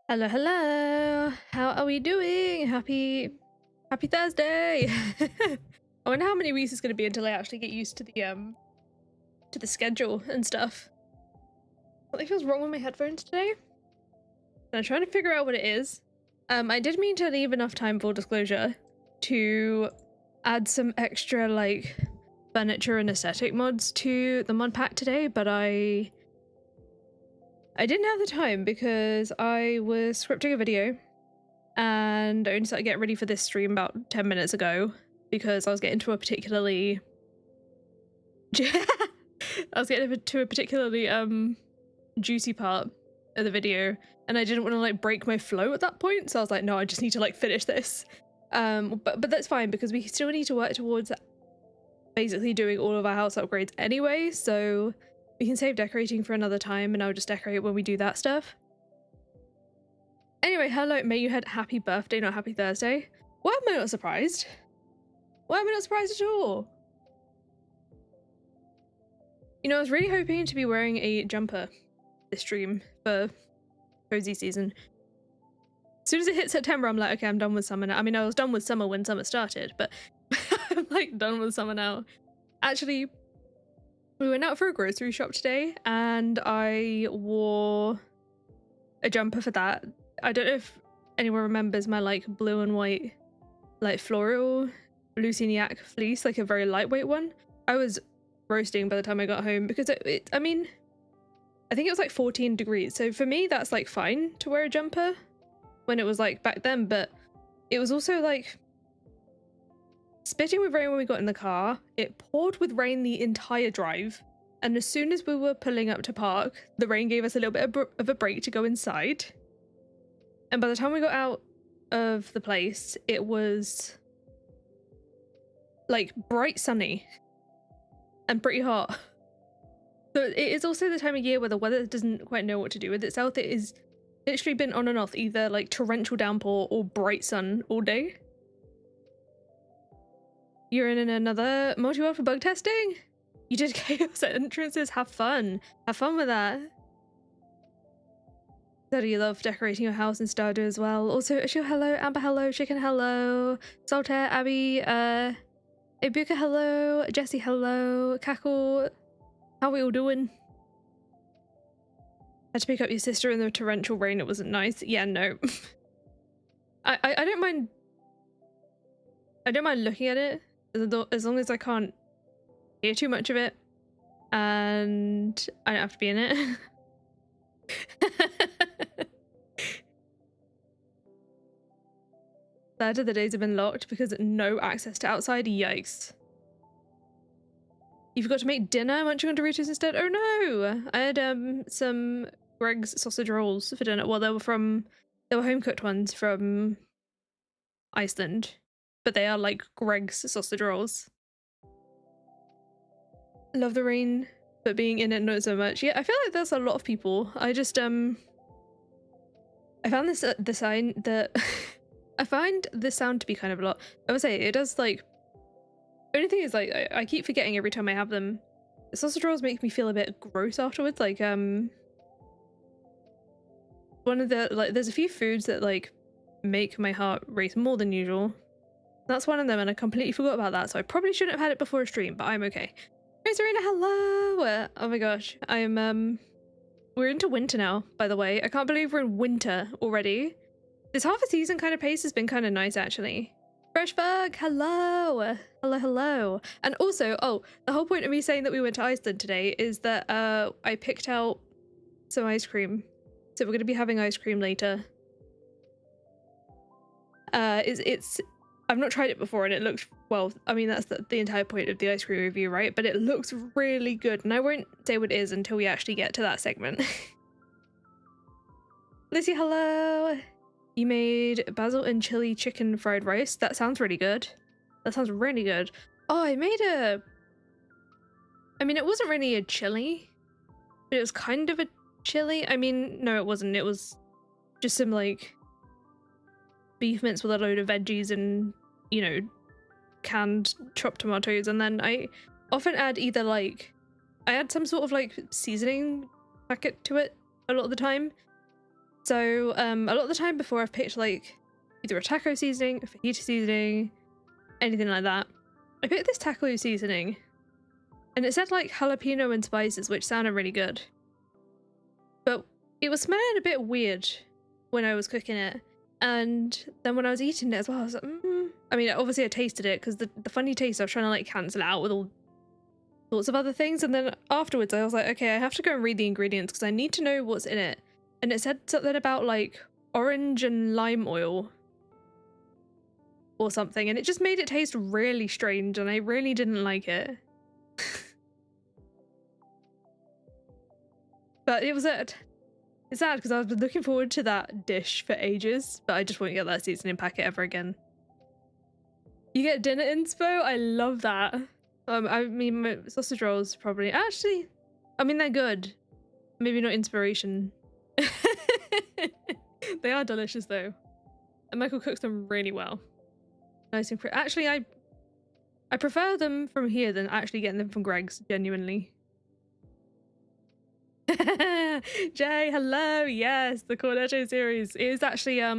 Hello, hello. How are we doing? Happy Thursday. I wonder how many weeks it's going to be until I actually get used to the schedule and stuff. Something feels wrong with my headphones today. And I'm trying to figure out what it is. I did mean to leave enough time, full disclosure, to add some extra like furniture and aesthetic mods to the mod pack today, but I didn't have the time because I was scripting a video and I only started getting ready for this stream about 10 minutes ago because I was getting to a particularly juicy part of the video, and I didn't want to like break my flow at that point, so I was like, no, I just need to like finish this. But that's fine because we still need to work towards basically doing all of our house upgrades anyway, so we can save decorating for another time and I'll just decorate when we do that stuff. Anyway, hello, may you had happy birthday, not happy Thursday. Why am I not surprised? Why am I not surprised at all? You know, I was really hoping to be wearing a jumper this stream for cozy season. As soon as it hit September, I'm like, okay, I'm done with summer now. I mean, I was done with summer when summer started, but I'm like done with summer now. Actually, we went out for a grocery shop today and I wore a jumper for that. I don't know if anyone remembers my like blue and white like floral Luciniac fleece, like a very lightweight one. I was roasting by the time I got home because I mean, I think it was like 14 degrees. So for me, that's like fine to wear a jumper when it was like back then, but it was also like spitting with rain when we got in the car. It poured with rain the entire drive. And as soon as we were pulling up to park, the rain gave us a little bit of a break to go inside. And by the time we got out of the place, it was like bright sunny and pretty hot. So it is also the time of year where the weather doesn't quite know what to do with itself. It is literally been on and off, either like torrential downpour or bright sun all day. You're in another multi-world for bug testing? You did chaos entrances. Have fun. Have fun with that. So do you love decorating your house in Stardew as well? Also, Ashil, hello. Amber, hello. Chicken, hello. Saltaire, Abby, Ibuka, hello. Jessie, hello. Cackle, how are we all doing? Had to pick up your sister in the torrential rain. It wasn't nice. Yeah, no. I don't mind. I don't mind looking at it as long as I can't hear too much of it and I don't have to be in it. Third of the days have been locked because no access to outside. Yikes. You forgot to make dinner, munching on Doritos instead? Oh no! I had some Greg's sausage rolls for dinner. Well, they were home cooked ones from Iceland, but they are like Greg's sausage rolls. Love the rain, but being in it not so much. Yeah, I feel like there's a lot of people. I just I found this the sign that I find this sound to be kind of a lot. I would say it does like. The only thing is like I keep forgetting every time I have them. The sausage rolls make me feel a bit gross afterwards. Like one of the like there's a few foods that like make my heart race more than usual. That's one of them, and I completely forgot about that. So I probably shouldn't have had it before a stream, but I'm okay. Hey Serena, hello! Oh my gosh, I'm we're into winter now, by the way. I can't believe we're in winter already. This half a season kind of pace has been kind of nice, actually. Freshbug, hello! Hello, hello. And also, oh, the whole point of me saying that we went to Iceland today is that I picked out some ice cream. So we're going to be having ice cream later. I've not tried it before and it looks, well, I mean, that's the entire point of the ice cream review, right? But it looks really good, and I won't say what it is until we actually get to that segment. Lizzie, hello! You made basil and chili chicken fried rice. That sounds really good. That sounds really good. Oh, I made I mean, it wasn't really a chili, but it was kind of a chili. I mean, no, it wasn't. It was just some, like, beef mince with a load of veggies and, you know, canned chopped tomatoes, and then I often add either like I add some sort of like seasoning packet to it a lot of the time, So a lot of the time before I've picked like either a taco seasoning, a fajita seasoning, anything like that. I picked this taco seasoning and it said like jalapeno and spices, which sounded really good. But it was smelling a bit weird when I was cooking it. And then when I was eating it as well, I was like, I mean, obviously I tasted it because the funny taste, I was trying to like cancel it out with all sorts of other things. And then afterwards I was like, okay, I have to go and read the ingredients because I need to know what's in it. And it said something about like orange and lime oil or something. And it just made it taste really strange and I really didn't like it. But it was it's sad because I've been looking forward to that dish for ages, but I just won't get that seasoning packet ever again. You get dinner inspo? I love that. I mean, my sausage rolls probably. Actually, I mean, they're good. Maybe not inspiration. They are delicious though. And Michael cooks them really well. Nice and crisp. Actually, I prefer them from here than actually getting them from Greg's, genuinely. Jay, hello. Yes, the Cornetto series. It is actually a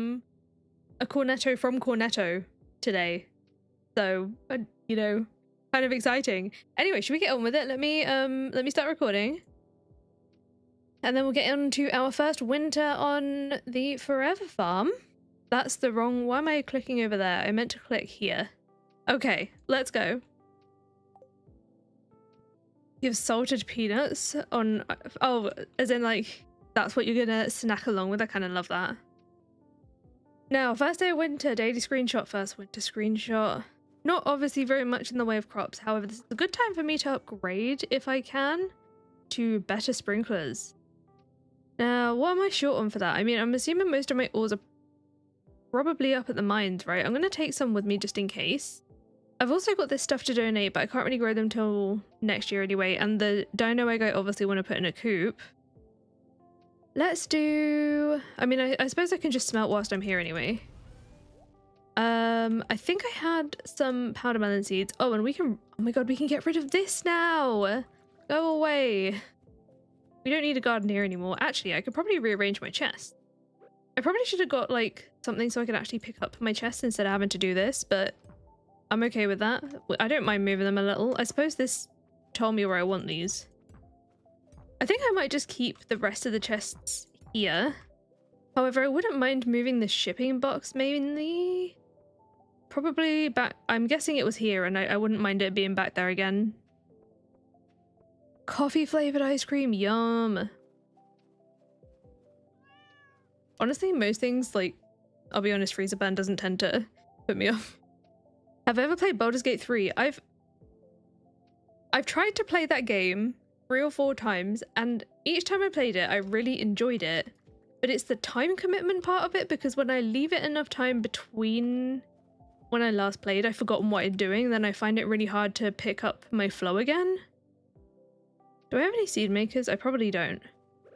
Cornetto from Cornetto today. So, you know, kind of exciting. Anyway, should we get on with it? Let me start recording. And then we'll get on to our first winter on the Forever Farm. That's the wrong... Why am I clicking over there? I meant to click here. Okay, let's go. You have salted peanuts on... Oh, as in like, that's what you're gonna snack along with. I kind of love that. Now, first day of winter, daily screenshot, first winter screenshot. Not obviously very much in the way of crops. However, this is a good time for me to upgrade, if I can, to better sprinklers. Now, what am I short on for that? I mean, I'm assuming most of my ores are probably up at the mines, right? I'm going to take some with me just in case. I've also got this stuff to donate, but I can't really grow them till next year anyway. And the dino egg I obviously want to put in a coop. Let's do... I mean, I suppose I can just smelt whilst I'm here anyway. I think I had some powder melon seeds. Oh, and we can... Oh my god, we can get rid of this now! Go away. We don't need a garden here anymore. Actually, I could probably rearrange my chest. I probably should have got, like, something so I could actually pick up my chest instead of having to do this, but I'm okay with that. I don't mind moving them a little. I suppose this told me where I want these. I think I might just keep the rest of the chests here. However, I wouldn't mind moving the shipping box mainly. Probably back... I'm guessing it was here, and I wouldn't mind it being back there again. Coffee flavored ice cream, yum. Honestly, most things, like, I'll be honest, freezer burn doesn't tend to put me off. Have I ever played Baldur's Gate 3? I've tried to play that game 3 or 4 times, and each time I played it, I really enjoyed it. But it's the time commitment part of it, because when I leave it enough time between when I last played, I've forgotten what I'm doing, then I find it really hard to pick up my flow again. Do I have any seed makers? I probably don't.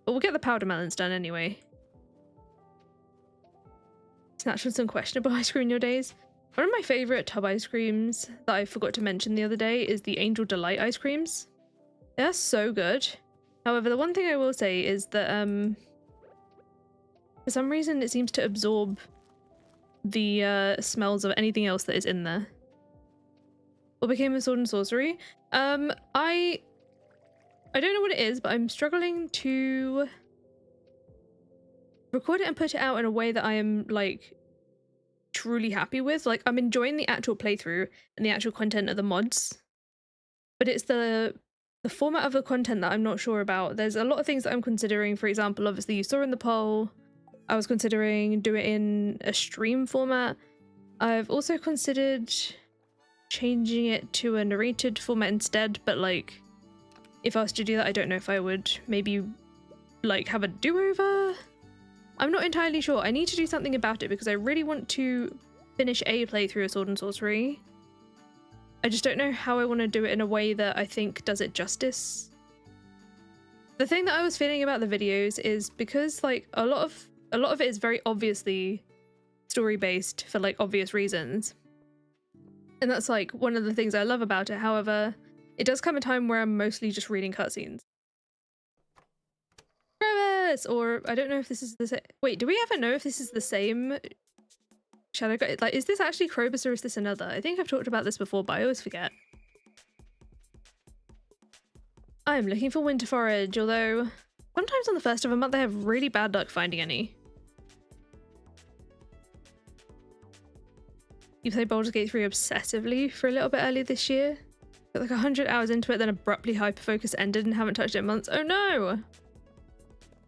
But we'll get the powder melons done anyway. Snatch on some questionable ice cream in your days. One of my favourite tub ice creams that I forgot to mention the other day is the Angel Delight ice creams. They're so good. However, the one thing I will say is that for some reason it seems to absorb the smells of anything else that is in there. What became of Sword and Sorcery? I don't know what it is, but I'm struggling to record it and put it out in a way that I am, like, truly happy with. Like, I'm enjoying the actual playthrough and the actual content of the mods, but it's the format of the content that I'm not sure about. There's a lot of things that I'm considering. For example, obviously you saw in the poll, I was considering doing it in a stream format. I've also considered changing it to a narrated format instead, but like, if I was to do that, I don't know if I would maybe like have a do-over. I'm not entirely sure. I need to do something about it because I really want to finish a playthrough of Sword and Sorcery. I just don't know how I want to do it in a way that I think does it justice. The thing that I was feeling about the videos is because like a lot of it is very obviously story-based for like obvious reasons. And that's like one of the things I love about it. However, it does come a time where I'm mostly just reading cutscenes. Yes, or I don't know if this is the same. Wait, do we ever know if this is the same shadow guy? Like, is this actually Krobus or is this another? I think I've talked about this before, but I always forget. I'm looking for winter forage, although sometimes on the first of a month I have really bad luck finding any. You played Baldur's Gate 3 obsessively for a little bit earlier this year. Got like 100 hours into it, then abruptly hyperfocus ended and haven't touched it in months. Oh no!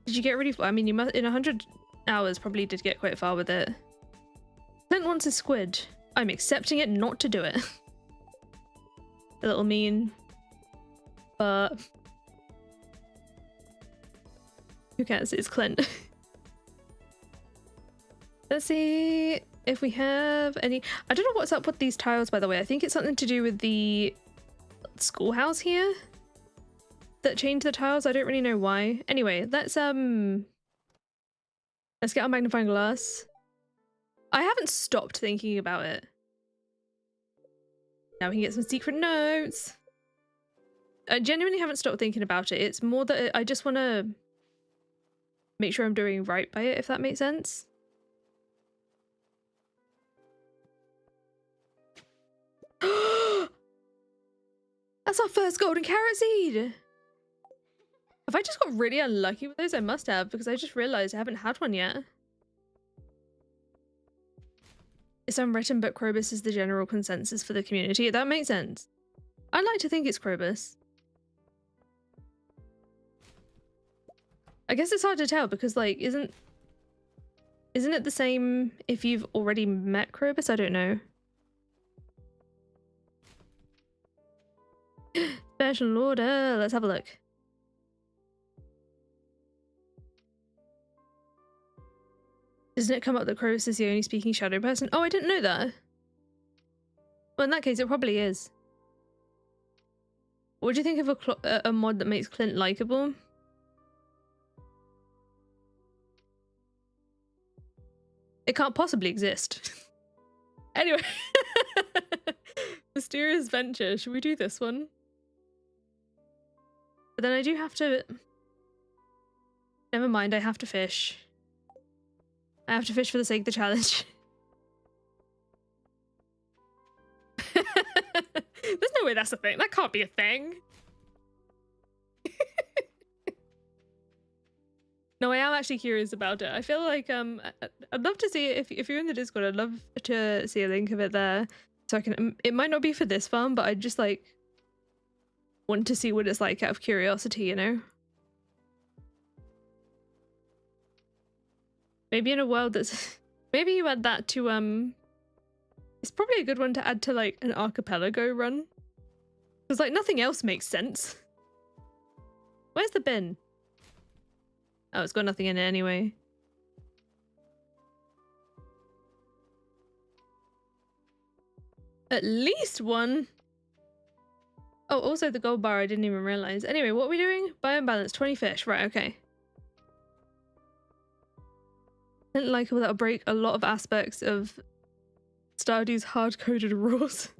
Did you get really far? I mean, you must, in 100 hours probably did get quite far with it. Clint wants a squid. I'm accepting it not to do it. A little mean. But who cares? It's Clint. Let's see if we have any. I don't know what's up with these tiles, by the way. I think it's something to do with the schoolhouse here that changed the tiles. I don't really know why. Anyway, let's get our magnifying glass. I haven't stopped thinking about it. Now we can get some secret notes. I genuinely haven't stopped thinking about it. It's more that I just want to make sure I'm doing right by it, if that makes sense. That's our first golden carrot seed! Have I just got really unlucky with those? I must have, because I just realized I haven't had one yet. It's unwritten, but Krobus is the general consensus for the community. That makes sense. I'd like to think it's Krobus. I guess it's hard to tell because, like, isn't it the same if you've already met Krobus? I don't know. Special order. Let's have a look. Doesn't it come up that Krobus is the only speaking shadow person? Oh, I didn't know that. Well, in that case, it probably is. What do you think of a mod that makes Clint likable? It can't possibly exist. Anyway. Mysterious venture. Should we do this one? But then I do have to... Never mind, I have to fish. I have to fish for the sake of the challenge. There's no way that's a thing. That can't be a thing. No, I am actually curious about it. I feel like I'd love to see it if you're in the Discord. I'd love to see a link of it there, so I can. It might not be for this farm, but I just like want to see what it's like out of curiosity, you know. Maybe in a world that's maybe you add that to It's probably a good one to add to like an archipelago run, because like nothing else makes sense. Where's the bin? Oh, it's got nothing in it anyway. At least one. Oh, also the gold bar I didn't even realize. Anyway, what are we doing? Biome balance, 20 fish. Right, okay. I didn't like it. That'll break a lot of aspects of Stardew's hard-coded rules.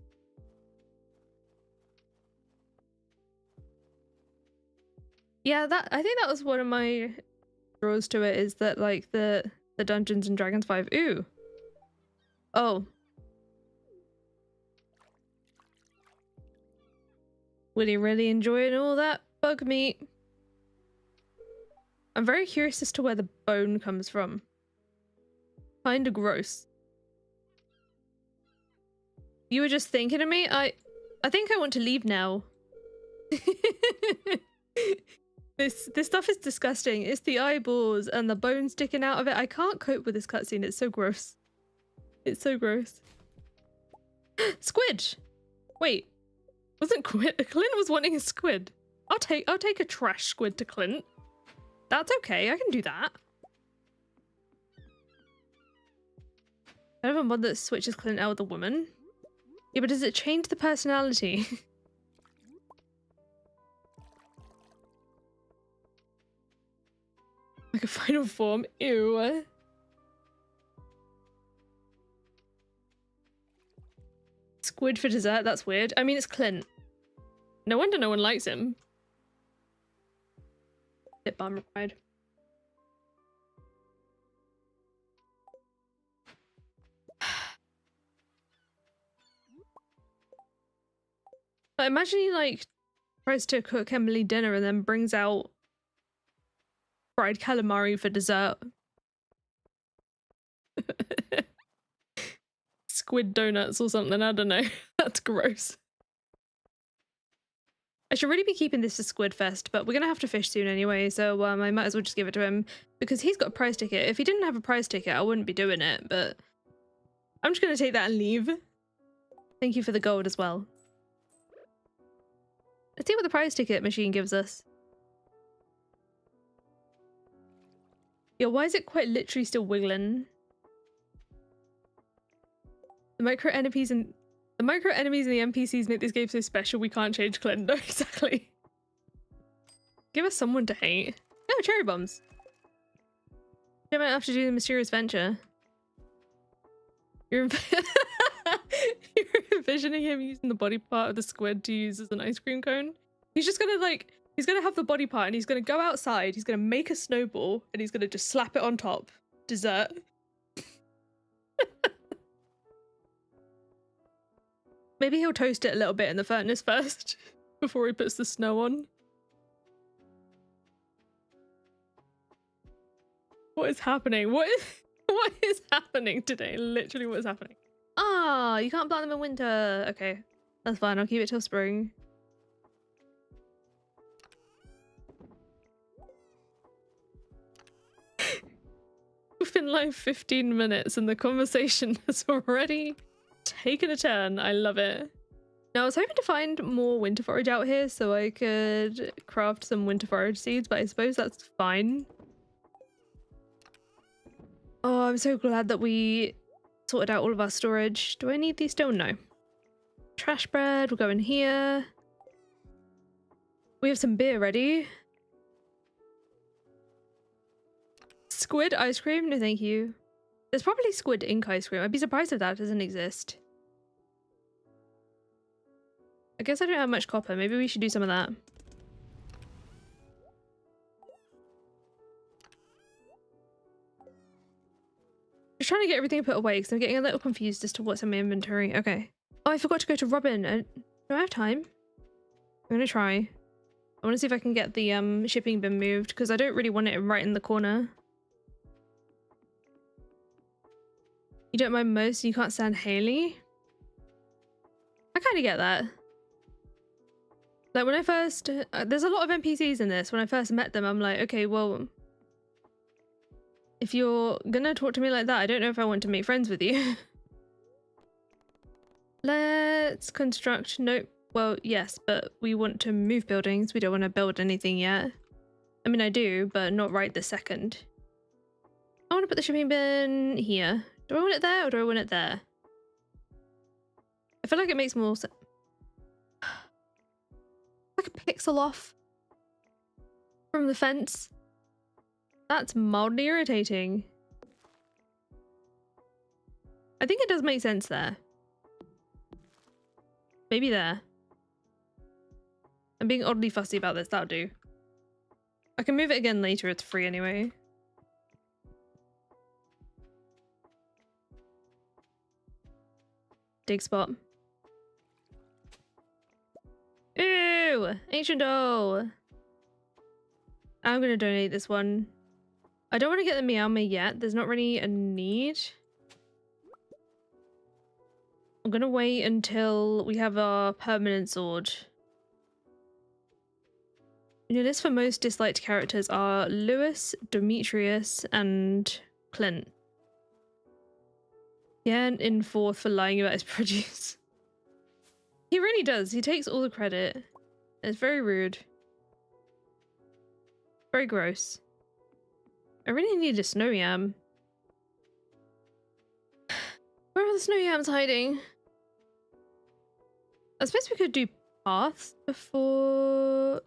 Yeah, I think that was one of my draws to it, is that like the Dungeons and Dragons 5. Ooh. Oh. Would he really enjoy all that bug meat? I'm very curious as to where the bone comes from. Kinda gross. You were just thinking of me? I think I want to leave now. This stuff is disgusting. It's the eyeballs and the bone sticking out of it. I can't cope with this cutscene. It's so gross. It's so gross. Squid! Wait. Wasn't Clint was wanting a squid. I'll take a trash squid to Clint. That's okay. I can do that. I have a mod that switches Clint out with a woman. Yeah, but does it change the personality? Like a final form? Ew. Squid for dessert? That's weird. I mean, it's Clint. No wonder no one likes him. Lip balm required. Like, imagine he like tries to cook Emily dinner and then brings out fried calamari for dessert. Squid donuts or something, I don't know. That's gross. I should really be keeping this for Squidfest, but we're gonna have to fish soon anyway, so I might as well just give it to him because he's got a prize ticket. If he didn't have a prize ticket, I wouldn't be doing it, but I'm just gonna take that and leave. Thank you for the gold as well. Let's see what the prize ticket machine gives us. Yeah, why is it quite literally still wiggling? The micro enemies and the NPCs make this game so special we can't change Clint. No, exactly. Give us someone to hate. Oh, cherry bombs. You might have to do the mysterious venture. You're envisioning him using the body part of the squid to use as an ice cream cone. He's just gonna like, he's gonna have the body part and he's gonna go outside, he's gonna make a snowball and he's gonna just slap it on top. Dessert. Maybe he'll toast it a little bit in the furnace first before he puts the snow on. What is happening? What is happening today? Literally what is happening? Ah, you can't plant them in winter. Okay, that's fine. I'll keep it till spring. We've been live 15 minutes and the conversation has already taken a turn. I love it. Now I was hoping to find more winter forage out here so I could craft some winter forage seeds, but I suppose that's fine. Oh, I'm so glad that we sorted out all of our storage. Do I need these still? No. Trash bread will go in here. We have some beer ready. Squid ice cream? No, thank you. There's probably squid ink ice cream. I'd be surprised if that doesn't exist. I guess I don't have much copper. Maybe we should do some of that. Just trying to get everything put away because I'm getting a little confused as to what's in my inventory. Okay. Oh, I forgot to go to Robin. Do I have time? I'm gonna try. I want to see if I can get the shipping bin moved because I don't really want it right in the corner. You don't mind most and you can't stand Haley? I kind of get that. Like when I first... there's a lot of NPCs in this. When I first met them, I'm like, okay, well... if you're gonna talk to me like that, I don't know if I want to make friends with you. Let's construct... Nope. Well, yes, but we want to move buildings. We don't want to build anything yet. I mean, I do, but not right this second. I want to put the shipping bin here. Do I want it there or do I want it there? I feel like it makes more sense. Like a pixel off from the fence. That's mildly irritating. I think it does make sense there. Maybe there. I'm being oddly fussy about this, that'll do. I can move it again later, it's free anyway. Dig spot. Ew! Ancient dough! I'm gonna donate this one. I don't want to get the Meowma yet. There's not really a need. I'm gonna wait until we have our permanent sword. Your list for most disliked characters are Lewis, Demetrius, and Clint. Yeah, and in fourth for lying about his produce. He really does. He takes all the credit. It's very rude. Very gross. I really need a snow yam. Where are the snow yams hiding? I suppose we could do paths before...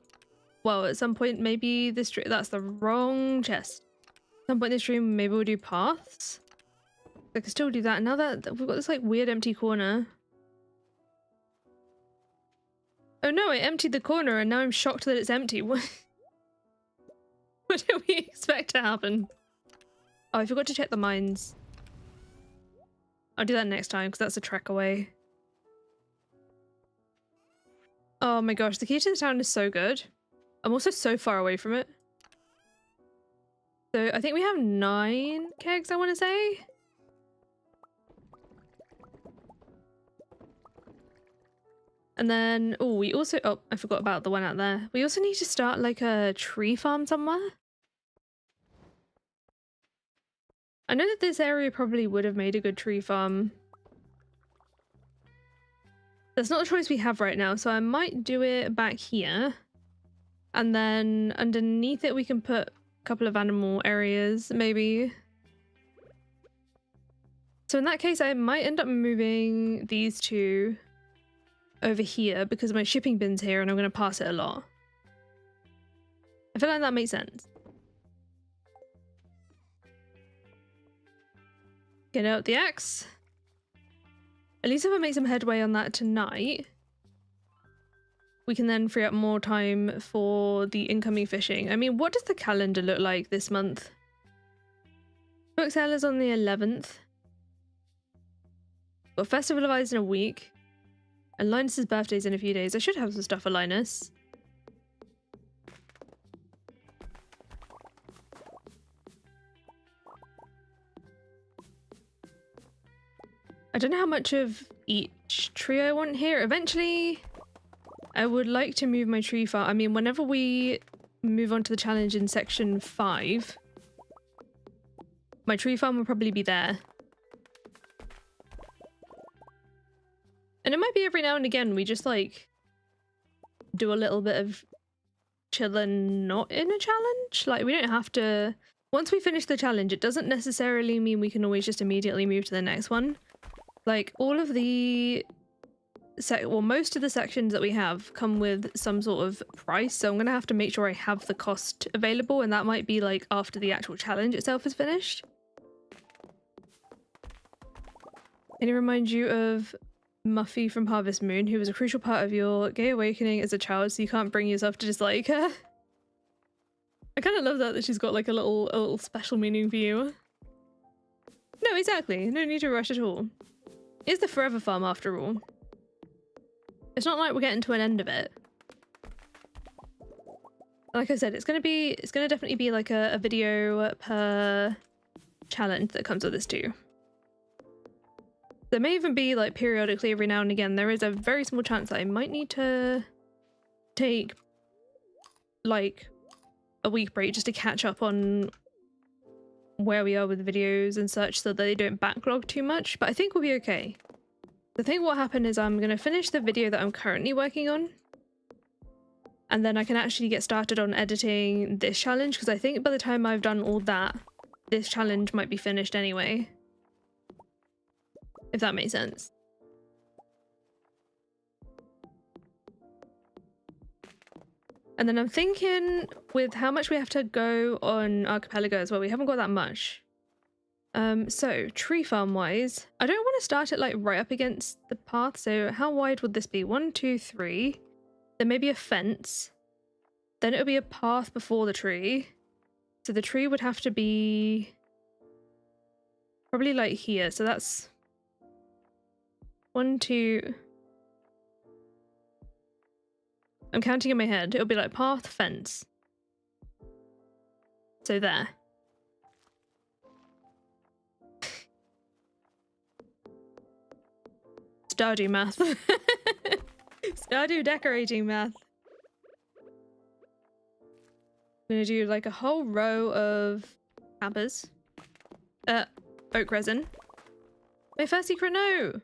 Well, at some point, maybe this stream... That's the wrong chest. At some point in this stream, maybe we'll do paths. I can still do that. Now that we've got this like weird empty corner. Oh no, I emptied the corner and now I'm shocked that it's empty. What do we expect to happen? Oh, I forgot to check the mines. I'll do that next time because that's a trek away. Oh my gosh, the key to the town is so good. I'm also so far away from it. So I think we have 9 kegs, I want to say. And then, oh, we also, oh, I forgot about the one out there. We also need to start like a tree farm somewhere. I know that this area probably would have made a good tree farm. That's not a choice we have right now, so I might do it back here. And then underneath it we can put a couple of animal areas, maybe. So in that case, I might end up moving these two over here because my shipping bin's here and I'm going to pass it a lot. I feel like that makes sense. Get out the axe. At least if I make some headway on that tonight, we can then free up more time for the incoming fishing. I mean, what does the calendar look like this month? Book sale is on the 11th. Got Festival of Eyes in a week. And Linus's birthday's in a few days. I should have some stuff for Linus. I don't know how much of each tree I want here. Eventually, I would like to move my tree farm. I mean, whenever we move on to the challenge in section 5, my tree farm will probably be there. And it might be every now and again we just like do a little bit of chilling not in a challenge. Like we don't have to, once we finish the challenge, it doesn't necessarily mean we can always just immediately move to the next one. Like all of the most of the sections that we have come with some sort of price, so I'm gonna have to make sure I have the cost available, and that might be like after the actual challenge itself is finished. And it reminds you of Muffy from Harvest Moon, who was a crucial part of your gay awakening as a child, so you can't bring yourself to dislike her. I kind of love that she's got like a little special meaning for you. No, exactly. No need to rush at all. It's the forever farm after all. It's not like we're getting to an end of it. Like I said, it's gonna definitely be like a video per challenge that comes with this too. There may even be like periodically every now and again, there is a very small chance that I might need to take like a week break just to catch up on where we are with videos and such so that they don't backlog too much, but I think we'll be okay. I think what happened is I'm going to finish the video that I'm currently working on, and then I can actually get started on editing this challenge, because I think by the time I've done all that, this challenge might be finished anyway. If that makes sense. And then I'm thinking with how much we have to go on Archipelago as well, we haven't got that much. So tree farm wise, I don't want to start it like right up against the path. So how wide would this be? 1, 2, 3. There may be a fence. Then it'll be a path before the tree. So the tree would have to be probably like here. So that's 1, 2. I'm counting in my head. It'll be like path, fence. So there. Stardew math. Stardew decorating math. I'm gonna do like a whole row of campers. Oak resin. My first secret note!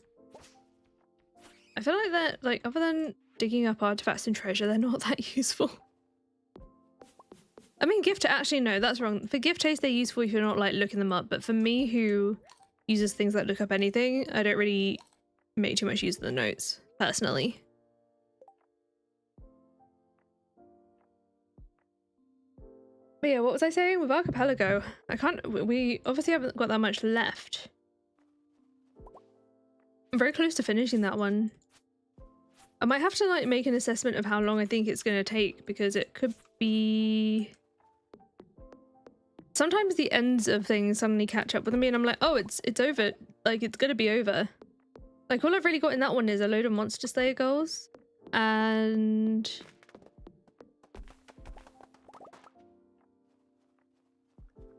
I feel like that, like, other than digging up artifacts and treasure, they're not that useful. I mean, actually no, that's wrong. For gift taste, they're useful if you're not like looking them up, but for me who uses things like look up anything, I don't really make too much use of the notes, personally. But yeah, what was I saying? With Archipelago, we obviously haven't got that much left. I'm very close to finishing that one. I might have to like make an assessment of how long I think it's going to take, because it could be... Sometimes the ends of things suddenly catch up with me and I'm like, oh, it's over. Like, it's going to be over. Like, all I've really got in that one is a load of monster slayer goals. And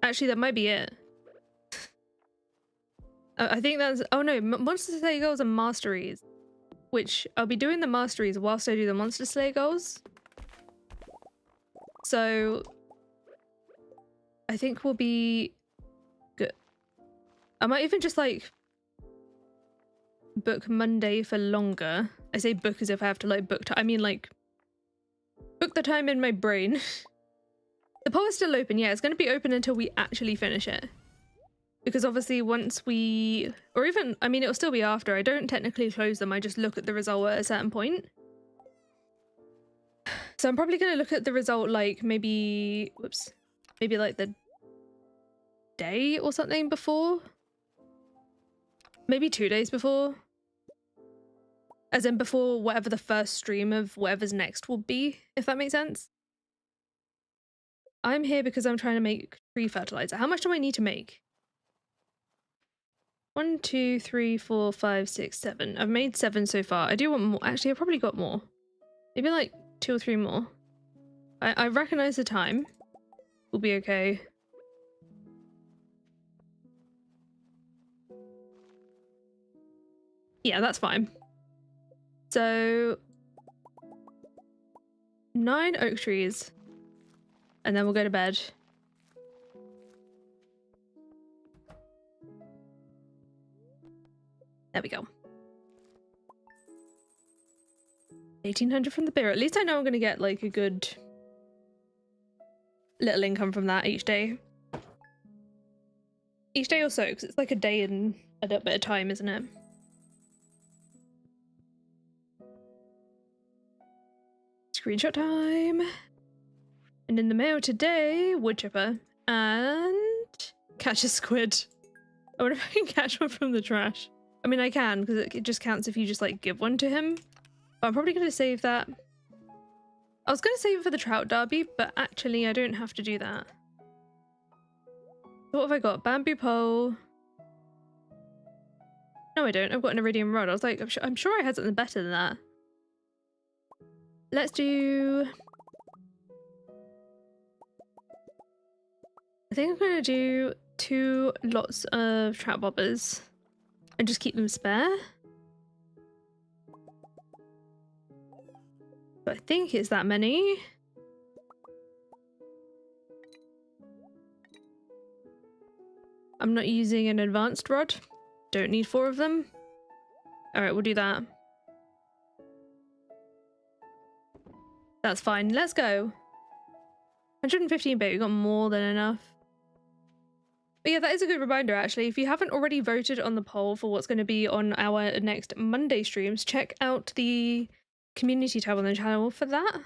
actually, that might be it. I think that's... Oh no, Monster Slayer goals and masteries. Which I'll be doing the masteries whilst I do the Monster Slayer goals. So I think we'll be good. I might even just like book Monday for longer. I say book as if I have to like book I mean like book the time in my brain. The poll is still open. Yeah, it's going to be open until we actually finish it. Because obviously once we, or even, I mean, it'll still be after. I don't technically close them. I just look at the result at a certain point. So I'm probably going to look at the result like maybe, whoops, maybe like the day or something before. Maybe 2 days before. As in before whatever the first stream of whatever's next will be, if that makes sense. I'm here because I'm trying to make tree fertilizer. How much do I need to make? 1, 2, 3, 4, 5, 6, 7. I've made 7 so far. I do want more. Actually, I've probably got more. Maybe like 2 or 3 more. I recognize the time. We'll be okay. Yeah, that's fine. So 9 oak trees. And then we'll go to bed. There we go. 1800 from the beer. At least I know I'm going to get like a good little income from that each day. Each day or so, because it's like a day and a little bit of time, isn't it? Screenshot time. And in the mail today, wood chipper and catch a squid. I wonder if I can catch one from the trash. I mean, I can, because it just counts if you just like give one to him. But I'm probably going to save that. I was going to save it for the trout derby, but actually I don't have to do that. What have I got? Bamboo pole. No, I don't. I've got an iridium rod. I was like, I'm sure I had something better than that. Let's do... I think I'm going to do 2 lots of trout bobbers and just keep them spare. But I think it's that many. I'm not using an advanced rod. Don't need 4 of them. Alright, we'll do that. That's fine. Let's go. 115 bait. We've got more than enough. But yeah, that is a good reminder, actually. If you haven't already voted on the poll for what's going to be on our next Monday streams, check out the community tab on the channel for that.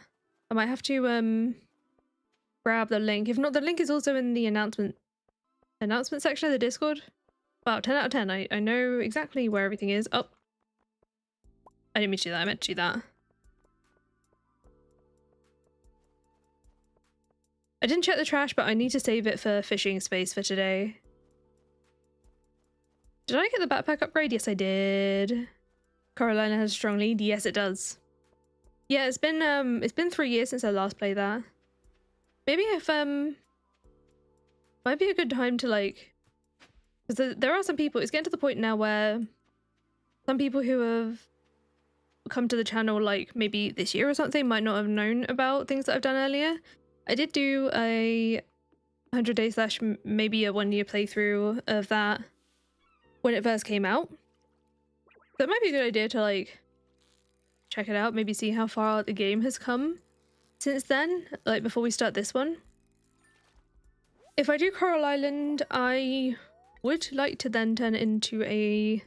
I might have to grab the link. If not, the link is also in the announcement section of the Discord. Wow, 10 out of 10. I know exactly where everything is. Oh. I didn't mean to do that. I meant to do that. I didn't check the trash, but I need to save it for fishing space for today. Did I get the backpack upgrade? Yes, I did. Carolina has a strong lead. Yes, it does. Yeah, it's been 3 years since I last played that. Maybe if might be a good time to like, because there are some people. It's getting to the point now where some people who have come to the channel like maybe this year or something might not have known about things that I've done earlier. I did do a 100 day slash maybe a 1 year playthrough of that when it first came out. So it might be a good idea to like check it out, maybe see how far the game has come since then, like before we start this one. If I do Coral Island, I would like to then turn it into a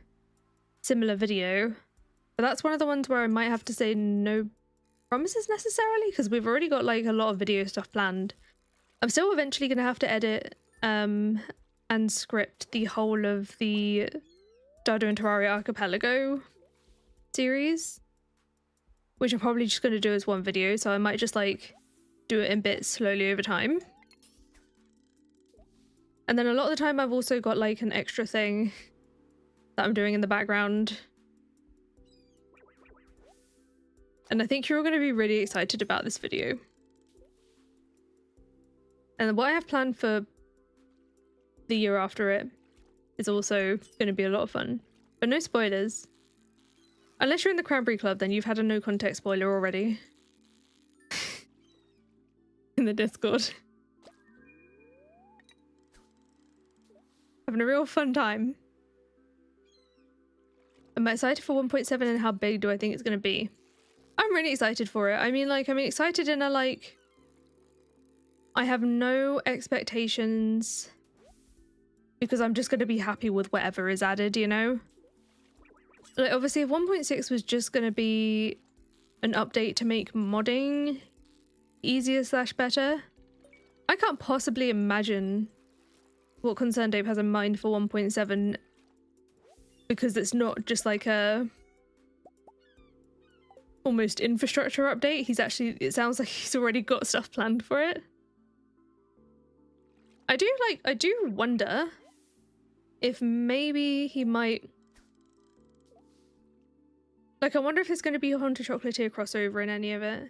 similar video, but that's one of the ones where I might have to say no promises necessarily, because we've already got like a lot of video stuff planned. I'm still eventually gonna have to edit and script the whole of the Stardew and Terraria Archipelago series, which I'm probably just gonna do as one video, so I might just like do it in bits slowly over time. And then a lot of the time I've also got like an extra thing that I'm doing in the background. And I think you're all going to be really excited about this video. And what I have planned for the year after it is also going to be a lot of fun. But no spoilers. Unless you're in the Cranberry Club, then you've had a no context spoiler already. In the Discord. Having a real fun time. I'm excited for 1.7 and how big do I think it's going to be? I'm really excited for it. I mean, like, I'm excited in a, like... I have no expectations because I'm just going to be happy with whatever is added, you know? Like, obviously, if 1.6 was just going to be an update to make modding easier / better, I can't possibly imagine what Concerned Ape has in mind for 1.7 because it's not just like a almost infrastructure update. He's actually, it sounds like he's already got stuff planned for it. I do wonder if maybe he might, like, I wonder if there's going to be a Haunted Chocolatier crossover in any of it.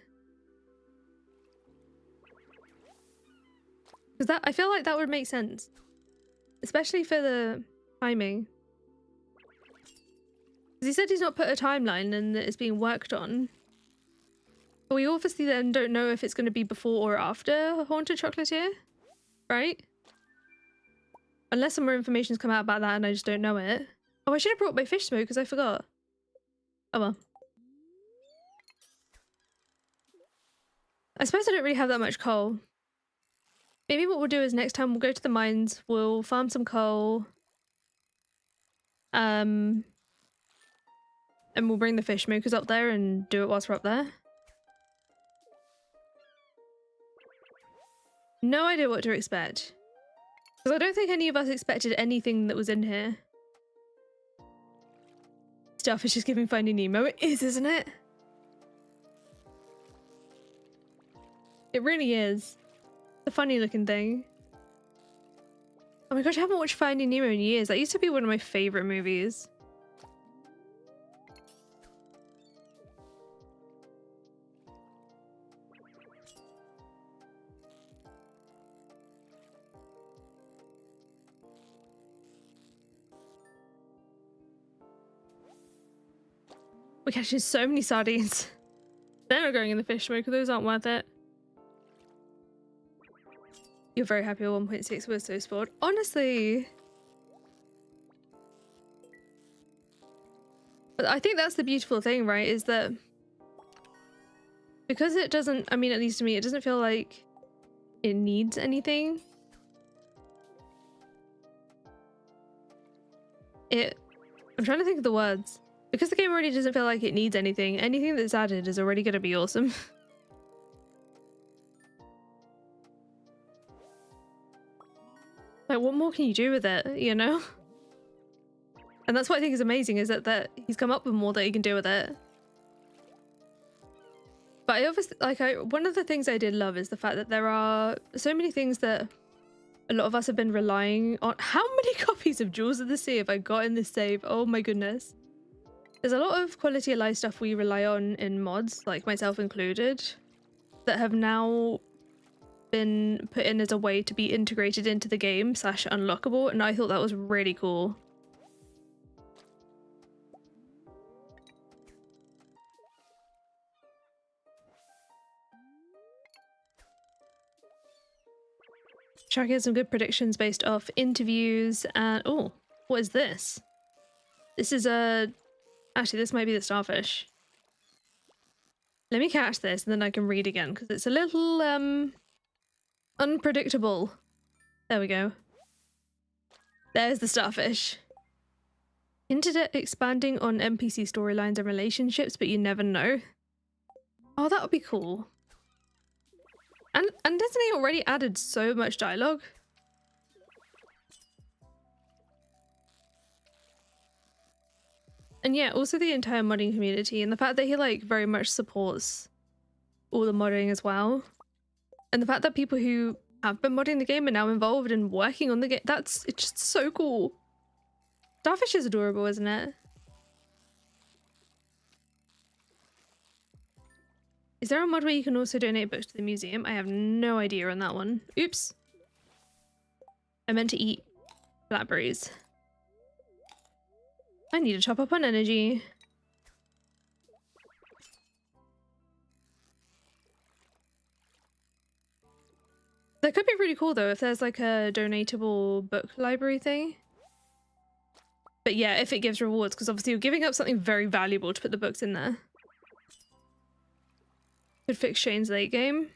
Because that, I feel like that would make sense. Especially for the timing. Because he said he's not put a timeline and that it's being worked on. But we obviously then don't know if it's going to be before or after Haunted Chocolatier, right? Unless some more information's come out about that and I just don't know it. Oh, I should have brought my fish smoke because I forgot. Oh well. I suppose I don't really have that much coal. Maybe what we'll do is next time we'll go to the mines, we'll farm some coal. And we'll bring the fish smokers up there and do it whilst we're up there. No idea what to expect. Because I don't think any of us expected anything that was in here. Starfish is giving Finding Nemo. It is, isn't it? It really is. It's a funny looking thing. Oh my gosh, I haven't watched Finding Nemo in years. That used to be one of my favourite movies. We're catching so many sardines. They're not going in the fish smoker. Those aren't worth it. You're very happy with 1.6. We're so spoiled. Honestly. But I think that's the beautiful thing, right? Is that because it doesn't, I mean, at least to me, it doesn't feel like it needs anything. I'm trying to think of the words. Because the game already doesn't feel like it needs anything, anything that's added is already going to be awesome. Like, what more can you do with it, you know? And that's what I think is amazing, is that he's come up with more that he can do with it. But I obviously, like, one of the things I did love is the fact that there are so many things that a lot of us have been relying on. How many copies of Jewels of the Sea have I got in this save? Oh my goodness. There's a lot of quality of life stuff we rely on in mods, like myself included, that have now been put in as a way to be integrated into the game / unlockable, and I thought that was really cool. Try to get some good predictions based off interviews and... Oh, what is this? This is a... Actually, this might be the starfish. Let me catch this and then I can read again because it's a little unpredictable. There we go. There's the starfish. Hinted at expanding on NPC storylines and relationships, but you never know. Oh, that would be cool. And hasn't he already added so much dialogue? And yeah, also the entire modding community and the fact that he like very much supports all the modding as well. And the fact that people who have been modding the game are now involved in working on the game. It's just so cool. Starfish is adorable, isn't it? Is there a mod where you can also donate books to the museum? I have no idea on that one. Oops. I meant to eat blackberries. I need to top up on energy. That could be really cool though if there's like a donatable book library thing. But yeah, if it gives rewards, because obviously you're giving up something very valuable to put the books in there. Could fix Shane's late game.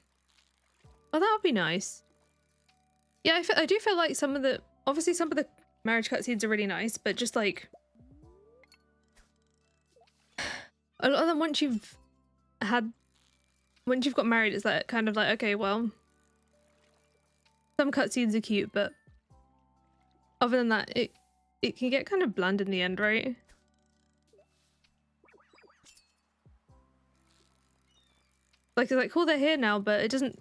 Oh, that would be nice. Yeah, I do feel like some of the marriage cutscenes are really nice, but just like a lot of them once you've got married, it's like kind of like, okay, well, some cutscenes are cute, but other than that, it can get kind of bland in the end, right? Like, it's like, cool, they're here now, but it doesn't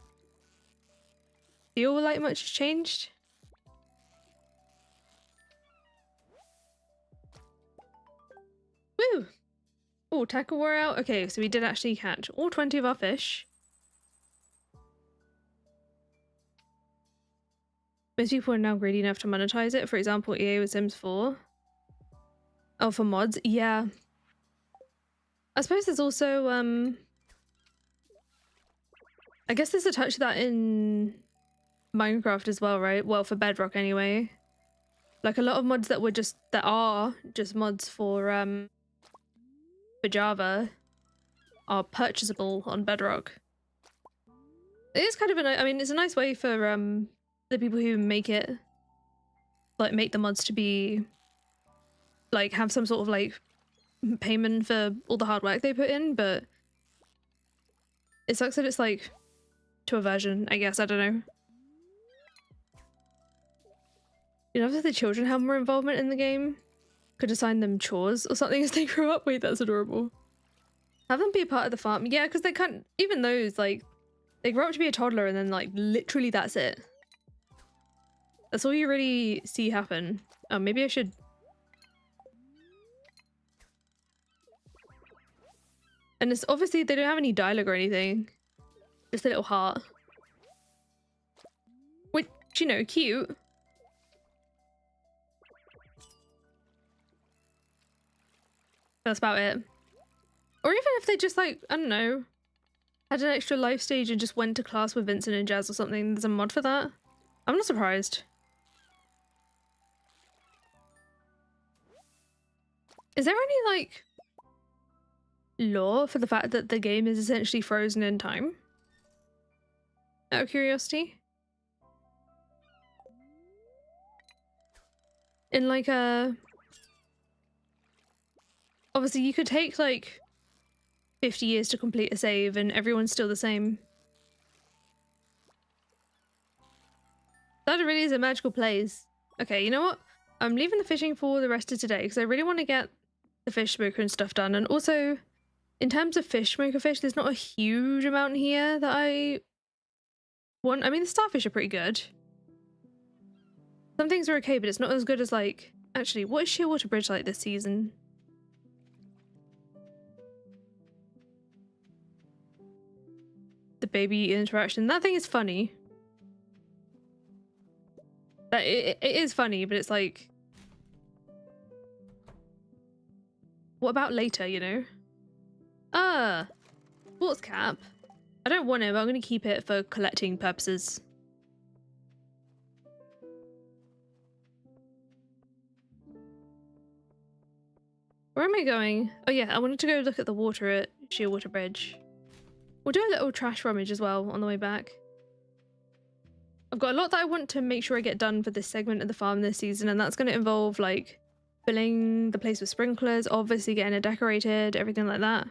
feel like much has changed. Woo! Oh, tackle wore out. Okay, so we did actually catch all 20 of our fish. Most people are now greedy enough to monetize it. For example, EA with Sims 4. Oh, for mods? Yeah. I suppose there's also, I guess there's a touch of that in Minecraft as well, right? Well, for Bedrock anyway. Like a lot of mods that are just mods for Java are purchasable on Bedrock. It is kind of I mean, it's a nice way for the people who make it, like, make the mods to be like have some sort of like payment for all the hard work they put in, but it sucks that it's like to a version, I guess. I don't know. You know, if the children have more involvement in the game, could assign them chores or something as they grow up. Wait, that's adorable. Have them be a part of the farm. Yeah, because they can't, even those, like, they grow up to be a toddler and then like literally that's it. That's all you really see happen. Oh, maybe I should. And it's obviously they don't have any dialogue or anything. Just a little heart. Which, you know, cute. That's about it. Or even if they just, like, I don't know, had an extra life stage and just went to class with Vincent and Jazz or something. There's a mod for that. I'm not surprised. Is there any, like, lore for the fact that the game is essentially frozen in time? Out of curiosity? In, like, a... Obviously, you could take, like, 50 years to complete a save and everyone's still the same. That really is a magical place. Okay, you know what? I'm leaving the fishing for the rest of today because I really want to get the fish smoker and stuff done. And also, in terms of fish smoker fish, there's not a huge amount here that I want. I mean, the starfish are pretty good. Some things are okay, but it's not as good as, like... Actually, what is Shearwater Bridge like this season? The baby interaction. That thing is funny. It is funny, but it's like... What about later, you know? Sports cap. I don't want it, but I'm going to keep it for collecting purposes. Where am I going? Oh yeah, I wanted to go look at the water at Shearwater Bridge. We'll do a little trash rummage as well on the way back. I've got a lot that I want to make sure I get done for this segment of the farm this season, and that's going to involve, like, filling the place with sprinklers, obviously getting it decorated, everything like that.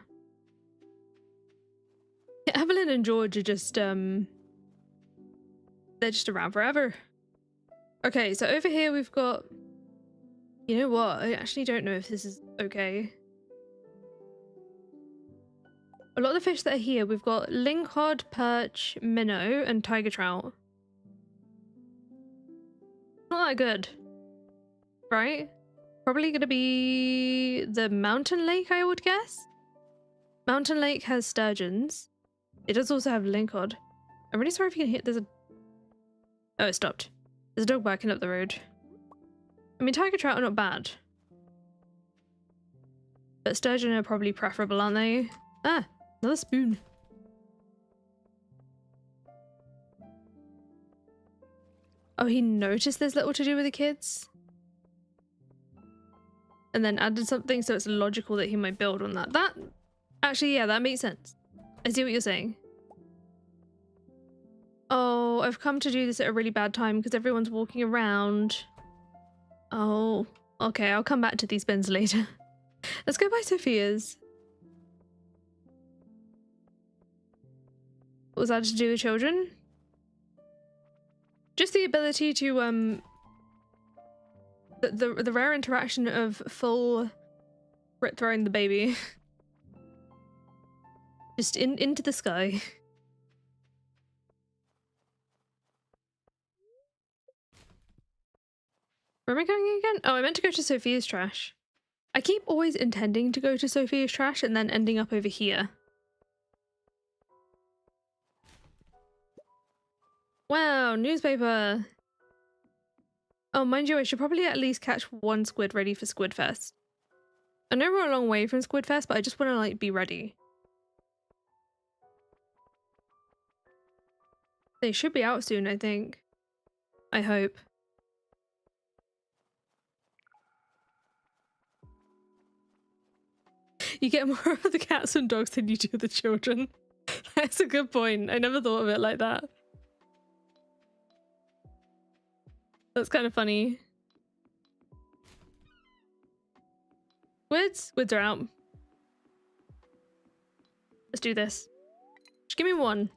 Yeah, Evelyn and George are just, they're just around forever. Okay, so over here we've got... You know what? I actually don't know if this is okay. A lot of the fish that are here, we've got lingcod, perch, minnow, and tiger trout. Not that good, right? Probably gonna be the mountain lake, I would guess. Mountain lake has sturgeons. It does also have Lincod. I'm really sorry if you can hear. There's a. Oh, it stopped. There's a dog barking up the road. I mean, tiger trout are not bad. But sturgeon are probably preferable, aren't they? Ah, another spoon. Oh, he noticed there's little to do with the kids? And then added something, so it's logical that he might build on that. That, actually, yeah, that makes sense. I see what you're saying. Oh, I've come to do this at a really bad time because everyone's walking around. Oh, okay, I'll come back to these bins later. Let's go by Sophia's. What was that to do with children? Just the ability to, the rare interaction of full Brit throwing the baby. Just into the sky. Where am I going again? Oh, I meant to go to Sophia's trash. I keep always intending to go to Sophia's trash and then ending up over here. Wow, newspaper. Oh, mind you, I should probably at least catch one squid ready for Squidfest. I know we're a long way from Squidfest, but I just want to, like, be ready. They should be out soon, I think. I hope. You get more of the cats and dogs than you do the children. That's a good point. I never thought of it like that. That's kind of funny. Squids? Squids are out. Let's do this. Just give me one.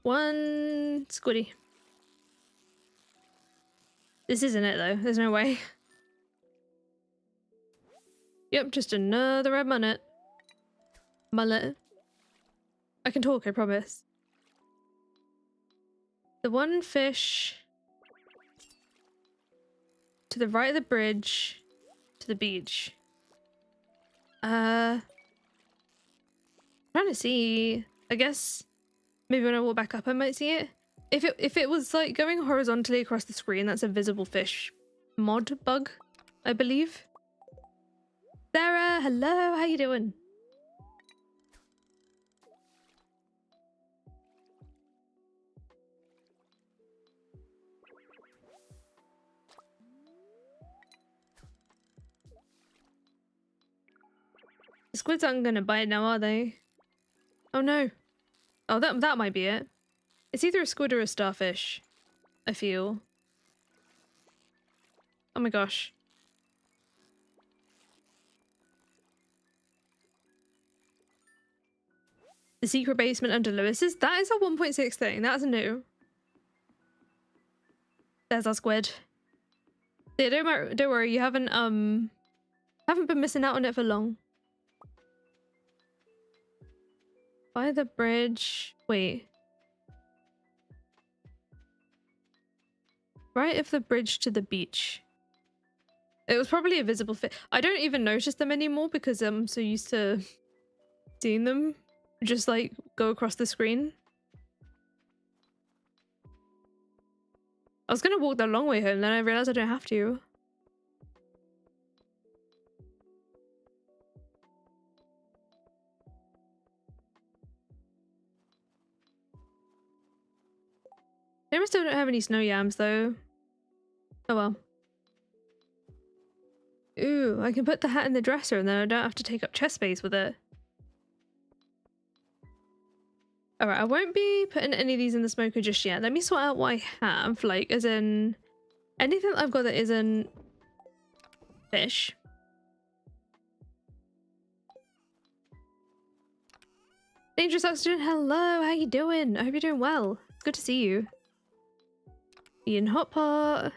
One squiddy. This isn't it though. There's no way. Yep, just another red mullet. Mullet. I can talk, I promise. The one fish to the right of the bridge to the beach. Trying to see. I guess maybe when I walk back up I might see it. If it was like going horizontally across the screen, that's a visible fish mod bug, I believe. Sarah, hello, how you doing? The squids aren't gonna bite now, are they? Oh no. Oh, that might be it. It's either a squid or a starfish, I feel. Oh my gosh. The secret basement under Lewis's? That is a 1.6 thing. That's new. There's our squid. Yeah, don't worry. You haven't been missing out on it for long. By the bridge. Wait. Right of the bridge to the beach. It was probably a visible fit. I don't even notice them anymore because I'm so used to seeing them just like go across the screen. I was gonna walk the long way home, then I realized I don't have to. I still don't have any snow yams though. Oh well. Ooh, I can put the hat in the dresser and then I don't have to take up chest space with it. Alright, I won't be putting any of these in the smoker just yet. Let me sort out what I have, like, as in anything that I've got that isn't fish. Dangerous Oxygen, hello, how you doing? I hope you're doing well. It's good to see you. Ian Hot Pot.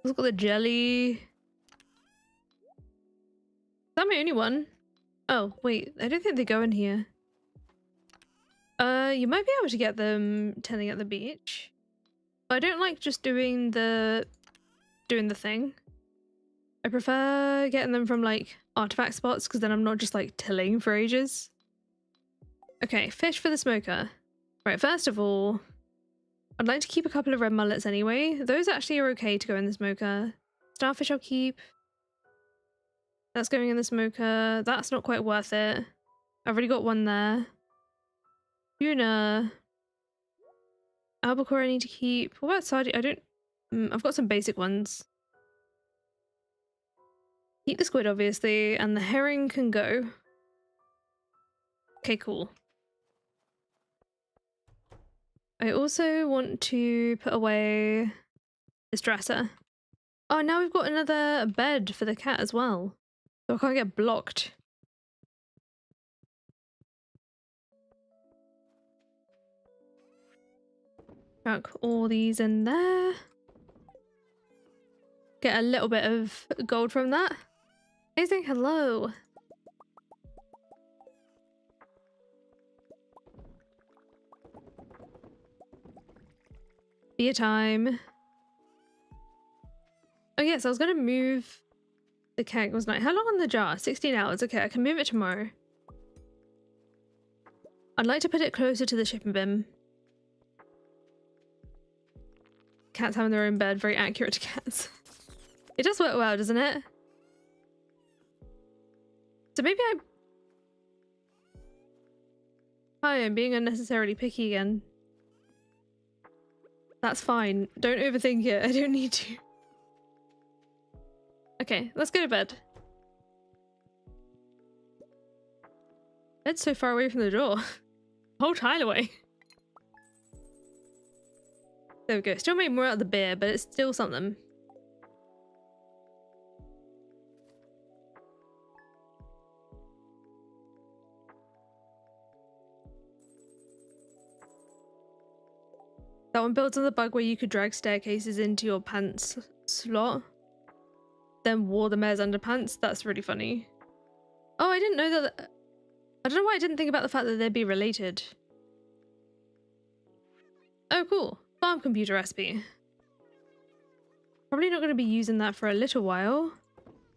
I've got the jelly. Is that my only one? Oh, wait, I don't think they go in here. You might be able to get them tending at the beach. But I don't like just doing the thing. I prefer getting them from like artifact spots because then I'm not just like tilling for ages. Okay, fish for the smoker. Right, first of all, I'd like to keep a couple of red mullets anyway. Those actually are okay to go in the smoker. Starfish I'll keep. That's going in the smoker. That's not quite worth it. I've already got one there. Tuna. Albacore I need to keep. What about sardine? I don't... I've got some basic ones. Keep the squid, obviously, and the herring can go. Okay, cool. I also want to put away this dresser. Oh, now we've got another bed for the cat as well. So I can't get blocked. Chuck all these in there. Get a little bit of gold from that. Amazing, hello. Beer time. Oh yes, I was gonna move the keg, wasn't I? How long on the jar? 16 hours. Okay, I can move it tomorrow. I'd like to put it closer to the shipping bin. Cats having their own bed, very accurate to cats. It does work well, doesn't it? So maybe I'm being unnecessarily picky again. That's fine. Don't overthink it. I don't need to. Okay, let's go to bed. Bed's so far away from the door. Whole tile away. There we go. Still made more out of the beer, but it's still something. That one builds on the bug where you could drag staircases into your pants slot, then wore them as underpants. That's really funny. Oh, I didn't know that. I don't know why I didn't think about the fact that they'd be related. Oh, cool. Farm computer recipe. Probably not going to be using that for a little while.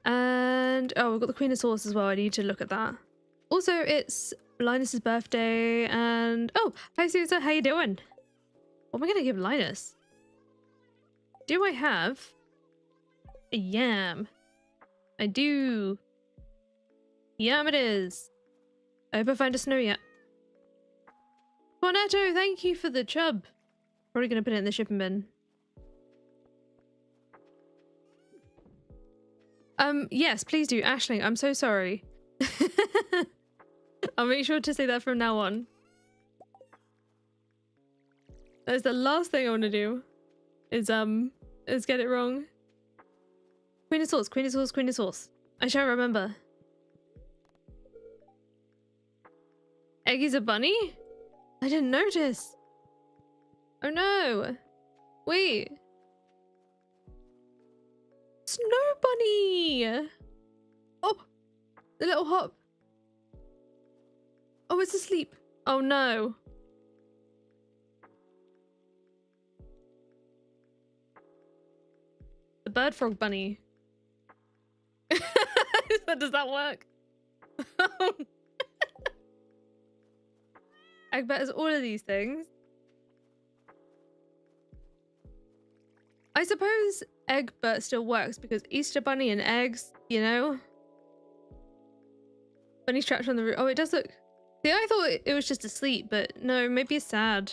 And oh, we've got the Queen of Sauce as well. I need to look at that. Also, it's Linus's birthday, and oh, hi Susan, how you doing? What am I gonna give Linus? Do I have a yam? I do. Yam it is. I hope I find a snow yet. Cornetto, thank you for the chub. Probably gonna put it in the shipping bin. Yes, please do. Aisling, I'm so sorry. I'll make sure to say that from now on. That's the last thing I want to do. Is get it wrong. Queen of Sauce, Queen of Sauce, Queen of Sauce. I shall remember. Eggy's a bunny? I didn't notice. Oh no. Wait. Snow bunny! Oh! The little hop. Oh, it's asleep. Oh no. The bird frog bunny. Does that work? Egbert is all of these things. I suppose Egbert still works because Easter bunny and eggs, you know? Bunny's trapped on the roof. Oh, it does look... See, I thought it was just asleep, but no, maybe it's sad.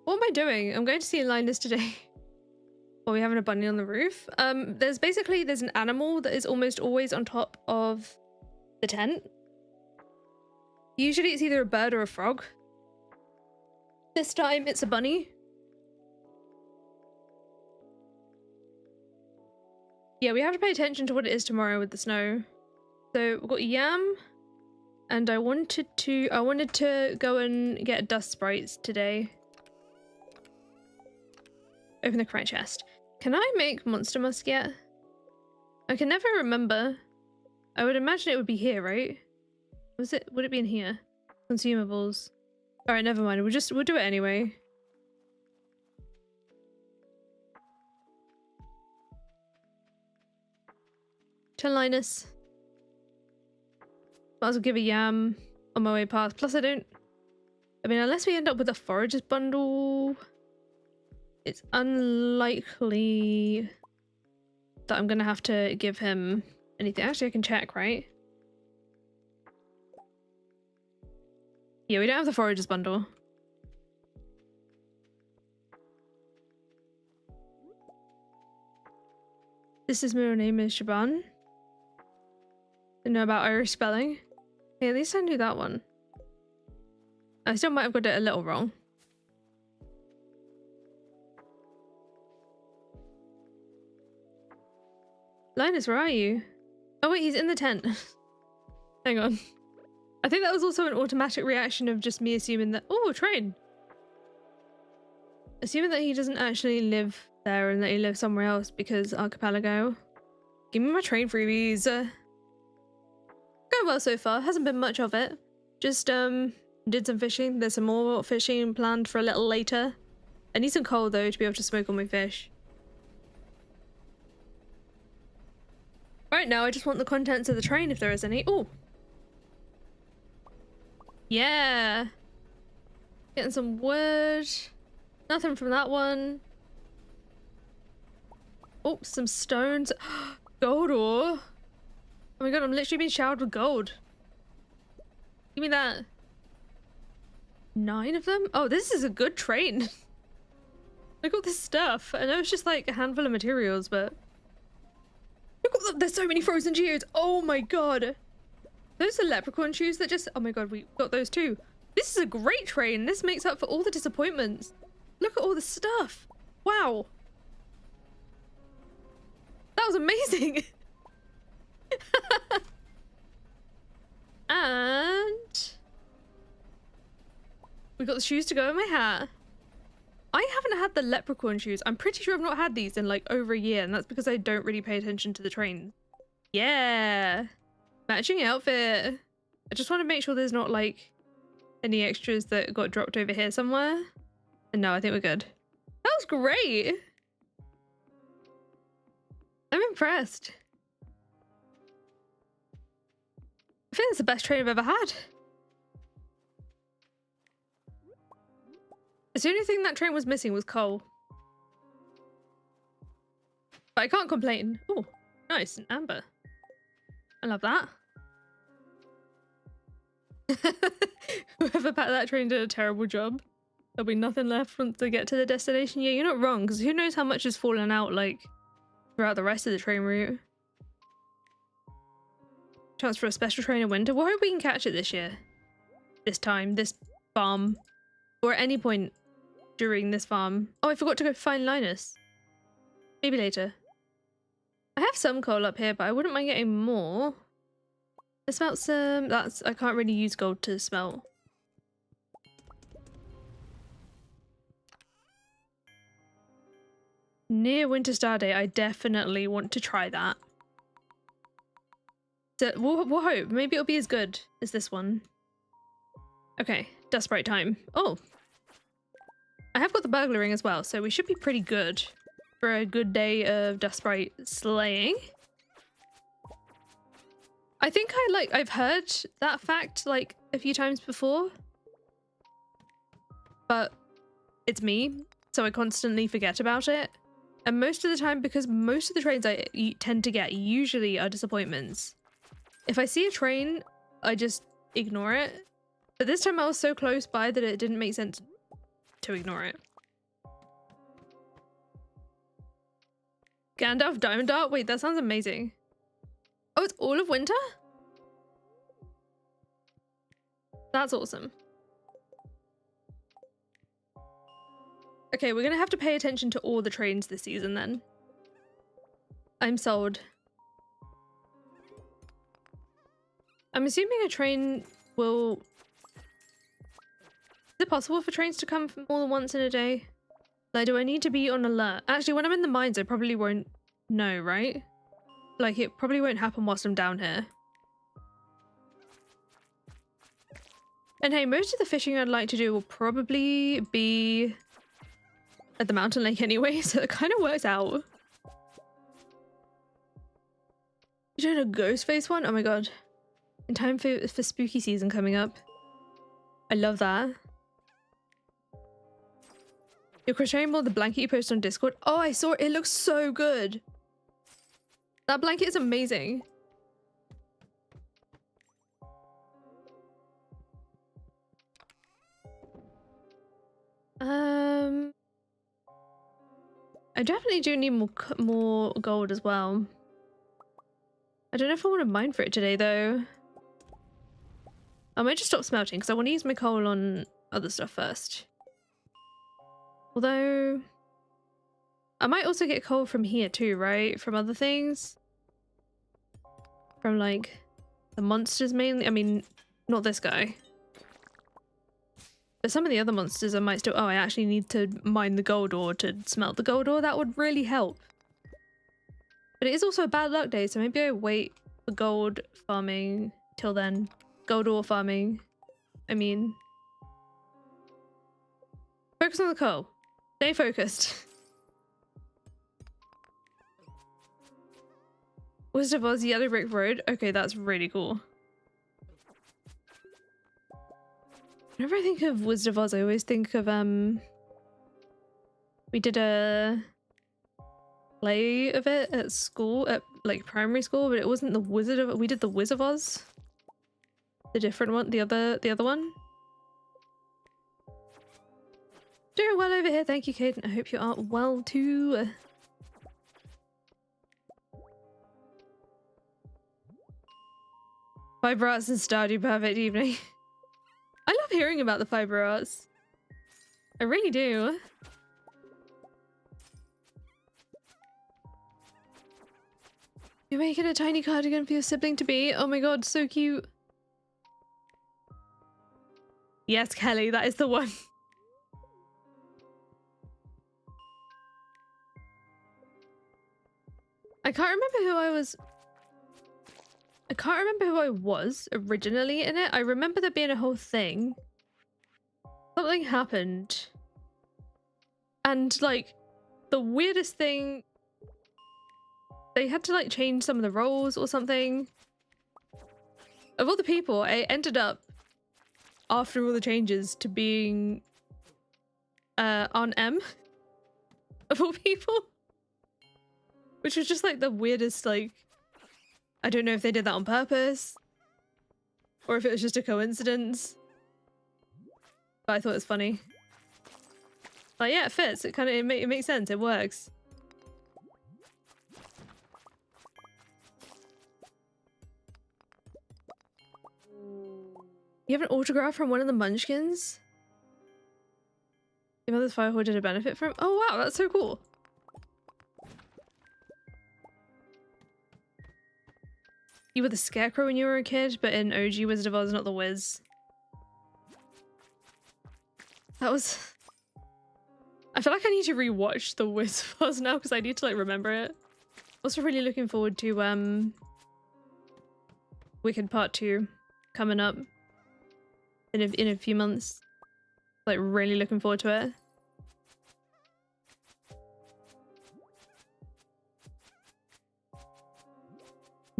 What am I doing? I'm going to see Linus today. Are we having a bunny on the roof? There's an animal that is almost always on top of the tent. Usually it's either a bird or a frog. This time it's a bunny. Yeah, we have to pay attention to what it is tomorrow with the snow. So we've got yam, and I wanted to go and get dust sprites today. Open the correct chest. Can I make monster musk yet? I can never remember. I would imagine it would be here, right? Would it be in here? Consumables. Alright, never mind. We'll do it anyway. To Linus. Might as well give a yam on my way past. Plus I mean, unless we end up with a forager's bundle, it's unlikely that I'm gonna have to give him anything. Actually, I can check, right? Yeah, we don't have the forager's bundle. This is middle name is Shaban. Didn't know about Irish spelling. Hey, at least I knew that one. I still might have got it a little wrong. Linus, where are you? Oh wait, he's in the tent. Hang on. I think that was also an automatic reaction of just me assuming that— oh, train! Assuming that he doesn't actually live there and that he lives somewhere else because archipelago. Give me my train freebies. Going well so far. Hasn't been much of it. Just did some fishing. There's some more fishing planned for a little later. I need some coal though to be able to smoke all my fish. Right now I just want the contents of the train if there is any. Oh! Yeah! Getting some wood. Nothing from that one. Oh, some stones. Gold ore. Oh my god, I'm literally being showered with gold. Give me that. 9 of them? Oh, this is a good train. Look at all this stuff. I know it's just like a handful of materials, but look at them. There's so many frozen geodes. Oh my god. Those are leprechaun shoes that just— oh my god, we got those too. This is a great train. This makes up for all the disappointments. Look at all the stuff. Wow. That was amazing. And we got the shoes to go in my hat. I haven't had the leprechaun shoes. I'm pretty sure I've not had these in like over a year, and that's because I don't really pay attention to the train. Yeah. Matching outfit. I just want to make sure there's not like any extras that got dropped over here somewhere. And no, I think we're good. That was great. I'm impressed. I think it's the best train I've ever had. The only thing that train was missing was coal. But I can't complain. Oh, nice, an amber. I love that. Whoever packed that train did a terrible job. There'll be nothing left once they get to the destination. Yeah, you're not wrong, because who knows how much has fallen out, like, throughout the rest of the train route. Chance for a special train in winter. We'll hope we can catch it this year. This time, this farm. Or at any point during this farm. Oh, I forgot to go find Linus. Maybe later. I have some coal up here, but I wouldn't mind getting more. I smelt some— I can't really use gold to smelt. Near Winter Star Day, I definitely want to try that. So we'll hope. Maybe it'll be as good as this one. Okay, dust sprite time. Oh! I have got the burglar ring as well, so we should be pretty good for a good day of dust sprite slaying. I think I've heard that fact like a few times before, but it's me, so I constantly forget about it. And most of the time, because most of the trains I tend to get usually are disappointments. If I see a train, I just ignore it. But this time I was so close by that it didn't make sense to ignore it. Gandalf Diamond Dart? Wait, that sounds amazing. Oh, it's all of winter? That's awesome. Okay, we're gonna have to pay attention to all the trains this season then. I'm sold. I'm assuming a train will— is it possible for trains to come more than once in a day? Like, do I need to be on alert? Actually, when I'm in the mines, I probably won't know, right? Like, it probably won't happen whilst I'm down here. And hey, most of the fishing I'd like to do will probably be at the mountain lake anyway, so it kind of works out. You doing a ghost face one? Oh my god. In time for spooky season coming up. I love that. You're crocheting more the blanket you posted on Discord. Oh, I saw it. It looks so good. That blanket is amazing. I definitely do need more gold as well. I don't know if I want to mine for it today though. I might just stop smelting because I want to use my coal on other stuff first. Although I might also get coal from here too, right? From other things. From like the monsters mainly. I mean, not this guy. But some of the other monsters I might still... Oh, I actually need to mine the gold ore to smelt the gold ore. That would really help. But it is also a bad luck day, so maybe I wait for gold farming till then. Gold ore farming. I mean... Focus on the coal. Stay focused. Wizard of Oz Yellow Brick Road. Okay, that's really cool. Whenever I think of Wizard of Oz, I always think of we did a play of it at school, at like primary school, but it wasn't the Wizard of... We did the Wizard of Oz. The different one, the other one. Doing well over here, thank you, Kate. I hope you are well too. Fiber arts and Stardew, perfect evening. I love hearing about the fiber arts. I really do. You're making a tiny cardigan for your sibling to be? Oh my god, so cute. Yes, Kelly, that is the one. I can't remember who I was... I can't remember who I was originally in it. I remember there being a whole thing. Something happened. And, like, the weirdest thing... They had to, like, change some of the roles or something. Of all the people, I ended up, after all the changes, to being... Aunt M. Of all people. Which was just, like, the weirdest, like... I don't know if they did that on purpose or if it was just a coincidence, but I thought it was funny. Like, yeah, it fits. It kind of it makes sense. It works. You have an autograph from one of the Munchkins? Your mother's firehole did a benefit from? Oh wow, that's so cool. You were the Scarecrow when you were a kid, but in OG Wizard of Oz, not the Wiz. That was... I feel like I need to rewatch the Wizard of Oz now because I need to like remember it. Also really looking forward to Wicked Part 2 coming up in a few months. Like really looking forward to it.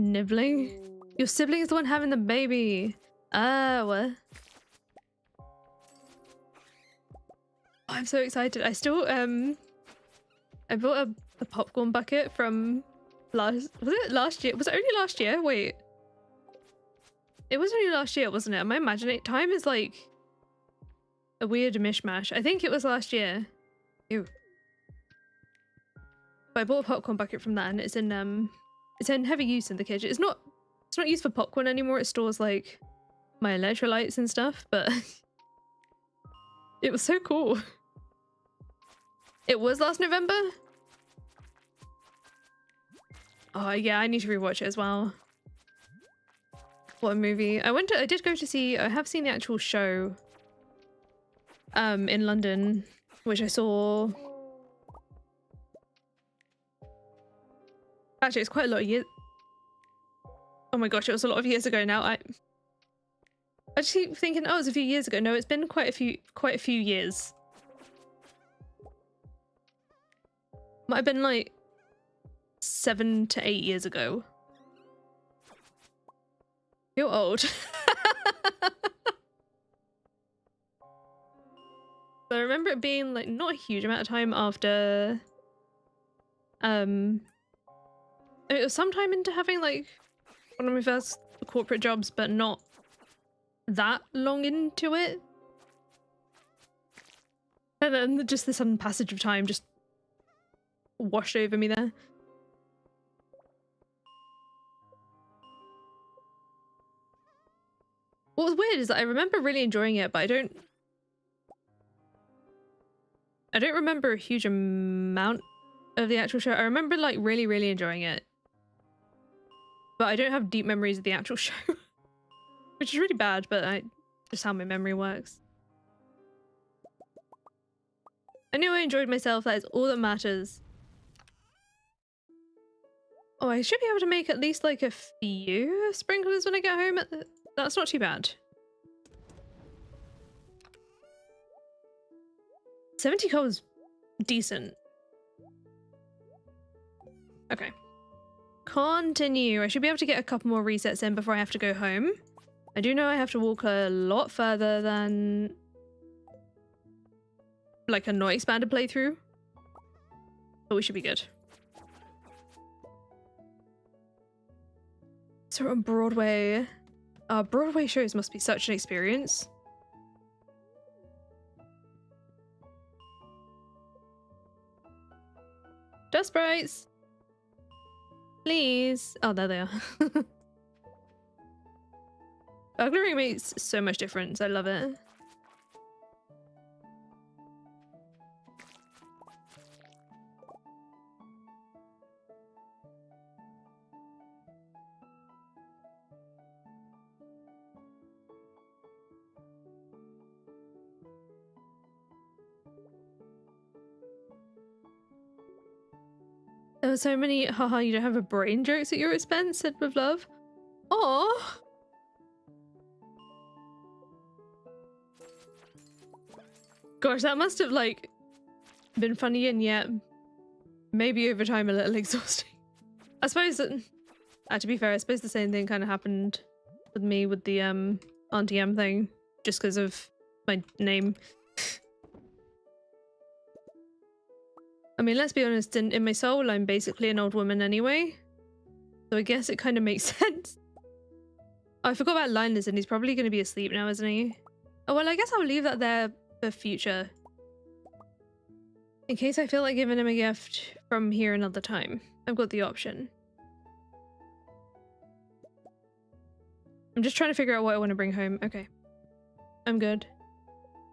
Nibbling? Your sibling is the one having the baby. Oh. I'm so excited. I still I bought a popcorn bucket from was it last year? Was it only last year? Wait. It was only last year, wasn't it? Am I imagining? Time is like a weird mishmash. I think it was last year. Ew. But I bought a popcorn bucket from that and it's in heavy use in the kitchen. It's not used for popcorn anymore. It stores like my electrolytes and stuff, but it was so cool. It was last November? Oh yeah, I need to rewatch it as well. What a movie. I did go to see, I have seen the actual show in London, which I saw. Actually, it's quite a lot of years. Oh my gosh, it was a lot of years ago now. I just keep thinking, oh, it was a few years ago. No, it's been quite a few years. Might have been like 7 to 8 years ago. Feel old. So I remember it being like not a huge amount of time after it was sometime into having like one of my first corporate jobs, but not that long into it. And then just the sudden passage of time just washed over me there. What was weird is that I remember really enjoying it, but I don't remember a huge amount of the actual show. I remember like really enjoying it, but I don't have deep memories of the actual show, which is really bad, but just how my memory works. I knew I enjoyed myself. That is all that matters. Oh, I should be able to make at least like a few sprinklers when I get home. That's not too bad. 70 coal is decent. Okay. Continue. I should be able to get a couple more resets in before I have to go home. I do know I have to walk a lot further than like a not expanded playthrough, but we should be good. So on Broadway, Broadway shows must be such an experience. Dust sprites, please. Oh, there they are. Burglary makes so much difference. I love it. There were so many haha you don't have a brain jokes at your expense, said with love. Aww. Gosh, that must have like been funny and yet maybe over time a little exhausting. I suppose that, to be fair, I suppose the same thing kind of happened with me with the Auntie M thing, just because of my name. I mean, let's be honest, in my soul, I'm basically an old woman anyway. So I guess it kind of makes sense. Oh, I forgot about Linus, and he's probably going to be asleep now, isn't he? Oh, well, I guess I'll leave that there for future. In case I feel like giving him a gift from here another time. I've got the option. I'm just trying to figure out what I want to bring home. Okay. I'm good.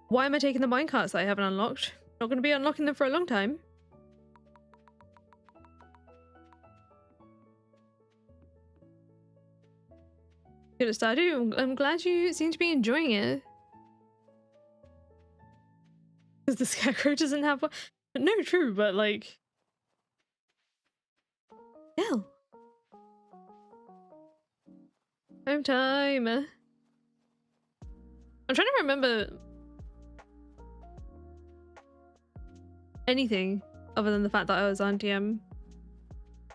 Why am I taking the minecarts that I haven't unlocked? Not going to be unlocking them for a long time. Good at Stardew. I'm glad you seem to be enjoying it. Because the scarecrow doesn't have one. No, true, but like... Hell. Home time. I'm trying to remember anything other than the fact that I was Auntie M.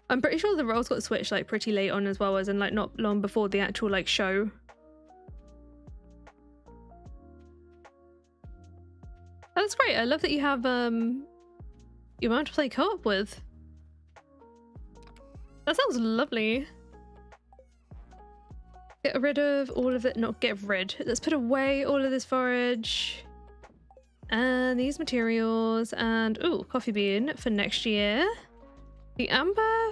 I'm pretty sure the roles got switched like pretty late on as well, as in like not long before the actual like show. Oh, that's great. I love that you have you want to play co-op with. That sounds lovely. Get rid of all of it. Not get rid. Let's put away all of this forage and these materials and ooh, coffee bean for next year. The amber,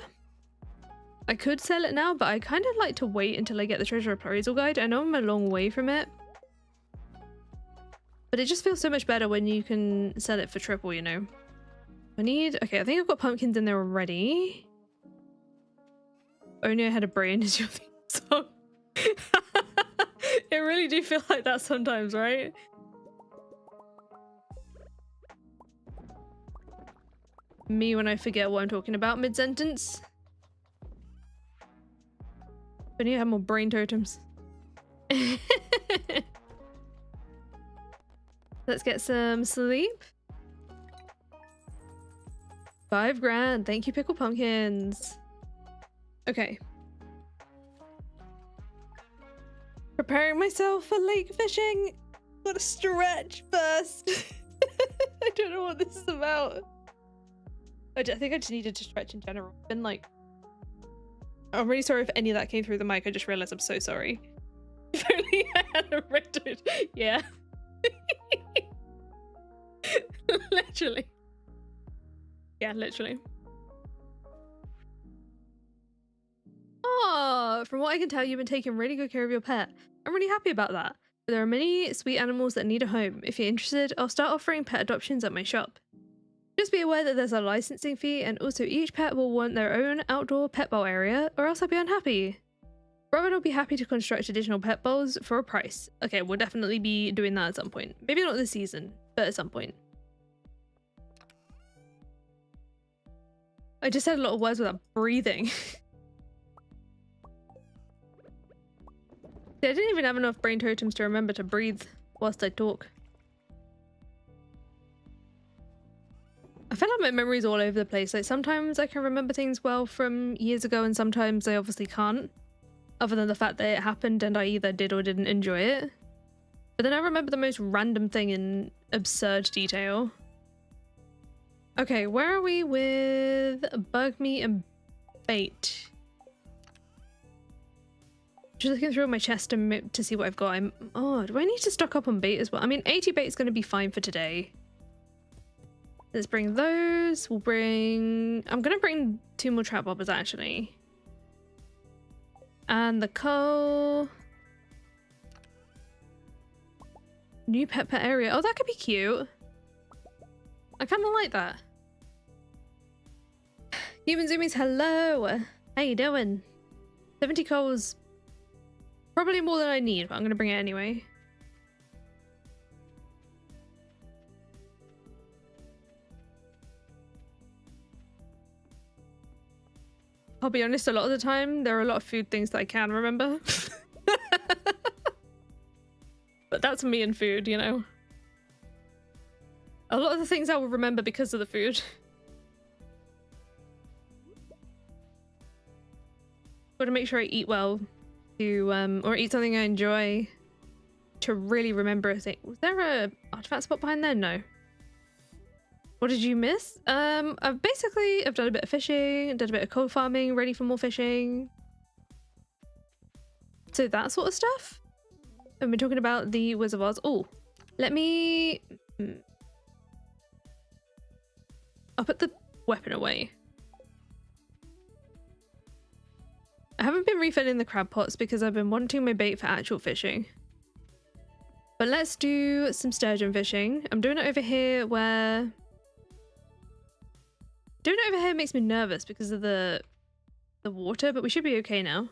I could sell it now, but I kind of like to wait until I get the treasure appraisal guide. I know I'm a long way from it, but it just feels so much better when you can sell it for triple, you know. I need, okay, I think I've got pumpkins in there already. Only I had a brain is your theme song. It really do feel like that sometimes, right? Me when I forget what I'm talking about mid-sentence. I need to have more brain totems. Let's get some sleep. 5 grand. Thank you, Pickle Pumpkins. Okay. preparing myself for lake fishing. Gotta stretch first. I don't know what this is about. I think I just needed to stretch in general. Been like, I'm really sorry if any of that came through the mic. I just realized I'm so sorry. If only I had a redwood. Yeah. Literally. Yeah, literally. Oh, from what I can tell, you've been taking really good care of your pet. I'm really happy about that. But there are many sweet animals that need a home. If you're interested, I'll start offering pet adoptions at my shop. Just be aware that there's a licensing fee, and also each pet will want their own outdoor pet bowl area, or else I'll be unhappy. Robin will be happy to construct additional pet bowls for a price. Okay, we'll definitely be doing that at some point. Maybe not this season, but at some point. I just said a lot of words without breathing. I didn't even have enough brain totems to remember to breathe whilst I talk. I feel like my memory's all over the place. Like sometimes I can remember things well from years ago and sometimes I obviously can't. Other than the fact that it happened and I either did or didn't enjoy it. But then I remember the most random thing in absurd detail. Okay, where are we with bug meat and bait? Just looking through my chest to see what I've got. Oh, do I need to stock up on bait as well? I mean, 80 bait is going to be fine for today. Let's bring those. I'm going to bring 2 more trap bobbers actually. And the coal. New pet area. Oh, that could be cute. I kind of like that. Human Zoomies, hello. How you doing? 70 coals. Probably more than I need, but I'm going to bring it anyway. I'll be honest, a lot of the time, there are a lot of food things that I can remember. But that's me and food, you know. A lot of the things I will remember because of the food. Gotta make sure I eat well to, or eat something I enjoy to really remember a thing. Was there a artifact spot behind there? No. What did you miss? I've done a bit of fishing, done a bit of coal farming, ready for more fishing. So that sort of stuff. I've been talking about the Wizard of Oz. Oh, let me... I'll put the weapon away. I haven't been refilling the crab pots because I've been wanting my bait for actual fishing. But let's do some sturgeon fishing. I'm doing it over here where... Doing it over here makes me nervous because of the water, but we should be okay now.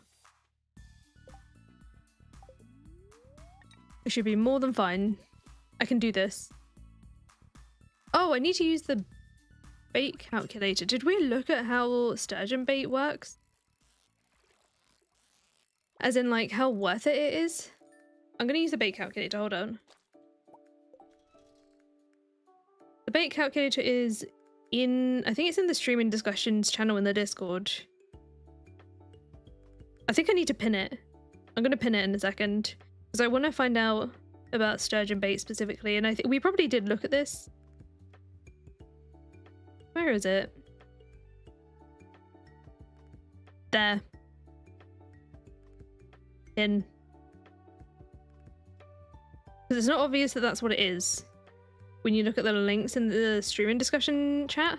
We should be more than fine. I can do this. Oh, I need to use the bait calculator. Did we look at how sturgeon bait works? As in, like, how worth it is? I'm gonna use the bait calculator, hold on. The bait calculator is in, I think it's in the streaming discussions channel in the Discord. I think I need to pin it. I'm gonna pin it in a second because I want to find out about sturgeon bait specifically, and I think we probably did look at this. Where is it? There. In. Because it's not obvious that that's what it is when you look at the links in the streaming discussion chat.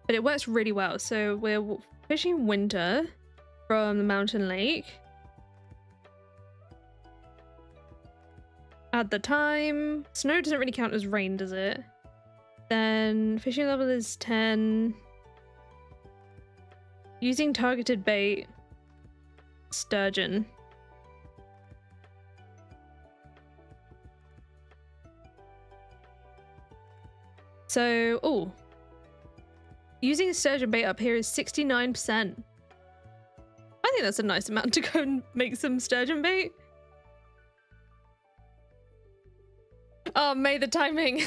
But it works really well. So we're fishing winter from the mountain lake. At the time, snow doesn't really count as rain, does it? Then fishing level is 10. Using targeted bait. Sturgeon. So, oh. Using a sturgeon bait up here is 69%. I think that's a nice amount to go and make some sturgeon bait. Oh, May, the timing.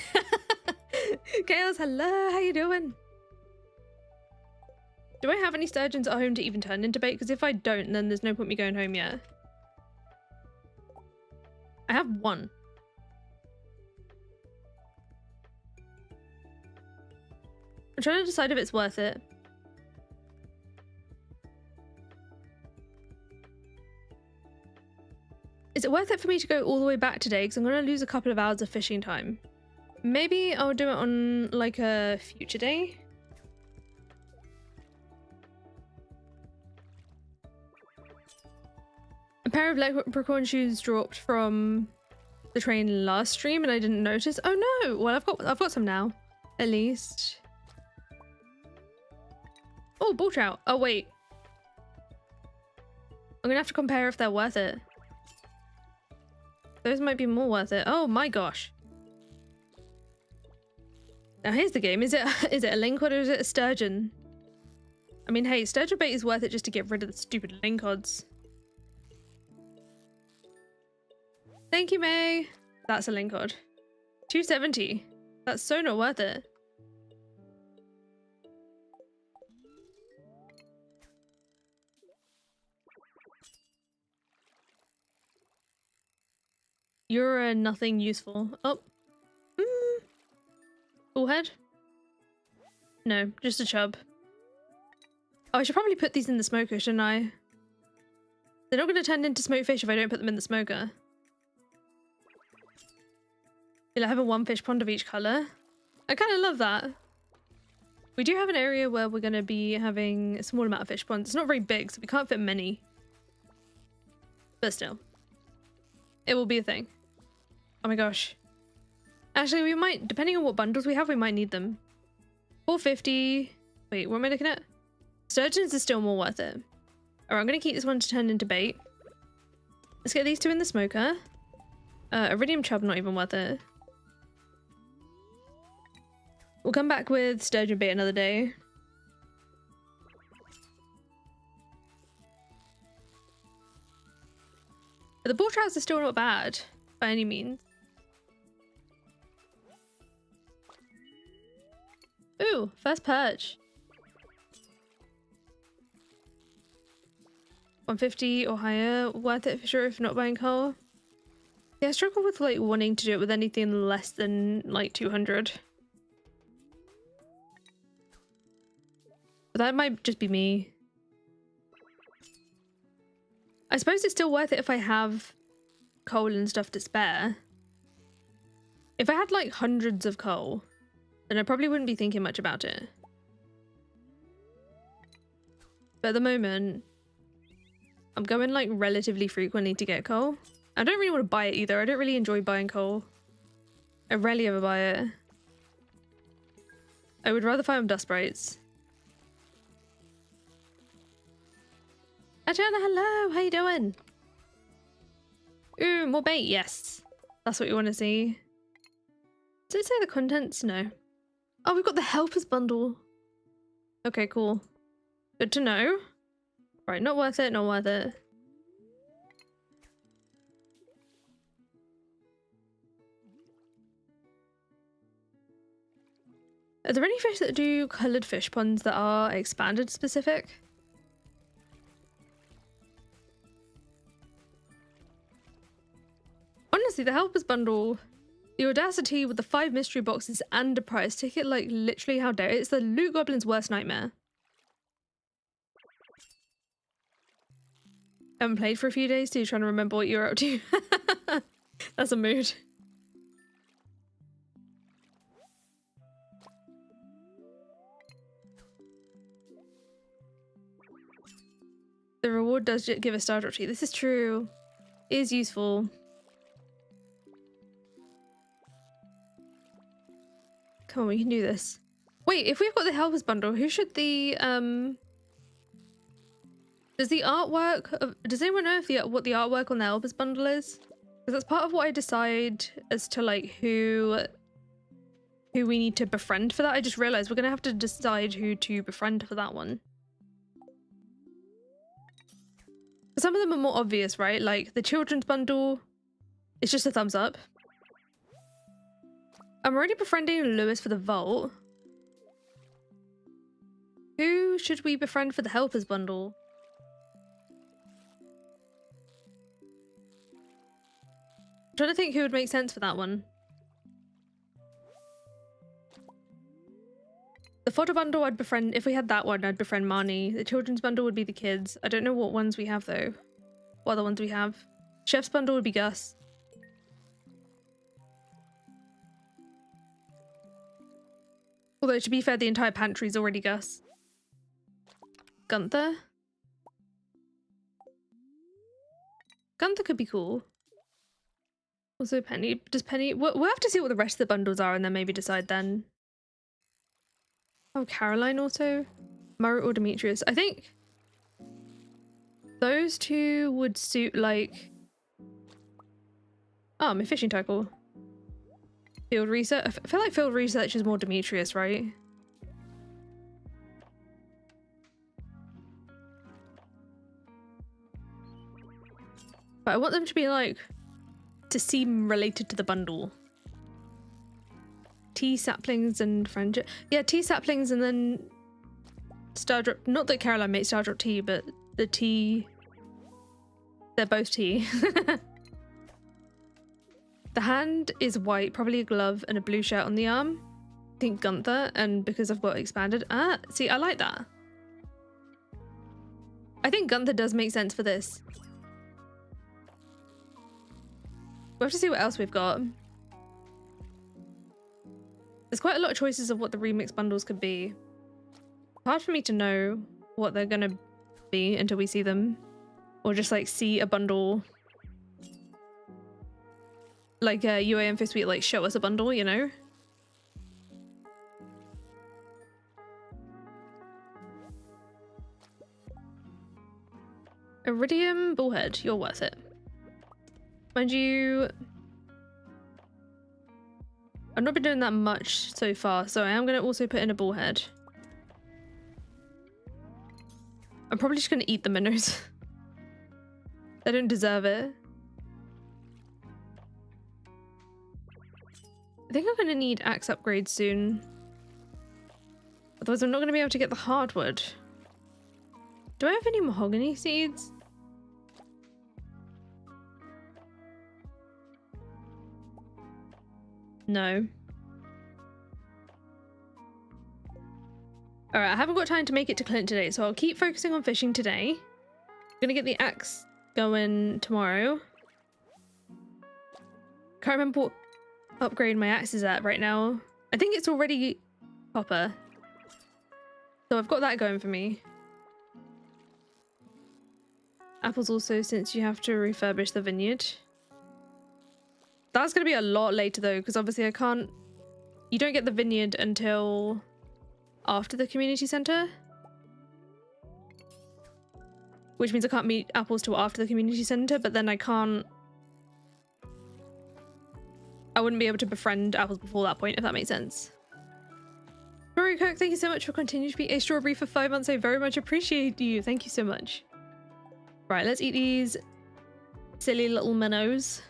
Chaos, hello, how you doing? Do I have any sturgeons at home to even turn into bait? Because if I don't, then there's no point me going home yet. I have one. I'm trying to decide if it's worth it. Is it worth it for me to go all the way back today? Because I'm going to lose a couple of hours of fishing time. Maybe I'll do it on like a future day. A pair of leprechaun shoes dropped from the train last stream and I didn't notice. Oh no! Well, I've got some now, at least. Oh, bull trout. Oh wait, I'm gonna have to compare if they're worth it. Those might be more worth it. Oh my gosh. Now here's the game. Is it a lingcod or is it a sturgeon? I mean, hey, sturgeon bait is worth it just to get rid of the stupid lingcods. Thank you, May. That's a lingcod. 270. That's so not worth it. You're nothing useful. Oh. Bullhead? No, just a chub. Oh, I should probably put these in the smoker, shouldn't I? They're not going to turn into smoked fish if I don't put them in the smoker. You'll have a one fish pond of each colour. I kind of love that. We do have an area where we're going to be having a small amount of fish ponds. It's not very big, so we can't fit many. But still. It will be a thing. Oh my gosh. Actually, we might, depending on what bundles we have, we might need them. 450. Wait, what am I looking at? Sturgeons is still more worth it. Alright, I'm going to keep this one to turn into bait. Let's get these two in the smoker. Iridium chub, not even worth it. We'll come back with sturgeon bait another day. But the bull trouts are still not bad, by any means. Ooh, first perch. 150 or higher, worth it for sure if not buying coal. Yeah, I struggle with like wanting to do it with anything less than like 200. But that might just be me. I suppose it's still worth it if I have coal and stuff to spare. If I had like hundreds of coal, then I probably wouldn't be thinking much about it. But at the moment, I'm going like relatively frequently to get coal. I don't really want to buy it either. I don't really enjoy buying coal. I rarely ever buy it. I would rather farm dust sprites. Adriana, hello! How you doing? Ooh, more bait, yes. That's what you want to see. Does it say the contents? No. Oh, we've got the helpers bundle. Okay, cool. Good to know. Right, not worth it, not worth it. Are there any fish that do coloured fish ponds that are expanded specific? Honestly, the helpers bundle, the audacity with the 5 mystery boxes and a prize ticket, like literally how dare it? It's the loot goblin's worst nightmare. Haven't played for a few days, so you're trying to remember what you're up to. That's a mood. The reward does give a star drop sheet. This is true. It is useful. Come on, we can do this. Wait, if we've got the helpers bundle, who should the does the artwork of, does anyone know if what the artwork on the helpers bundle is? Because that's part of what I decide as to like who we need to befriend for that. I just realized we're gonna have to decide who to befriend for that one. Some of them are more obvious, right? Like the children's bundle, it's just a thumbs up. I'm already befriending Lewis for the vault. Who should we befriend for the helpers bundle? I'm trying to think who would make sense for that one. The photo bundle I'd befriend, if we had that one, I'd befriend Marnie. The children's bundle would be the kids. I don't know what ones we have though. What other ones we have? Chef's bundle would be Gus. Although to be fair, the entire pantry is already Gus. Gunther? Gunther could be cool. Also Penny. Does Penny... We'll have to see what the rest of the bundles are and then maybe decide then. Oh, Caroline also? Murray or Demetrius? I think those two would suit like... Oh, my fishing tackle. Field research? I feel like field research is more Demetrius, right? But I want them to be like... to seem related to the bundle. Tea saplings and friendship. Yeah, tea saplings and then Stardrop. Not that Caroline makes Stardrop tea, but the tea. They're both tea. The hand is white, probably a glove and a blue shirt on the arm. I think Gunther, and because I've got expanded. Ah, see, I like that. I think Gunther does make sense for this. We'll have to see what else we've got. There's quite a lot of choices of what the remix bundles could be. Hard for me to know what they're gonna be until we see them. Or just like see a bundle. Like UAM Fist Week, like show us a bundle, you know? Iridium Bullhead, you're worth it. Mind you, I've not been doing that much so far, so I am going to also put in a bullhead. I'm probably just going to eat the minnows. They don't deserve it. I think I'm going to need axe upgrades soon. Otherwise I'm not going to be able to get the hardwood. Do I have any mahogany seeds? No. Alright, I haven't got time to make it to Clint today, so I'll keep focusing on fishing today. I'm gonna get the axe going tomorrow. Can't remember what upgrade my axe is at right now. I think it's already copper. So I've got that going for me. Apples also, since you have to refurbish the vineyard. That's going to be a lot later though, because obviously I can't... You don't get the vineyard until after the community centre. Which means I can't meet apples till after the community centre, but then I can't... I wouldn't be able to befriend apples before that point, if that makes sense. Rory Cook, thank you so much for continuing to be a strawberry for 5 months. I very much appreciate you. Thank you so much. Right, let's eat these silly little minnows.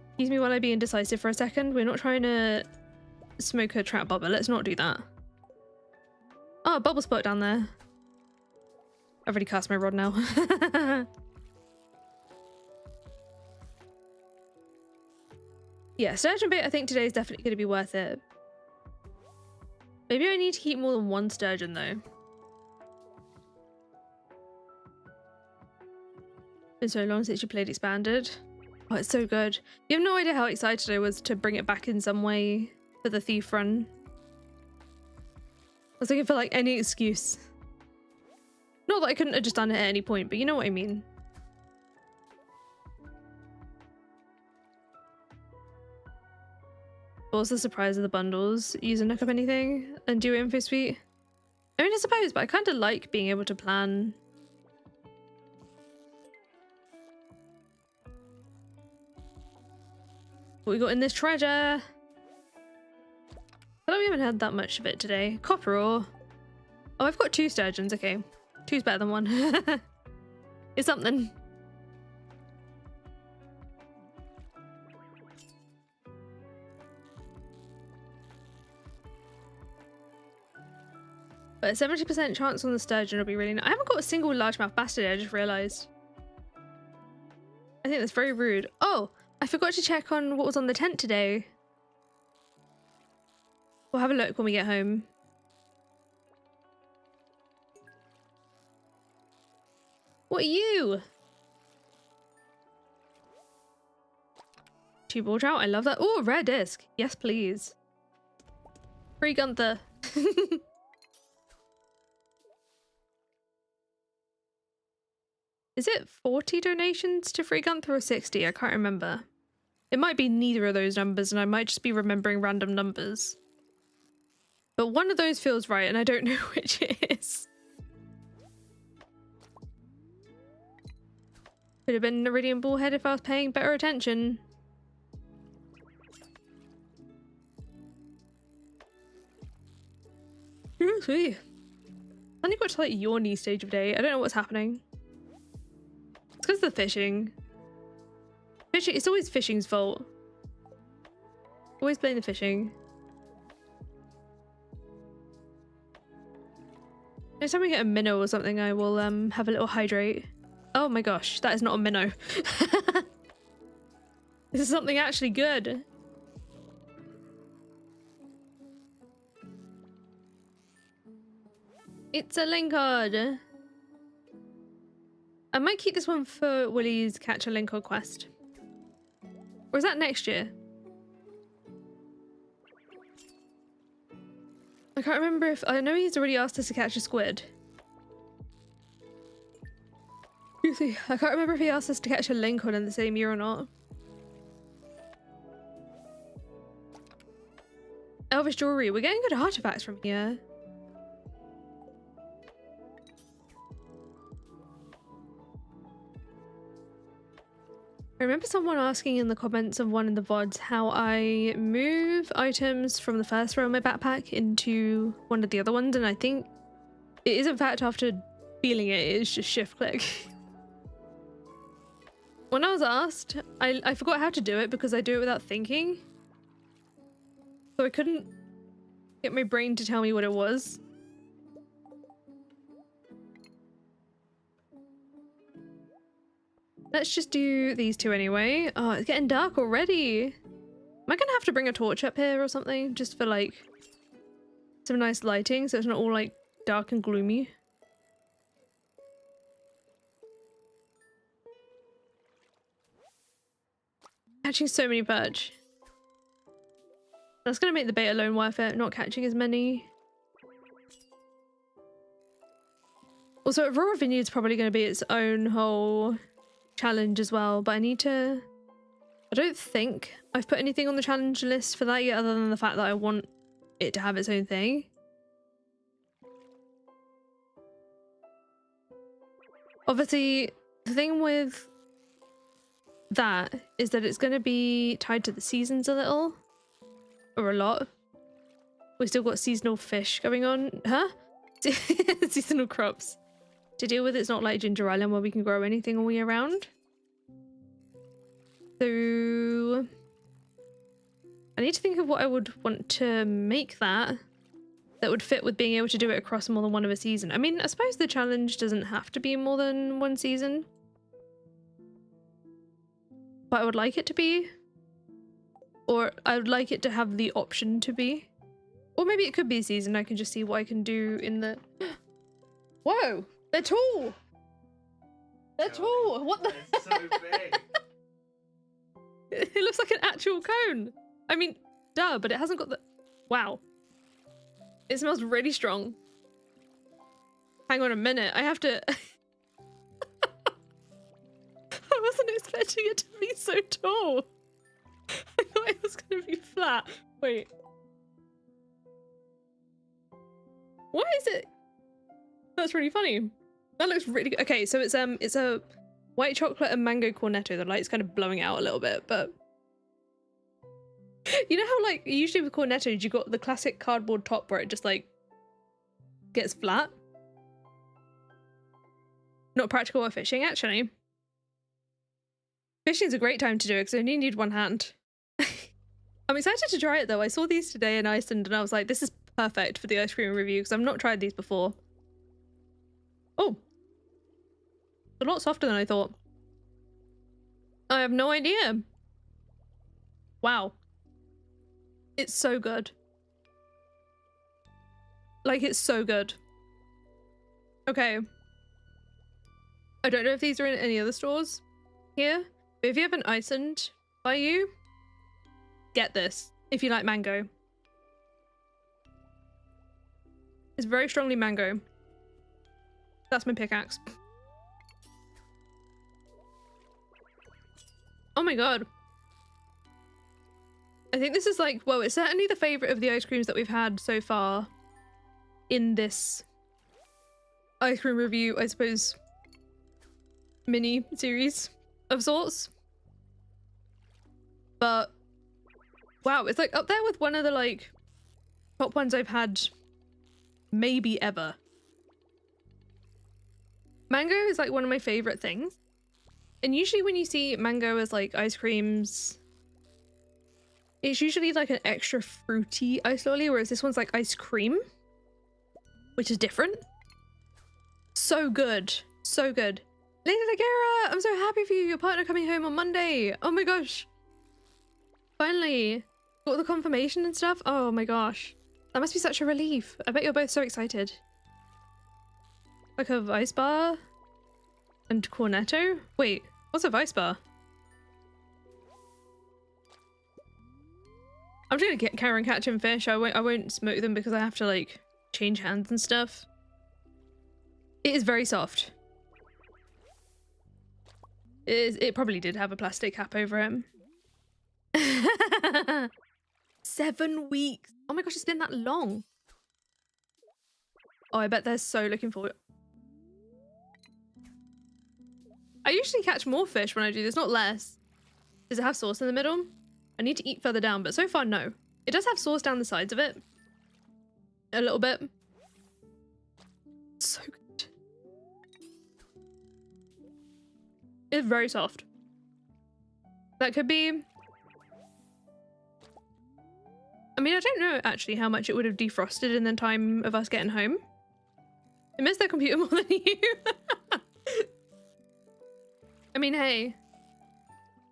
Excuse me while I be indecisive for a second. We're not trying to smoke a trap bubble. Let's not do that. Oh, a bubble spot down there. I've already cast my rod now. Yeah, sturgeon bait I think today is definitely going to be worth it. Maybe I need to keep more than one sturgeon though. Been so long since you played Expanded. Oh, it's so good. You have no idea how excited I was to bring it back in some way for the Thief run. I was looking for like any excuse. Not that I couldn't have just done it at any point, but you know what I mean. What was the surprise of the bundles? Using look up anything and do info suite? I mean, I suppose, but I kind of like being able to plan. What we got in this treasure? I feel like we haven't had that much of it today. Copper ore. Oh, I've got 2 sturgeons. Okay. 2's better than 1. It's something. But a 70% chance on the sturgeon will be really nice. I haven't got a single largemouth bass today, I just realised. I think that's very rude. Oh, I forgot to check on what was on the tent today. We'll have a look when we get home. What are you? Two ball trout, I love that. Oh, rare disc. Yes, please. Free Gunther. Is it 40 donations to Free Gunther or 60? I can't remember. It might be neither of those numbers and I might just be remembering random numbers. But one of those feels right and I don't know which it is. Could have been an Iridium Bullhead if I was paying better attention. Seriously. I only got to like yawny stage of day. I don't know what's happening. It's because of the fishing. Fishing, it's always fishing's fault. Always blame the fishing. Next time we get a minnow or something, I will have a little hydrate. Oh my gosh, that is not a minnow. This is something actually good. It's a lingcod. I might keep this one for Willie's catch a lingcod quest. Or is that next year? I can't remember if... I know he's already asked us to catch a squid. I can't remember if he asked us to catch a lingcod in the same year or not. Elvish jewelry. We're getting good artifacts from here. I remember someone asking in the comments of one of the VODs how I move items from the first row of my backpack into one of the other ones, and I think it is in fact after feeling it is just shift click. When I was asked, I forgot how to do it because I do it without thinking. So I couldn't get my brain to tell me what it was. Let's just do these two anyway. Oh, it's getting dark already. Am I gonna have to bring a torch up here or something? Just for like some nice lighting so it's not all like dark and gloomy. Catching so many perch. That's gonna make the bait alone worth it, not catching as many. Also, Aurora Vineyard's probably gonna be its own whole challenge as well, but I need to... I don't think I've put anything on the challenge list for that yet other than the fact that I want it to have its own thing. Obviously, the thing with that is that it's going to be tied to the seasons a little. Or a lot. We've still got seasonal fish going on. Huh? Seasonal crops to deal with. It's not like Ginger Island where we can grow anything all year round. So I need to think of what I would want to make that would fit with being able to do it across more than one of a season. I mean, I suppose the challenge doesn't have to be more than one season, but I would like it to be, or I would like it to have the option to be, or maybe it could be a season. I can just see what I can do in the... Whoa, they're tall. They're tall. What the? It's so big. It looks like an actual cone. I mean, duh, but it hasn't got the... Wow. It smells really strong. Hang on a minute. I have to... I wasn't expecting it to be so tall. I thought it was going to be flat. Wait. What is it? That's really funny. That looks really good. Okay, so it's a white chocolate and mango cornetto. The light's kind of blowing out a little bit, but you know how like usually with cornettos you got the classic cardboard top where it just like gets flat? Not practical for fishing, actually. Fishing's a great time to do it because I only need one hand. I'm excited to try it though. I saw these today in Iceland and I was like, this is perfect for the ice cream review because I've not tried these before. Oh, a lot softer than I thought. I have no idea. Wow. It's so good. Like, it's so good. Okay. I don't know if these are in any other stores here, but if you have an Iceland by you, get this if you like mango. It's very strongly mango. That's my pickaxe. Oh my god. I think this is like, well, it's certainly the favorite of the ice creams that we've had so far in this ice cream review, I suppose, mini series of sorts. But wow, it's like up there with one of the like top ones I've had maybe ever. Mango is like one of my favorite things. And usually when you see mango as like ice creams, it's usually like an extra fruity ice lolly, whereas this one's like ice cream, which is different. So good. So good. Lady Lagera, I'm so happy for you. Your partner coming home on Monday. Oh my gosh. Finally. Got the confirmation and stuff. Oh my gosh. That must be such a relief. I bet you're both so excited. Like a Vice Bar and Cornetto? Wait, what's a Vice Bar? I'm just gonna get Karen catching fish. I won't smoke them because I have to like change hands and stuff. It is very soft. It probably did have a plastic cap over it. 7 weeks. Oh my gosh, it's been that long. Oh, I bet they're so looking forward. I usually catch more fish when I do this, not less. Does it have sauce in the middle? I need to eat further down, but so far, no. It does have sauce down the sides of it. A little bit. So good. It's very soft. That could be... I mean, I don't know actually how much it would have defrosted in the time of us getting home. I miss their computer more than you. I mean, hey.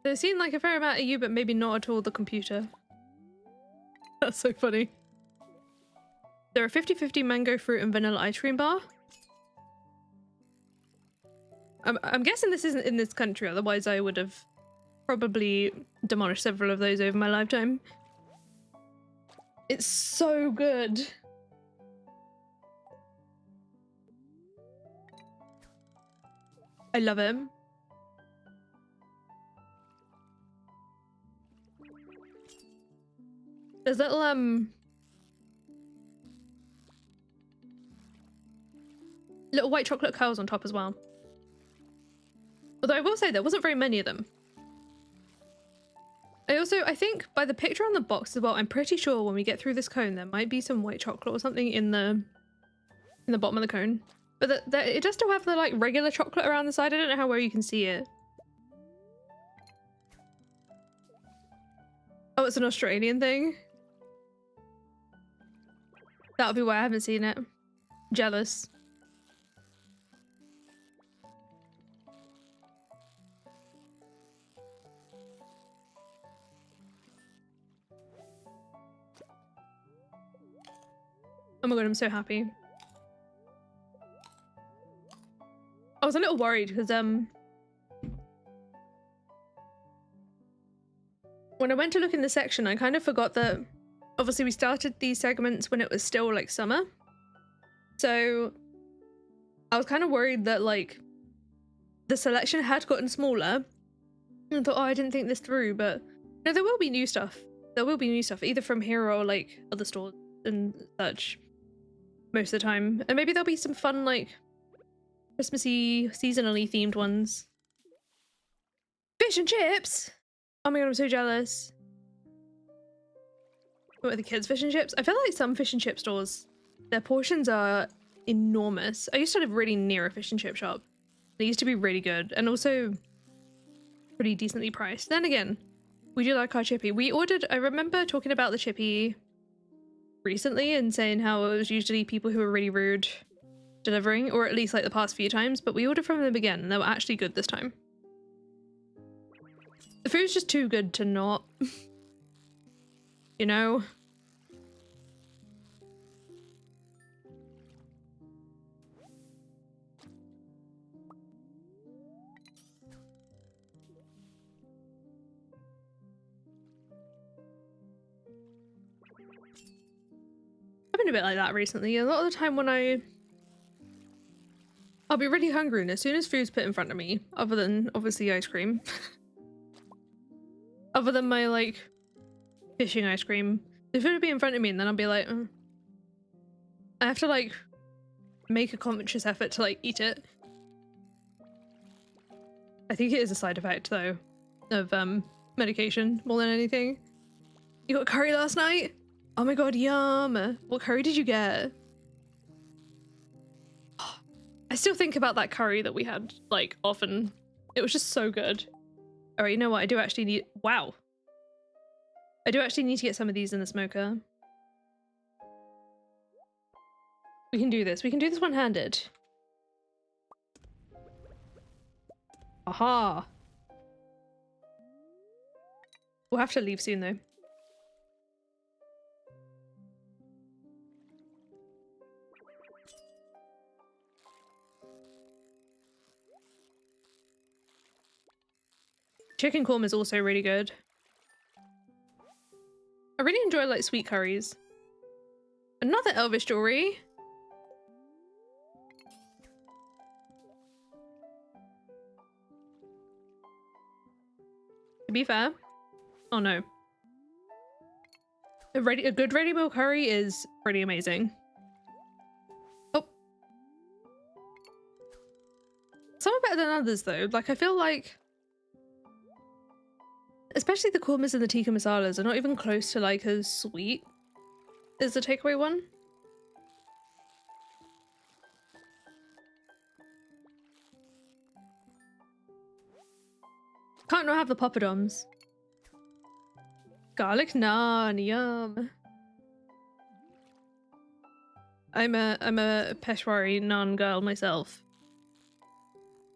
They seem like a fair amount of you, but maybe not at all the computer. That's so funny. There are 50-50 mango fruit and vanilla ice cream bar. I'm guessing this isn't in this country, otherwise I would have probably demolished several of those over my lifetime. It's so good. I love it. There's little little white chocolate curls on top as well. Although I will say there wasn't very many of them. I think by the picture on the box as well, I'm pretty sure when we get through this cone there might be some white chocolate or something in the bottom of the cone. But it does still have the like regular chocolate around the side. I don't know how well you can see it. Oh, it's an Australian thing? That'll be why I haven't seen it. Jealous. Oh my god, I'm so happy. I was a little worried because when I went to look in the section, I kind of forgot that obviously we started these segments when it was still like summer. So I was kind of worried that like the selection had gotten smaller. And I thought, oh, I didn't think this through, but no, there will be new stuff. There will be new stuff, either from here or like other stores and such most of the time. And maybe there'll be some fun like Christmassy, seasonally themed ones. Fish and chips! Oh my god, I'm so jealous. What are the kids' fish and chips? I feel like some fish and chip stores, their portions are enormous. I used to live really near a fish and chip shop. They used to be really good and also pretty decently priced. Then again, we do like our chippy. We ordered, I remember talking about the chippy recently and saying how it was usually people who were really rude delivering, or at least like the past few times, but we ordered from them again and they were actually good this time. The food's just too good to not, you know? I've been a bit like that recently. A lot of the time when I'll be really hungry, and as soon as food's put in front of me, other than obviously ice cream, other than my like fishing ice cream, the food will be in front of me and then I'll be like, I have to like make a conscious effort to like eat it. I think it is a side effect though of medication more than anything. You got curry last night? Oh my god, yum! What curry did you get? I still think about that curry that we had like often. It was just so good. Alright, you know what? I do actually need— wow. I do actually need to get some of these in the smoker. We can do this. We can do this one-handed. Aha! We'll have to leave soon though. Chicken korma is also really good. I really enjoy like sweet curries. Another Elvis jewelry. To be fair, oh no. A good ready meal curry is pretty amazing. Oh. Some are better than others though. Like I feel like, especially the kormas and the tikka masalas are not even close to like as sweet as the takeaway one. Can't not have the poppadoms. Garlic naan, yum. I'm a Peshwari naan girl myself.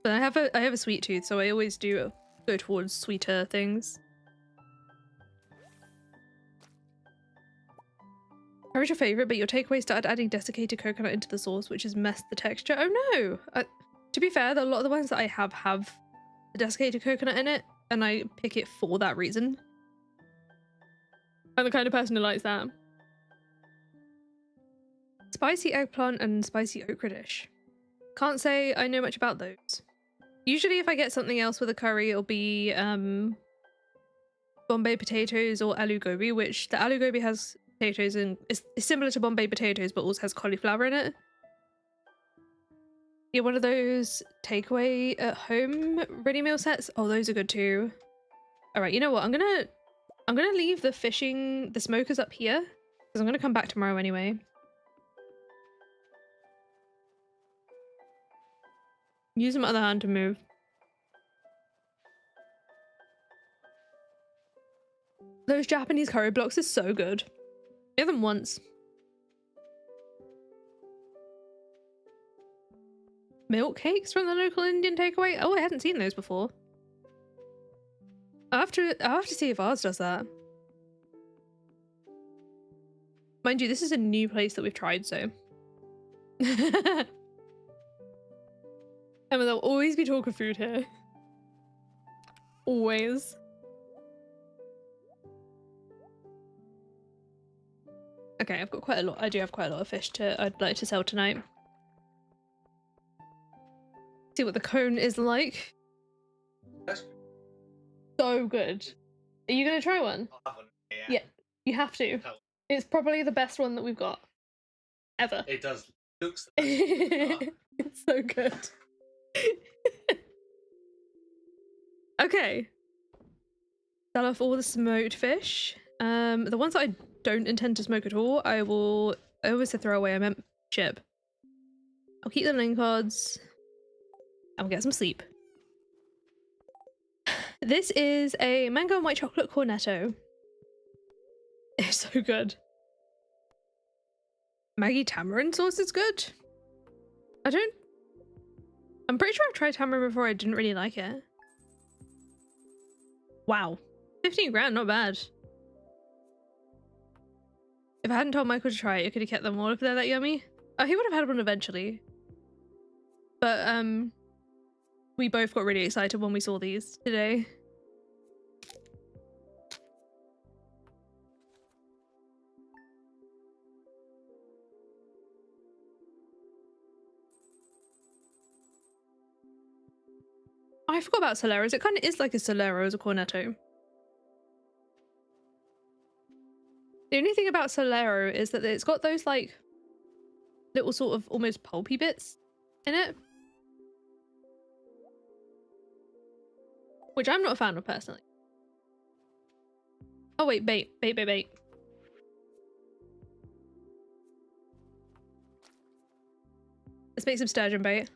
But I have a sweet tooth, so I always do go towards sweeter things. Curry's your favorite, but your takeaway started adding desiccated coconut into the sauce, which has messed the texture. Oh no! To be fair, a lot of the ones that I have the desiccated coconut in it, and I pick it for that reason. I'm the kind of person who likes that. Spicy eggplant and spicy okra dish. Can't say I know much about those. Usually if I get something else with a curry, it'll be Bombay potatoes or aloo gobi, which the aloo gobi has potatoes and is similar to Bombay potatoes but also has cauliflower in it. Yeah, one of those takeaway at home ready meal sets. Oh, those are good too. All right, you know what? I'm gonna leave the smokers up here because I'm gonna come back tomorrow anyway. Use my other hand to move. Those Japanese curry blocks are so good. I had them once. Milk cakes from the local Indian takeaway? Oh, I hadn't seen those before. I'll have to see if ours does that. Mind you, this is a new place that we've tried, so. Emma, there'll always be talk of food here. Always. Okay, I've got quite a lot. I do have quite a lot of fish I'd like to sell tonight. See what the cone is like. So good. Are you gonna try one? I'll have one. Yeah, you have to. It's probably the best one that we've got. Ever. It does. Looks the best. It's so good. Okay. Sell off all the smoked fish. The ones that I don't intend to smoke at all, I always say throw away, I meant chip. I'll keep the link cards. I'll get some sleep. This is a mango and white chocolate cornetto. It's so good. Maggie tamarind sauce is good. I'm pretty sure I've tried tamarind before. I didn't really like it. Wow. 15 grand, not bad. If I hadn't told Michael to try it, I could have kept them all if they're that yummy. Oh, he would have had one eventually. But, we both got really excited when we saw these today. I forgot about Soleros. It kind of is like a Solero as a cornetto. The only thing about Solero is that it's got those like little sort of almost pulpy bits in it, which I'm not a fan of personally. Oh wait, bait. Let's make some sturgeon bait.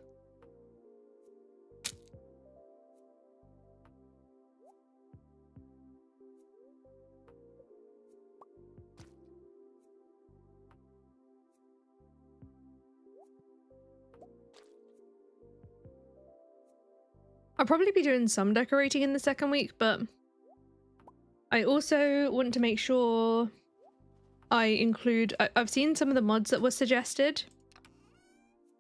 I'll probably be doing some decorating in the second week, but I also want to make sure I include... I've seen some of the mods that were suggested,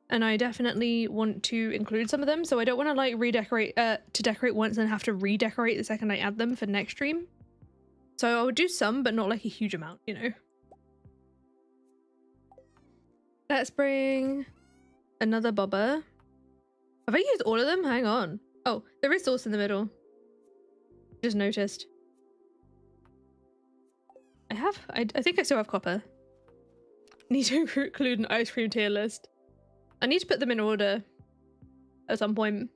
and I definitely want to include some of them, so I don't want to like redecorate to decorate once and have to redecorate the second I add them for next stream. So I'll do some, but not like a huge amount, you know. Let's bring another bobber. Have I used all of them? Hang on. Oh, there is sauce in the middle. Just noticed. I think I still have copper. Need to include an ice cream tier list. I need to put them in order at some point.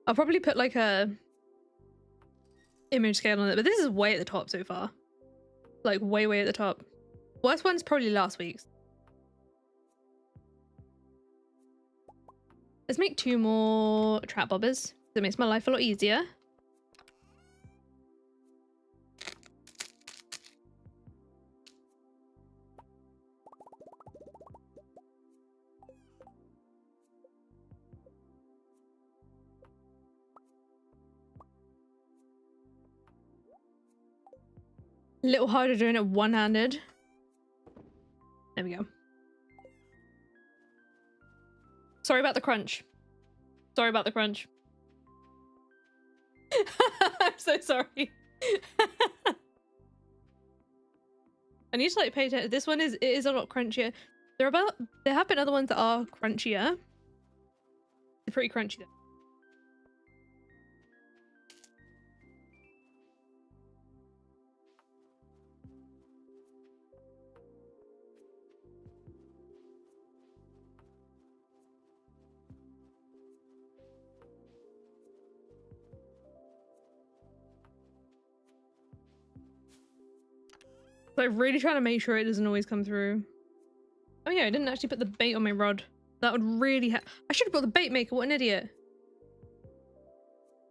I'll probably put like a image scale on it, but this is way at the top so far. Like way at the top. Worst one's probably last week's. Let's make 2 more trap bobbers. That makes my life a lot easier. A little harder doing it one-handed. There we go. Sorry about the crunch. Sorry about the crunch. I'm so sorry. I need to like pay attention. This one is a lot crunchier. There have been other ones that are crunchier. They're pretty crunchy though. So I'm really trying to make sure it doesn't always come through. Oh yeah, I didn't actually put the bait on my rod. That would really I should have brought the bait maker, what an idiot.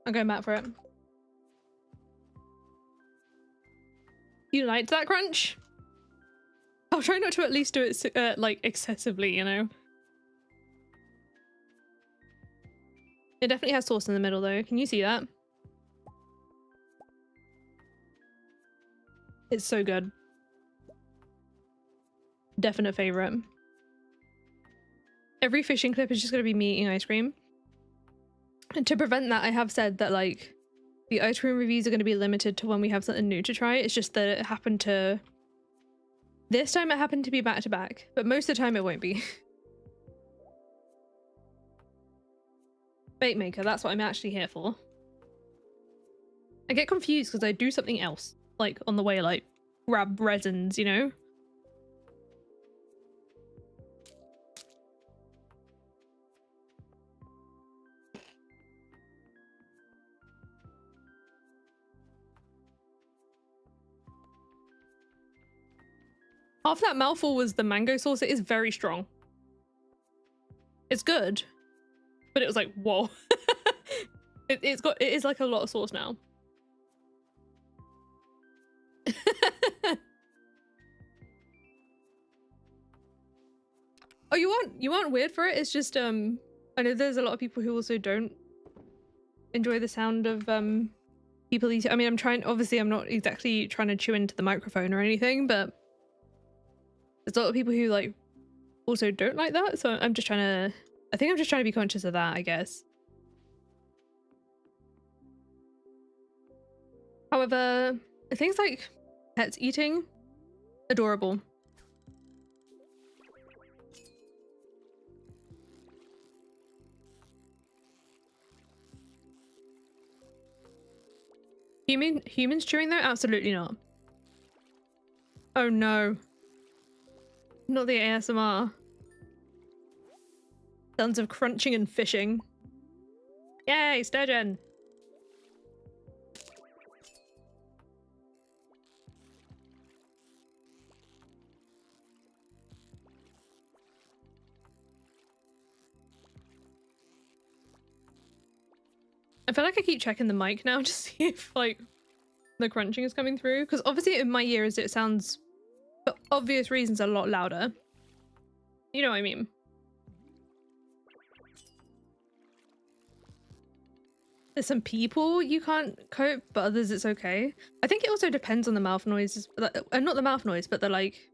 I'm going back for it. You liked that crunch? I'll try not to at least do it like excessively, you know? It definitely has sauce in the middle though, can you see that? It's so good. Definite favorite. Every fishing clip is just going to be me eating ice cream. And to prevent that, I have said that like the ice cream reviews are going to be limited to when we have something new to try. It's just that it happened to... This time it happened to be back to back, but most of the time it won't be. Bait maker, that's what I'm actually here for. I get confused because I do something else, like on the way, like grab resins, you know? Half that mouthful was the mango sauce. It is very strong. It's good, but it was like, whoa. it is like a lot of sauce now. Oh, you aren't weird for it. It's just I know there's a lot of people who also don't enjoy the sound of people eating. I mean, obviously I'm not exactly trying to chew into the microphone or anything, but there's a lot of people who like also don't like that. So I think I'm just trying to be conscious of that, I guess. However, things like pets eating, adorable. Humans chewing though? Absolutely not. Oh no. Not the ASMR. Sounds of crunching and fishing. Yay, sturgeon! I feel like I keep checking the mic now to see if like the crunching is coming through, because obviously in my ears it sounds, for obvious reasons, a lot louder. You know what I mean? There's some people you can't cope, but others it's okay. I think it also depends on the mouth noises, not the mouth noise, but the like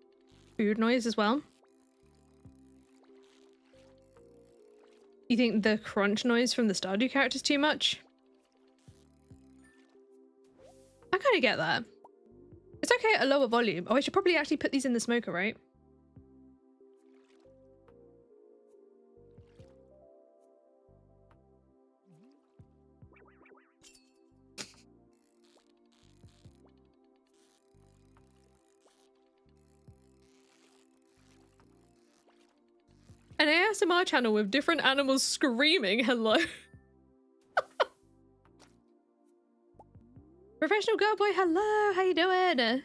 food noise as well. You think the crunch noise from the Stardew character's too much? I kind of get that. It's okay at a lower volume. Oh, I should probably actually put these in the smoker, right? An ASMR channel with different animals screaming hello. Professional girl boy, hello, how you doing?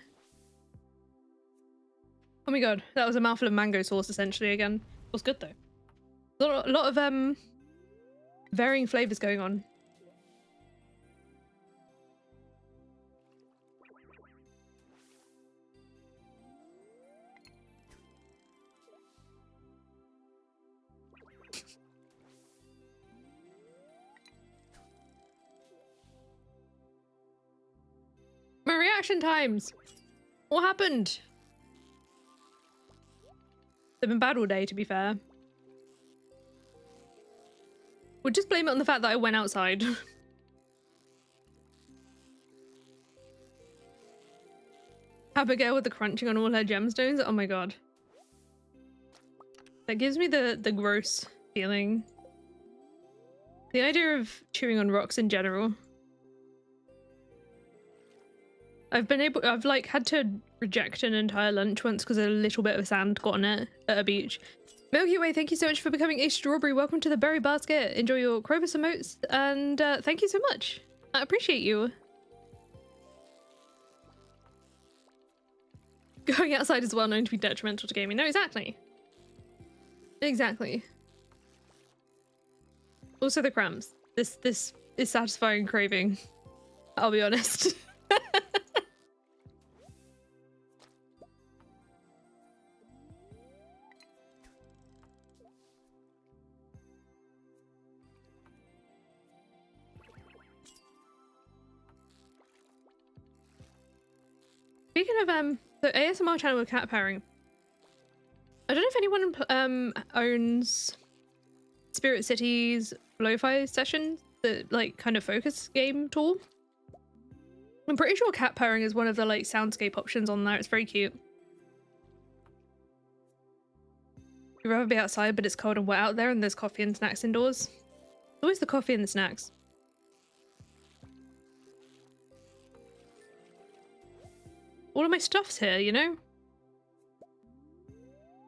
Oh my god, that was a mouthful of mango sauce essentially again. It was good though. A lot of varying flavors going on. My reaction times. What happened? They've been bad all day, to be fair. We'll just blame it on the fact that I went outside. Abigail with the crunching on all her gemstones. Oh my god. That gives me the gross feeling. The idea of chewing on rocks in general. I've like had to reject an entire lunch once because a little bit of sand got on it at a beach. Milky Way, thank you so much for becoming a strawberry. Welcome to the berry basket. Enjoy your Krobus emotes and thank you so much. I appreciate you. Going outside is well known to be detrimental to gaming. No, exactly. Exactly. Also the crumbs. This is satisfying craving. I'll be honest. Speaking of the ASMR channel with cat pairing, I don't know if anyone owns Spirit City's lo-fi sessions, the like kind of focus game tool. I'm pretty sure cat pairing is one of the like soundscape options on there. It's very cute. You'd rather be outside, but it's cold and wet out there, and there's coffee and snacks indoors. Always the coffee and the snacks. All of my stuff's here, you know?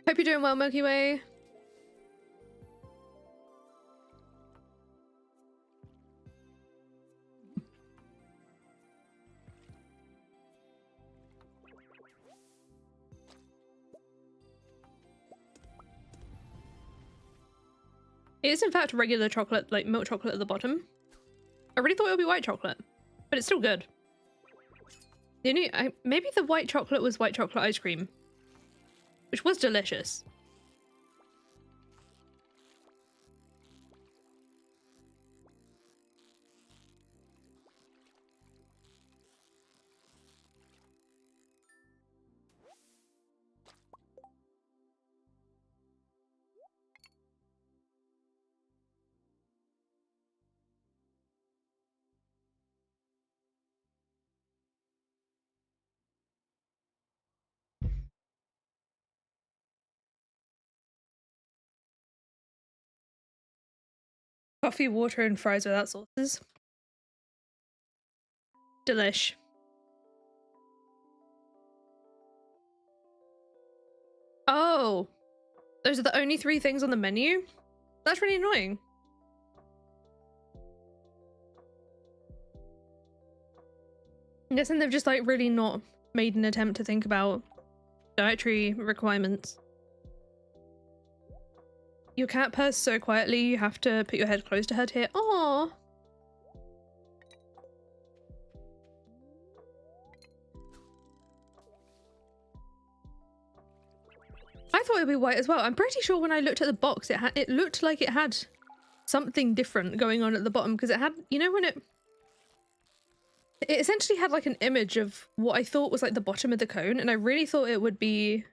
Hope you're doing well, Milky Way. It is in fact regular chocolate, like milk chocolate at the bottom. I really thought it would be white chocolate, but it's still good. The only, maybe the white chocolate was white chocolate ice cream, which was delicious. Coffee, water, and fries without sauces. Delish. Oh, those are the only 3 things on the menu? That's really annoying. I'm guessing they've just like really not made an attempt to think about dietary requirements. Your cat purrs so quietly you have to put your head close to her to hear. Aww. I thought it'd be white as well. I'm pretty sure when I looked at the box, it looked like it had something different going on at the bottom, because it had, you know, when it essentially had like an image of what I thought was like the bottom of the cone, and I really thought it would be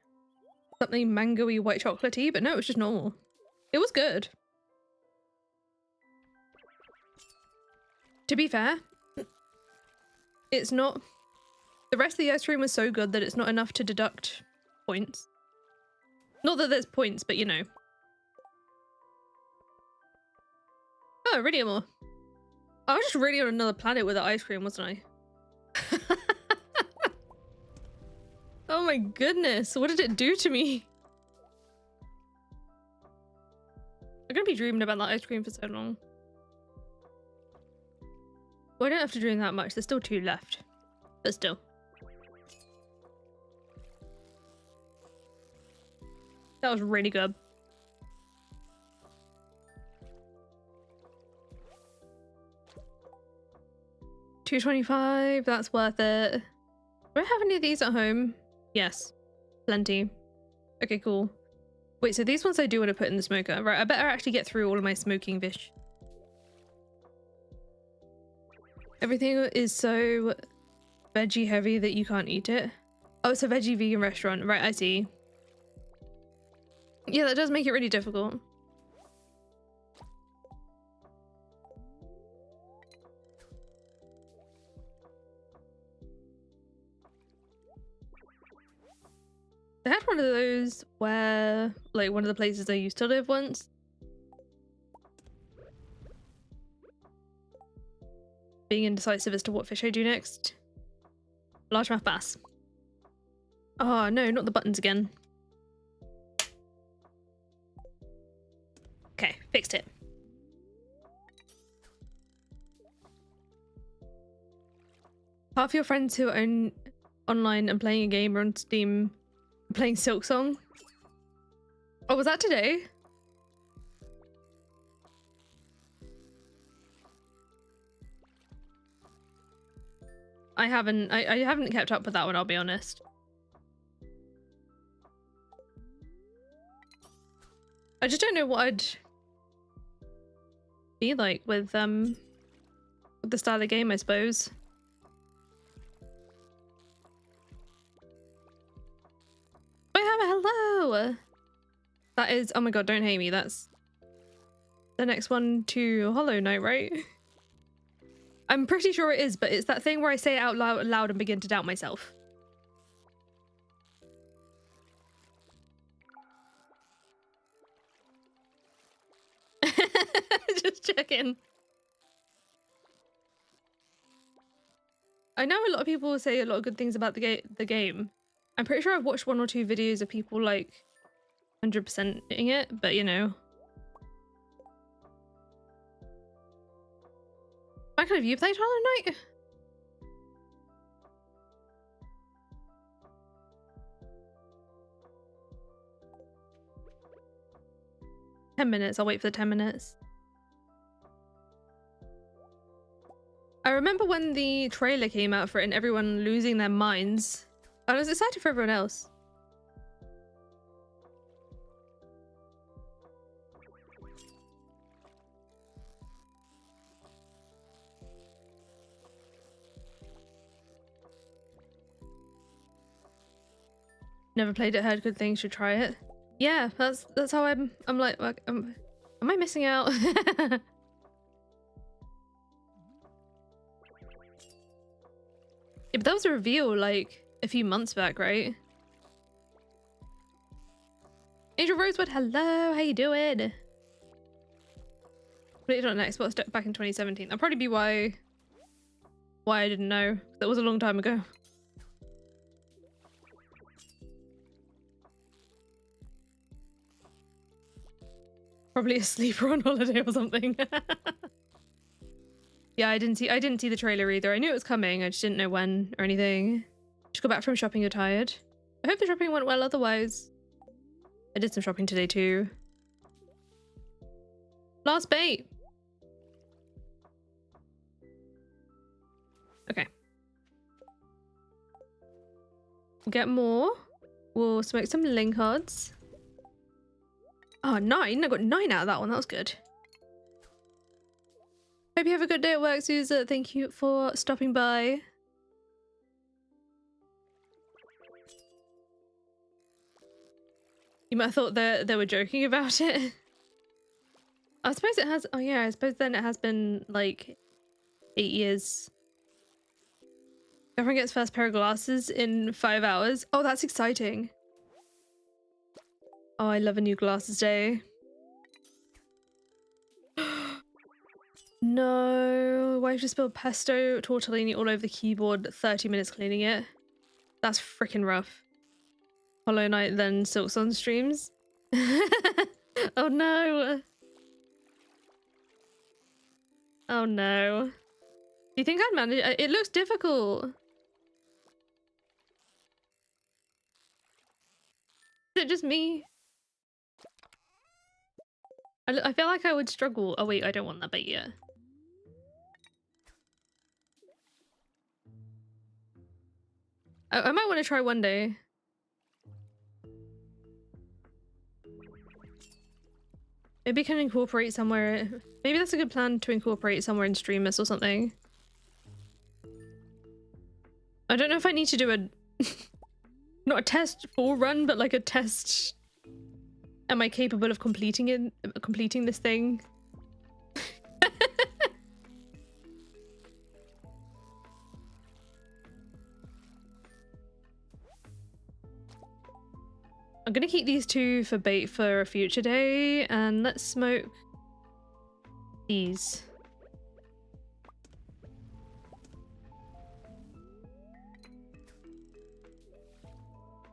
something mango-y white chocolatey, but no, it was just normal. It was good. To be fair, it's not... The rest of the ice cream was so good that it's not enough to deduct points. Not that there's points, but you know. Oh, iridium ore. I was just really on another planet with the ice cream, wasn't I? Oh my goodness, what did it do to me? I'm gonna be dreaming about that ice cream for so long. Well, I don't have to dream that much, there's still 2 left. But still. That was really good. $2.25, that's worth it. Do I have any of these at home? Yes. Plenty. Okay, cool. Wait, so these ones I do want to put in the smoker. Right, I better actually get through all of my smoking fish. Everything is so veggie heavy that you can't eat it. Oh, it's a veggie vegan restaurant. Right, I see. Yeah, that does make it really difficult. They had one of those where, like, one of the places I used to live once. Being indecisive as to what fish I do next. Largemouth bass. Oh no, not the buttons again. Okay, fixed it. Half your friends who are online and playing a game are on Steam playing Silk Song. Oh, was that today? I haven't kept up with that one, I'll be honest. I just don't know what I'd be like with the style of game, I suppose. I have a hello. That is, oh my god, don't hate me. That's the next one to Hollow Knight, right? I'm pretty sure it is, but it's that thing where I say it out loud and begin to doubt myself. Just checking. I know a lot of people say a lot of good things about the game. I'm pretty sure I've watched 1 or 2 videos of people like 100%ing it, but you know. Michael, have you played Hollow Knight? $10 minutes. I'll wait for the 10 minutes. I remember when the trailer came out for it and everyone losing their minds. I was excited for everyone else. Never played it, heard good things, should try it. Yeah, that's how I'm like, am I missing out? Yeah, but that was a reveal like a few months back, right? Angel Rosewood, hello, how you doing? Completed on an Xbox back in 2017. That'll probably be why I didn't know. That was a long time ago. Probably a sleeper on holiday or something. Yeah, I didn't see the trailer either. I knew it was coming, I just didn't know when or anything. Just got back from shopping, you're tired. I hope the shopping went well otherwise. I did some shopping today too. Last bait. Okay. Get more. We'll smoke some linkards. Oh, 9. I got 9 out of that one. That was good. Hope you have a good day at work, Suza. Thank you for stopping by. You might have thought they were joking about it. I suppose it has. Oh yeah, I suppose then it has been like 8 years. Everyone gets first pair of glasses in 5 hours. Oh, that's exciting. Oh, I love a new glasses day. No, wife just spilled pesto tortellini all over the keyboard. 30 minutes cleaning it. That's freaking rough. Hollow Knight, then Silksong streams. Oh no. Oh no. Do you think I'd manage it? It looks difficult. Is it just me? I feel like I would struggle. Oh wait, I don't want that bait yet. I might want to try one day. Maybe I can incorporate somewhere. Maybe that's a good plan to incorporate somewhere in Streamers or something. I don't know if I need to do a not a test full run, but like a test. Am I capable of completing this thing? I'm gonna keep these 2 for bait for a future day, and let's smoke these.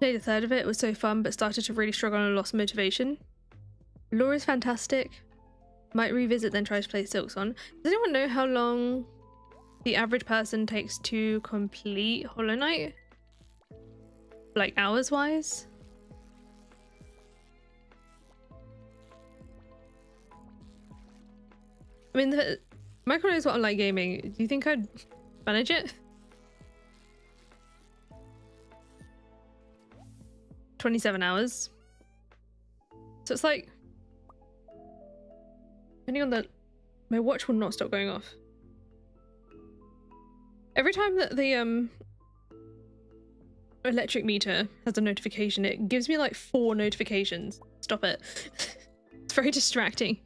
Played a third of it. It was so fun, but started to really struggle and lost motivation. Lore is fantastic. Might revisit, then try to play Silksong. Does anyone know how long the average person takes to complete Hollow Knight? Like hours wise? I mean, Michael knows what I like gaming. Do you think I'd manage it? 27 hours. So it's like, depending on my watch will not stop going off. Every time that the electric meter has a notification, it gives me like 4 notifications. Stop it. It's very distracting.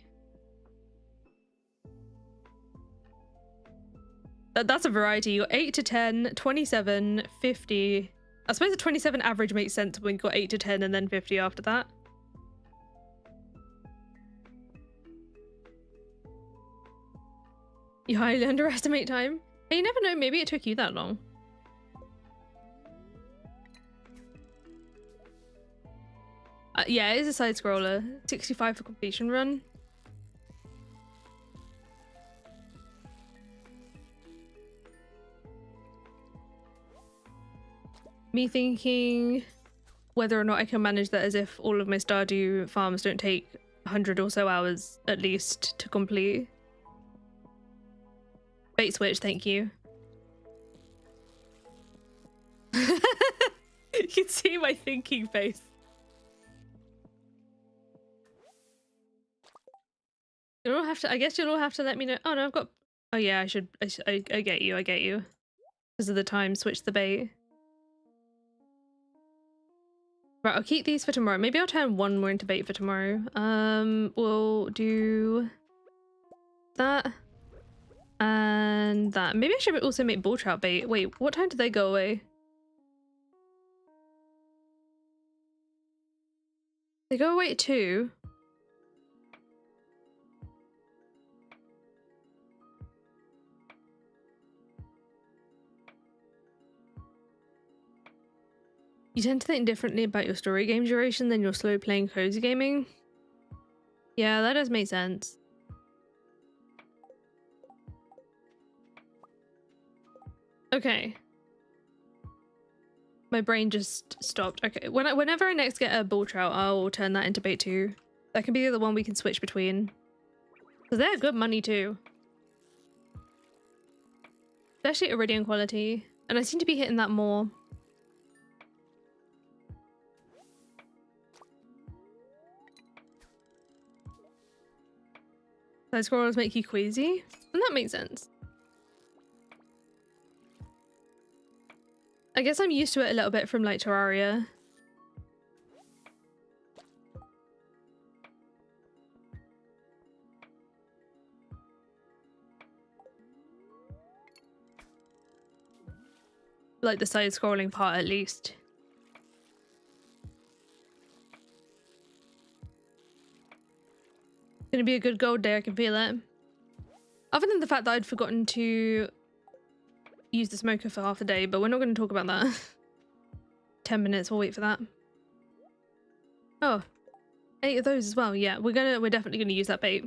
That's a variety. You got 8 to 10, 27, 50. I suppose the 27 average makes sense when you got 8 to 10 and then 50 after that. You highly underestimate time. Hey, you never know, maybe it took you that long. Yeah, it is a side scroller. 65 for completion run. Me thinking whether or not I can manage that as if all of my Stardew farms don't take 100 or so hours at least to complete. Bait switch, thank you. You can see my thinking face. You'll all have to, I guess you'll all have to let me know. Oh no, I've got, oh yeah, I get you, I get you. Because of the time, switch the bait. Right, I'll keep these for tomorrow. Maybe I'll turn 1 more into bait for tomorrow. We'll do that and that. Maybe I should also make bull trout bait. Wait, what time did they go away? They go away at 2. You tend to think differently about your story game duration than your slow playing cozy gaming. Yeah, that does make sense. Okay. My brain just stopped. Okay, whenever I next get a bull trout, I'll turn that into bait too. That can be the one we can switch between. Because they're good money too. Especially iridium quality. And I seem to be hitting that more. Side scrollers make you queasy? And that makes sense. I guess I'm used to it a little bit from like Terraria. Like the side scrolling part at least. Gonna be a good gold day, I can feel it. Other than the fact that I'd forgotten to use the smoker for half a day, but we're not going to talk about that. 10 minutes, we'll wait for that. Oh, 8 of those as well. Yeah, we're definitely gonna use that bait.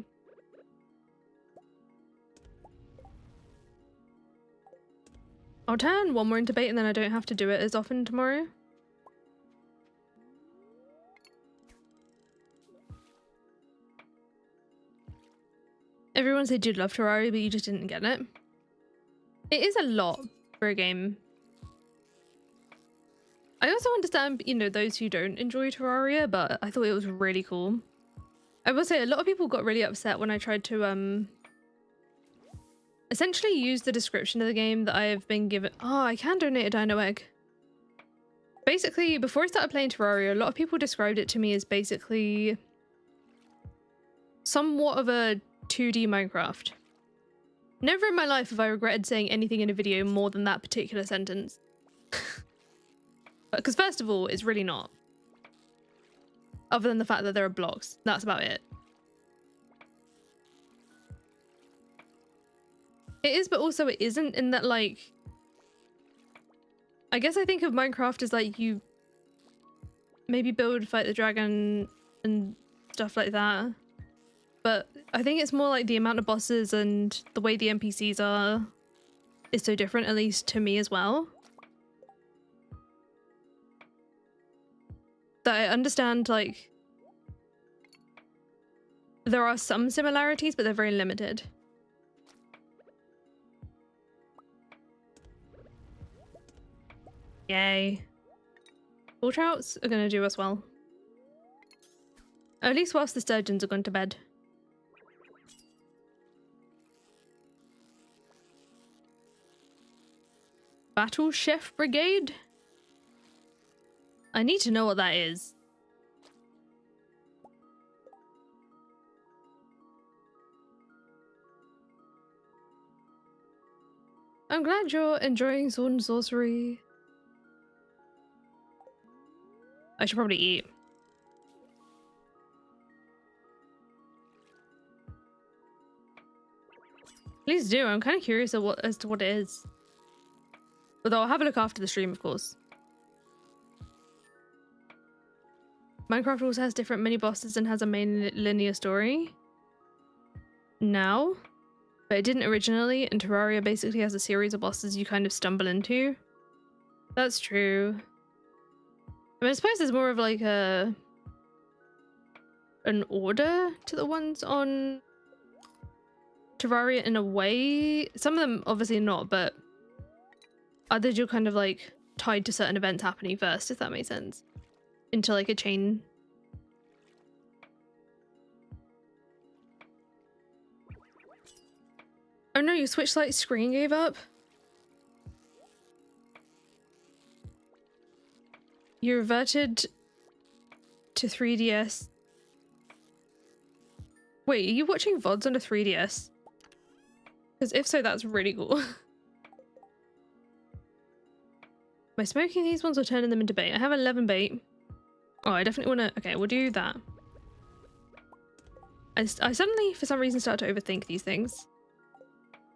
I'll turn one more into bait and then I don't have to do it as often tomorrow. Everyone said you'd love Terraria, but you just didn't get it. It is a lot for a game. I also understand, you know, those who don't enjoy Terraria, but I thought it was really cool. I will say a lot of people got really upset when I tried to essentially use the description of the game that I've been given. Oh, I can donate a dino egg. Basically, before I started playing Terraria, a lot of people described it to me as basically somewhat of a 2D Minecraft. Never in my life have I regretted saying anything in a video more than that particular sentence. Because first of all, it's really not. Other than the fact that there are blocks. That's about it. It is, but also it isn't, in that, like... I guess I think of Minecraft as, like, you maybe build, fight the dragon, and stuff like that. But I think it's more like the amount of bosses and the way the NPCs are is so different, at least to me as well. That I understand, like, there are some similarities, but they're very limited. Yay. Bull trouts are gonna do us well. At least whilst the sturgeons are gone to bed. Battle Chef Brigade? I need to know what that is. I'm glad you're enjoying sword and sorcery. I should probably eat. Please do. I'm kind of curious as to what it is. Although I'll have a look after the stream, of course. Minecraft also has different mini bosses and has a main linear story now, but it didn't originally, and Terraria basically has a series of bosses you kind of stumble into. That's true. I mean, I suppose there's more of like an order to the ones on Terraria in a way. Some of them obviously not, but others you're kind of like tied to certain events happening first, if that makes sense. Into like a chain. Oh no, your Switch Lite screen gave up? You reverted to 3DS. Wait, are you watching VODs on a 3DS? Because if so, that's really cool. Am I smoking these ones or turning them into bait? I have 11 bait. Oh, I definitely want to... Okay, we'll do that. I suddenly, for some reason, start to overthink these things.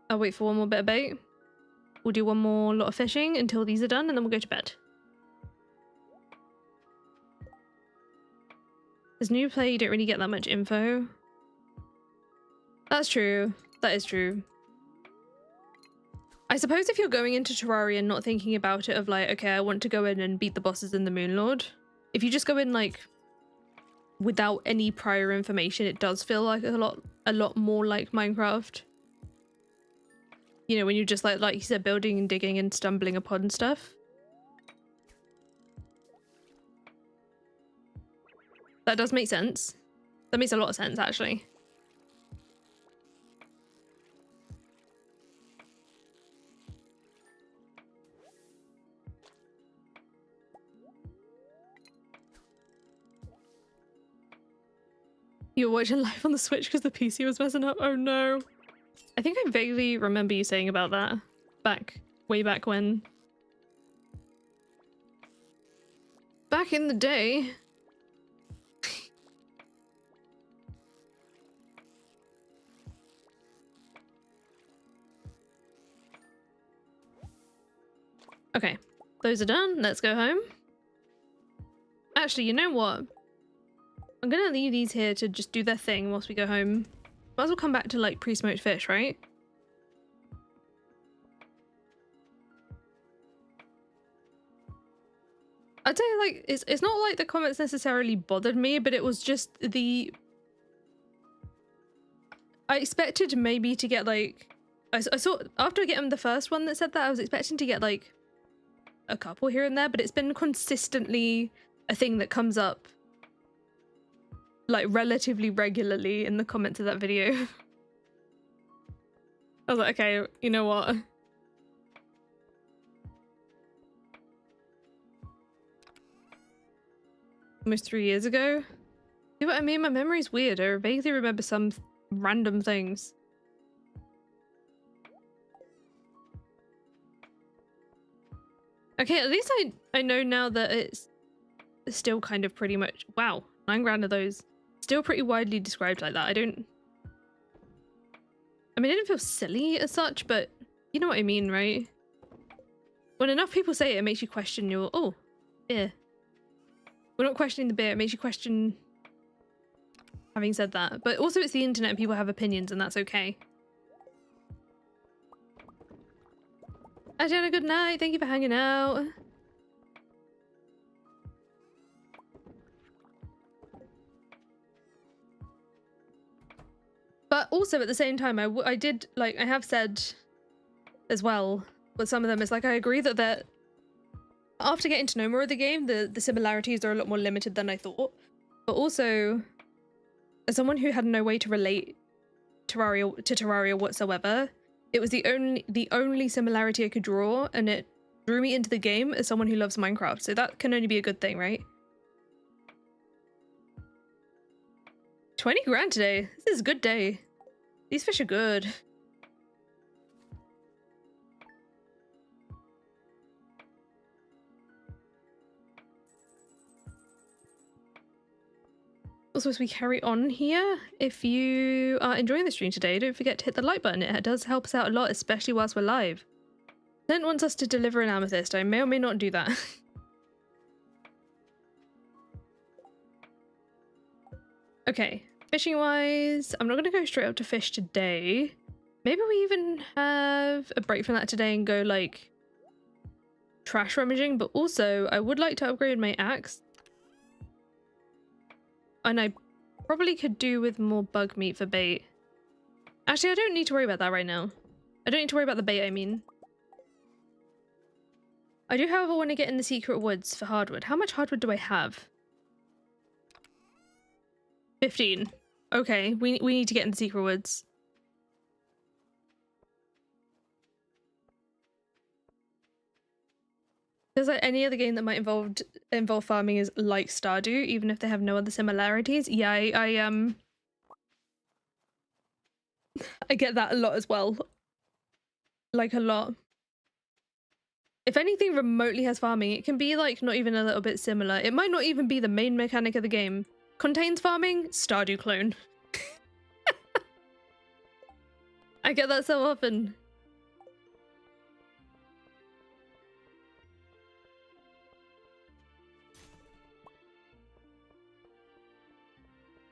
I'll wait for one more bit of bait. We'll do one more lot of fishing until these are done, and then we'll go to bed. As new player, you don't really get that much info. That's true. That is true. I suppose if you're going into Terraria and not thinking about it of like, okay, I want to go in and beat the bosses in the Moon Lord. If you just go in like without any prior information, it does feel like a lot more like Minecraft. You know, when you're just like you said, building and digging and stumbling upon stuff. That does make sense. That makes a lot of sense, actually. You were watching live on the Switch because the PC was messing up? Oh no. I think I vaguely remember you saying about that. Way back when. Back in the day. Okay, those are done. Let's go home. Actually, you know what? I'm gonna leave these here to just do their thing whilst we go home. Might as well come back to like pre-smoked fish, right? I'd say like it's not like the comments necessarily bothered me, but it was just the I expected maybe to get like I saw after getting the first one that said that I was expecting to get like a couple here and there, but it's been consistently a thing that comes up like relatively regularly in the comments of that video. I was like, okay, you know what? Almost 3 years ago. See what I mean? My memory's weird. I vaguely remember some random things. Okay, at least I know now that it's still kind of pretty much, wow, 9 grand of those. Still pretty widely described like that. I mean, it didn't feel silly as such, but you know what I mean, right? When enough people say it, it makes you question your, oh, beer. We're not questioning the beer, it makes you question having said that. But also it's the internet and people have opinions and that's okay. Adriana, good night. Thank you for hanging out. But also at the same time, I did, like, I have said as well with some of them, it's like I agree that after getting to know more of the game, the similarities are a lot more limited than I thought. But also, as someone who had no way to relate to Terraria whatsoever, it was the only similarity I could draw, and it drew me into the game as someone who loves Minecraft. So that can only be a good thing, right? 20 grand today. This is a good day. These fish are good. Also, as we carry on here, if you are enjoying the stream today, don't forget to hit the like button. It does help us out a lot, especially whilst we're live. Clint wants us to deliver an amethyst. I may or may not do that. Okay, fishing wise, I'm not going to go straight up to fish today. Maybe we even have a break from that today and go like trash rummaging, but also I would like to upgrade my axe. And I probably could do with more bug meat for bait. Actually, I don't need to worry about that right now. I don't need to worry about the bait, I mean. I do, however, want to get in the secret woods for hardwood. How much hardwood do I have? 15. Okay, we need to get in the secret woods. There's like any other game that might involve farming is like Stardew, even if they have no other similarities. Yeah, I get that a lot as well. Like a lot. If anything remotely has farming, it can be like not even a little bit similar. It might not even be the main mechanic of the game. Contains farming, Stardew clone. I get that so often.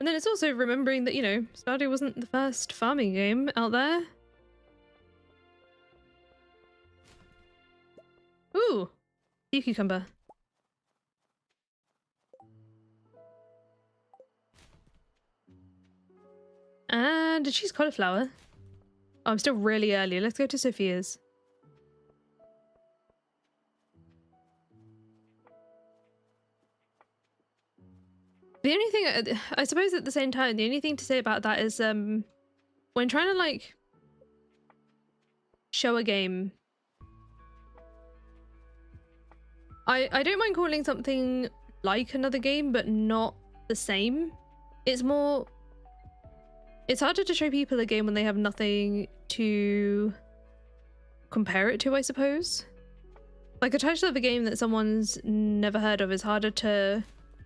And then it's also remembering that, you know, Stardew wasn't the first farming game out there. Ooh, sea cucumber. And a cheese cauliflower. Oh, I'm still really early. Let's go to Sophia's. The only thing, I suppose at the same time, the only thing to say about that is when trying to like show a game, I don't mind calling something like another game, but not the same. It's harder to show people a game when they have nothing to compare it to, I suppose. Like a title of a game that someone's never heard of is harder to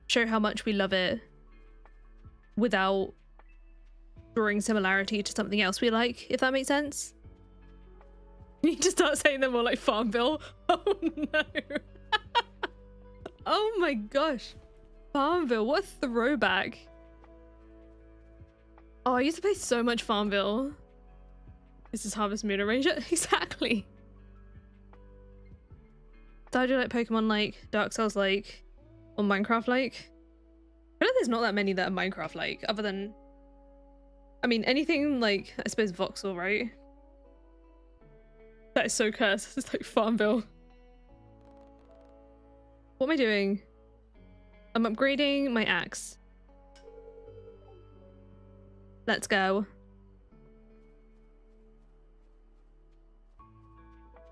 show how much we love it without drawing similarity to something else we like, if that makes sense. You need to start saying them more like Farmville. Oh no. Oh my gosh. Farmville, what a throwback. Oh, I used to play so much Farmville. This is Harvest Moon Arranger. Exactly. Stardew like, Pokemon like, Dark Souls like, or Minecraft like. I feel like there's not that many that are Minecraft like, other than, I mean, anything like, I suppose Voxel, right? That is so cursed. It's like Farmville. What am I doing? I'm upgrading my axe. Let's go.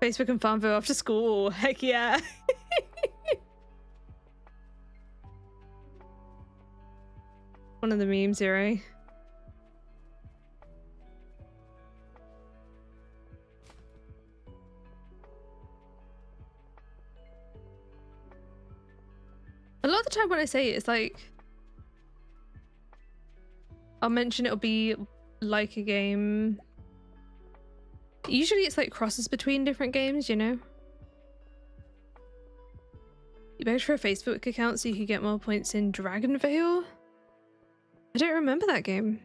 Facebook and Farmville after school. Heck yeah. One of the memes, Zero. A lot of the time when I say it, it's like I'll mention it'll be like a game. Usually it's like crosses between different games, you know? You begged for a Facebook account so you could get more points in Dragonvale? I don't remember that game.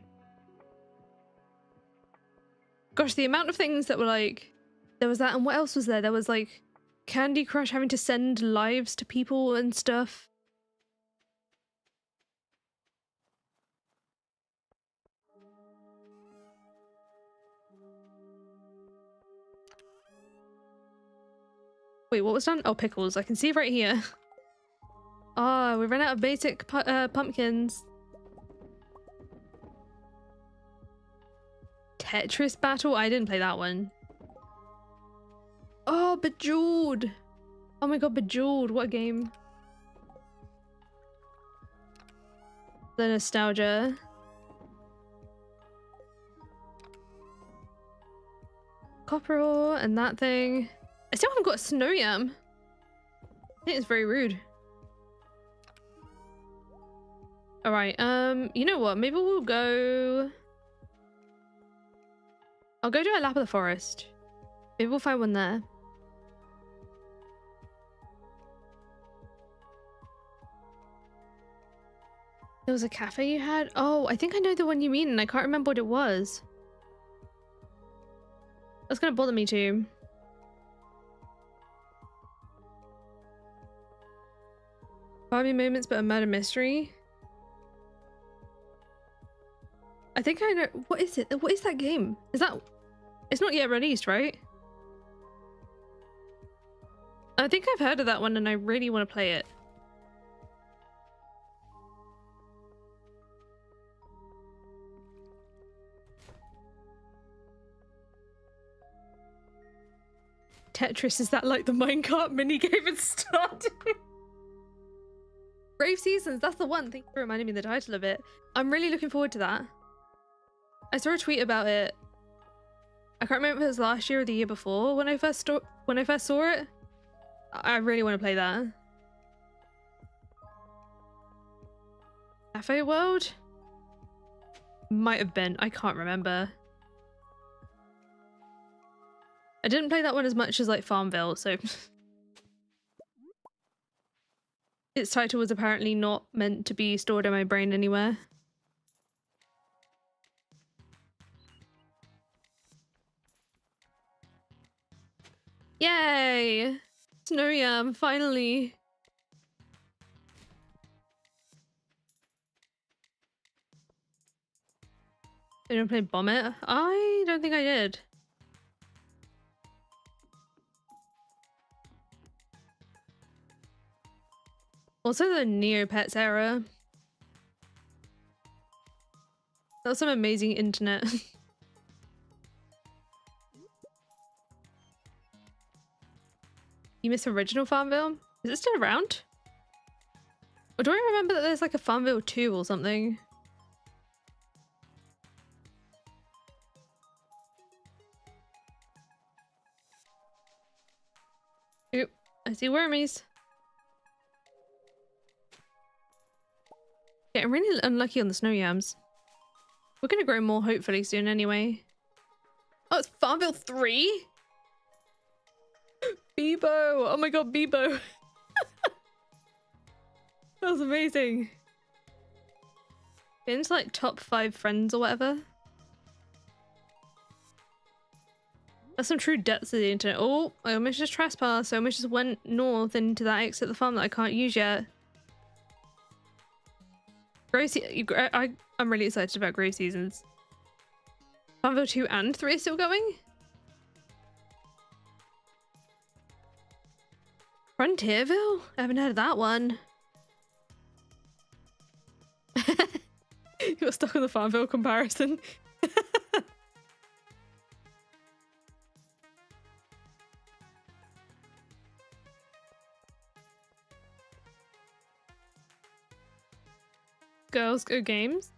Gosh, the amount of things that were like... There was that, and what else was there? There was like Candy Crush having to send lives to people and stuff. Wait, what was done? Oh, pickles. I can see right here. Oh, we ran out of basic pumpkins. Tetris Battle? I didn't play that one. Oh, Bejeweled. Oh my god, Bejeweled. What a game. The nostalgia. Copper ore and that thing. I still haven't got a snow yam. I think it's very rude. Alright, you know what? Maybe we'll go... I'll go do a lap of the forest. Maybe we'll find one there. There was a cafe you had? Oh, I think I know the one you mean and I can't remember what it was. That's gonna bother me too. Farming moments, but a murder mystery. I think I know. What is it? What is that game? Is that... It's not yet released, right? I think I've heard of that one and I really want to play it. Tetris, is that like the minecart minigame at Stardew? Brave Seasons, that's the one. Thank you for reminding me the title of it. I'm really looking forward to that. I saw a tweet about it. I can't remember if it was last year or the year before when I first saw it. I really want to play that. Cafe World? Might have been. I can't remember. I didn't play that one as much as like Farmville, so... Its title was apparently not meant to be stored in my brain anywhere. Yay! Snow yam, finally. Did I play Bomb It? I don't think I did. Also the Neopets era. That was some amazing internet. You miss original Farmville? Is it still around? Or do I remember that there's like a Farmville 2 or something? Oop, I see wormies. Yeah, I'm really unlucky on the snow yams. We're gonna grow more hopefully soon anyway. Oh, it's Farmville 3? Bebo! Oh my god, Bebo! That was amazing. Get into like top 5 friends or whatever. That's some true depths of the internet. Oh, I almost just trespassed. I almost just went north into that exit of the farm that I can't use yet. I'm really excited about grow seasons. Farmville 2 and 3 are still going? Frontierville? I haven't heard of that one. You got stuck on the Farmville comparison. Girls Go Games?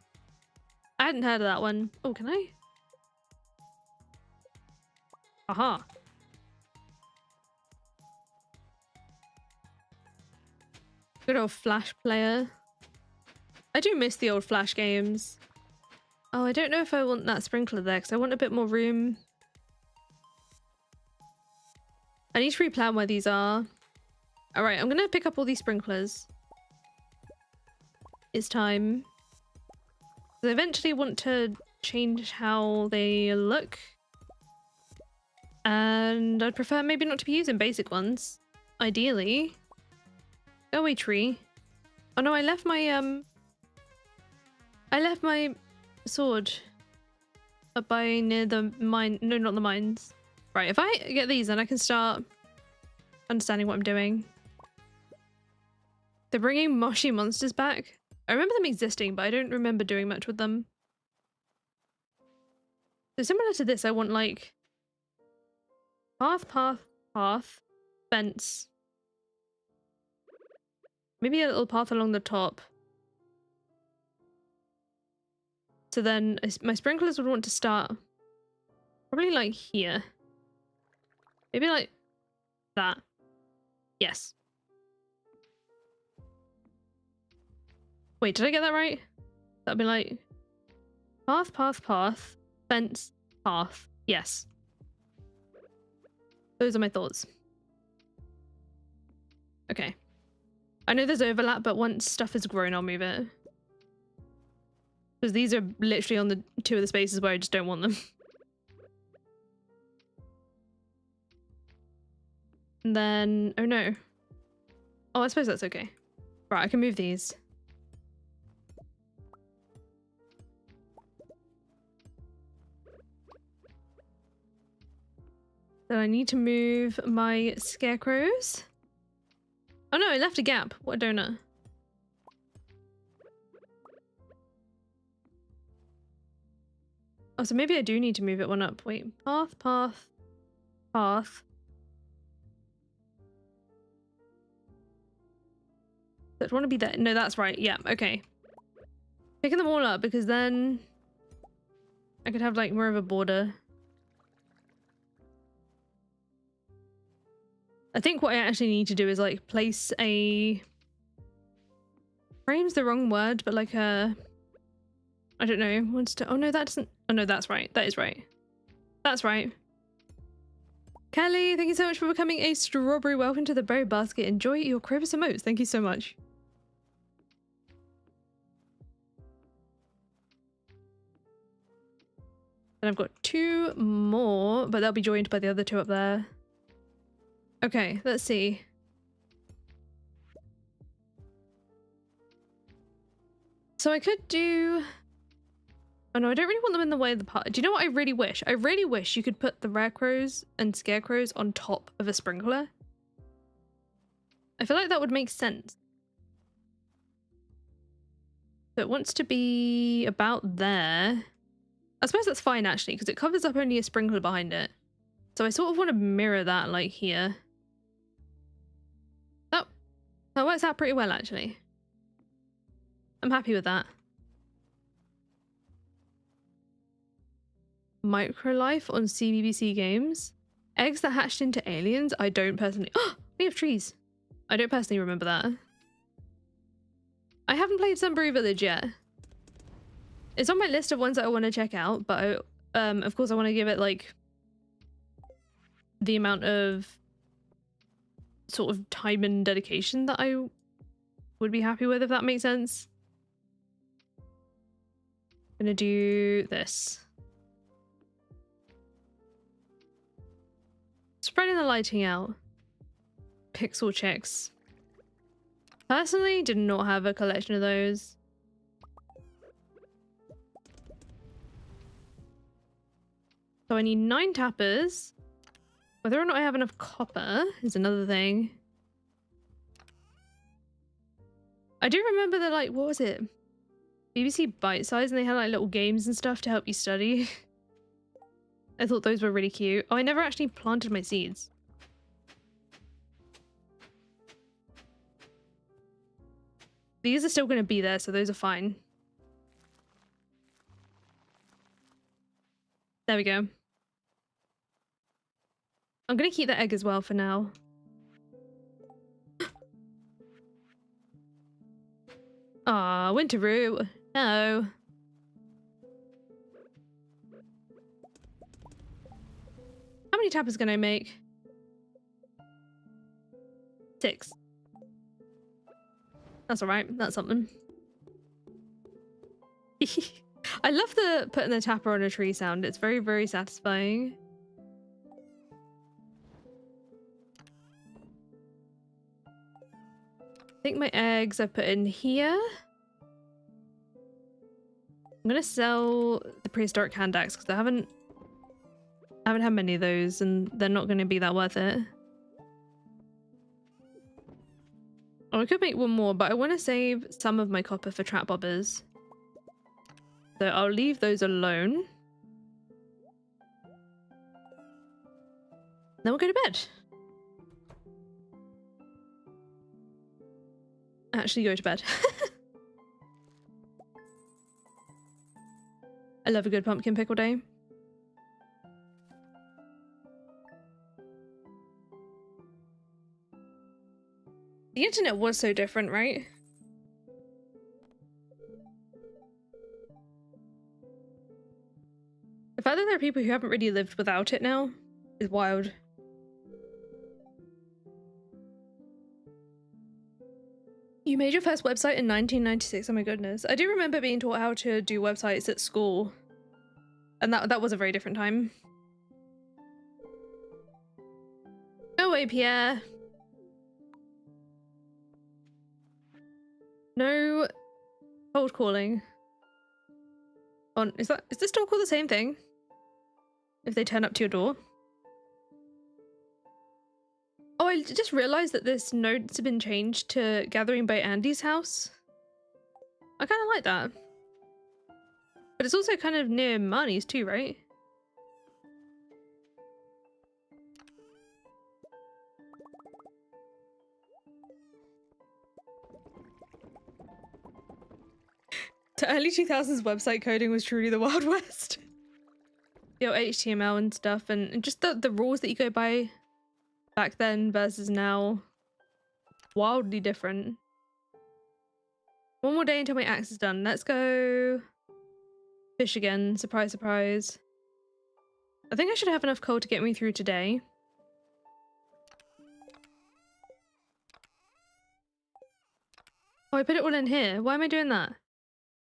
I hadn't heard of that one. Oh, can I? Aha. Good old Flash player. I do miss the old Flash games. Oh, I don't know if I want that sprinkler there because I want a bit more room. I need to replan where these are. Alright, I'm gonna pick up all these sprinklers. It's time. I eventually want to change how they look. And I'd prefer maybe not to be using basic ones. Ideally. Go away, tree. Oh no, I left my sword up by near the mine. No, not the mines. Right, if I get these, then I can start understanding what I'm doing. They're bringing Moshi monsters back. I remember them existing, but I don't remember doing much with them. So similar to this, I want like path, fence. Maybe a little path along the top. So then my sprinklers would want to start probably like here. Maybe like that. Yes. Wait, did I get that right? That'd be like path, fence, path. Yes. Those are my thoughts. Okay. I know there's overlap, but once stuff is grown, I'll move it. Because these are literally on the 2 of the spaces where I just don't want them. And then, oh no. Oh, I suppose that's okay. Right, I can move these. So I need to move my scarecrows. Oh no, I left a gap. What a donut. Oh, so maybe I do need to move it one up. Wait, path. I'd want to be there. No, that's right. Yeah, okay. Picking them all up because then I could have like more of a border. I think what I actually need to do is like place a... Frame's the wrong word, but like a... I don't know. Wants to... Oh no, that doesn't... Oh no, that's right. That is right. That's right. Kelly, thank you so much for becoming a strawberry. Welcome to the berry basket. Enjoy your Crevice emotes. Thank you so much. And I've got 2 more, but they'll be joined by the other 2 up there. Okay, let's see. So I could do... Oh no, I don't really want them in the way of the pot. Do you know what I really wish? I really wish you could put the rarecrows and scarecrows on top of a sprinkler. I feel like that would make sense. So it wants to be about there. I suppose that's fine actually, because it covers up only a sprinkler behind it. So I sort of want to mirror that like here. Oh, that works out pretty well actually. I'm happy with that. Microlife on CBBC games. Eggs that hatched into aliens. I don't personally... Oh, we have trees. I don't personally remember that. I haven't played Sunbury Village yet. It's on my list of ones that I want to check out, but of course I want to give it like the amount of sort of time and dedication that I would be happy with, if that makes sense. I'm gonna do this. Spreading the lighting out. Pixel checks. Personally, did not have a collection of those. So I need 9 tappers. Whether or not I have enough copper is another thing. I do remember the like, what was it? BBC Bite Size, and they had like little games and stuff to help you study. I thought those were really cute. Oh, I never actually planted my seeds. These are still going to be there, so those are fine. There we go. I'm going to keep the egg as well for now. Ah, winter root. No. How many tappers can I make? 6. That's alright. That's something. I love the putting the tapper on a tree sound. It's very, very satisfying. I think my eggs I put in here. I'm gonna sell the prehistoric hand axe because I haven't had many of those and they're not gonna be that worth it. Oh, I could make one more, but I want to save some of my copper for trap bobbers. So I'll leave those alone. Then we'll go to bed. Actually go to bed. I love a good pumpkin pickle day. The internet was so different, right? The fact that there are people who haven't really lived without it now is wild. You made your first website in 1996. Oh my goodness. I do remember being taught how to do websites at school. And that was a very different time. No way, Pierre. No cold calling. On is this door called the same thing? If they turn up to your door? Oh, I just realized that this note's been changed to Gathering by Andy's house. I kind of like that. But it's also kind of near Marnie's too, right? To early 2000s website coding was truly the Wild West. Your HTML and stuff, and just the rules that you go by back then versus now. Wildly different. One more day until my axe is done. Let's go fish again. Surprise, surprise. I think I should have enough coal to get me through today. Oh, I put it all in here. Why am I doing that?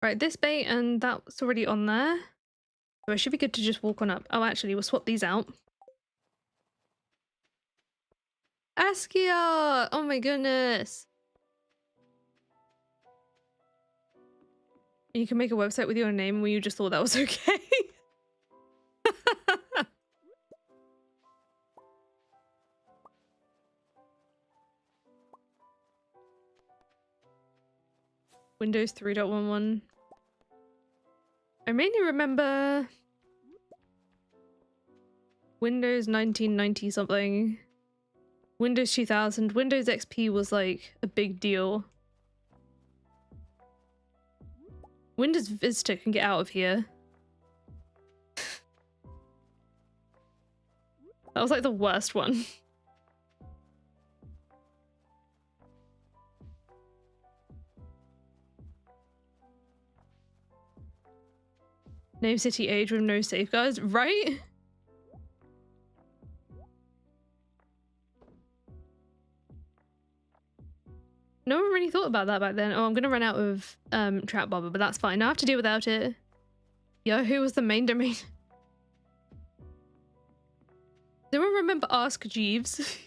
Right, this bait and that's already on there. So I should be good to just walk on up. Oh, actually, we'll swap these out. ASCII art! Oh my goodness. You can make a website with your name where you just thought that was okay. Windows 3.11. I mainly remember Windows 1990 something. Windows 2000. Windows XP was like a big deal. Windows Vista can get out of here. That was like the worst one. Name city age with no safeguards, right? No one really thought about that back then. Oh, I'm gonna run out of trap bobber, but that's fine. I have to deal without it. Yahoo was the main domain. Do anyone remember Ask Jeeves?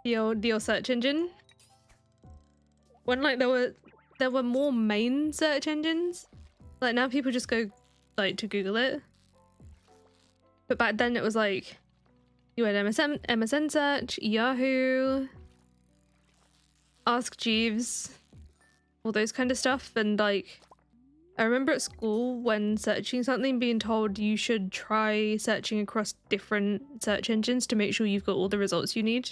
the old search engine? When like there were more main search engines. Like now people just go like to Google it. But back then it was like you had MSN search, Yahoo, Ask Jeeves, all those kind of stuff. And like I remember at school when searching something being told you should try searching across different search engines to make sure you've got all the results you need.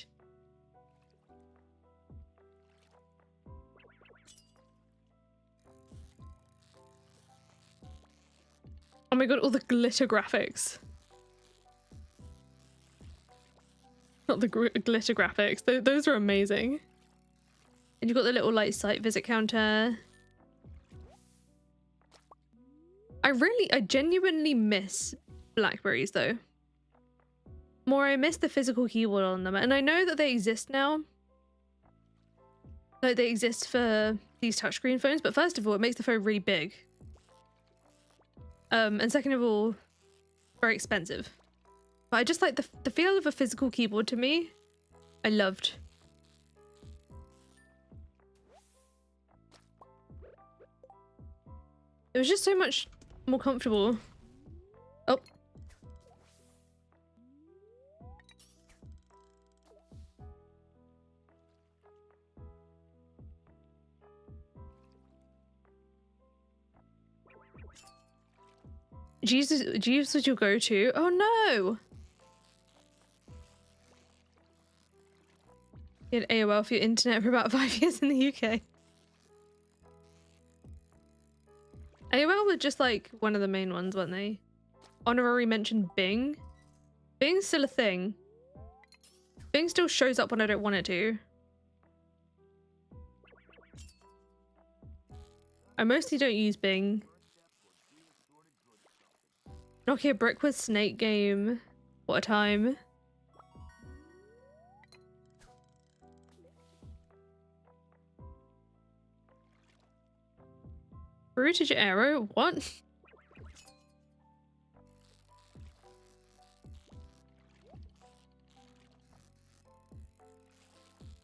Oh my god, all the glitter graphics. Not the glitter graphics. Those are amazing. And you've got the little like site visit counter. I genuinely miss Blackberries though. More, I miss the physical keyboard on them. And I know that they exist now. Like they exist for these touchscreen phones, but first of all, it makes the phone really big. And second of all, very expensive. But I just like the feel of a physical keyboard to me. I loved. It was just so much more comfortable. Oh. Jeeves was your go-to? Oh no! You had AOL for your internet for about 5 years in the UK. AOL were just like one of the main ones, weren't they? Honorary mention Bing. Bing's still a thing. Bing still shows up when I don't want it to. I mostly don't use Bing. Nokia Brick with Snake game. What a time. Rootage arrow? What?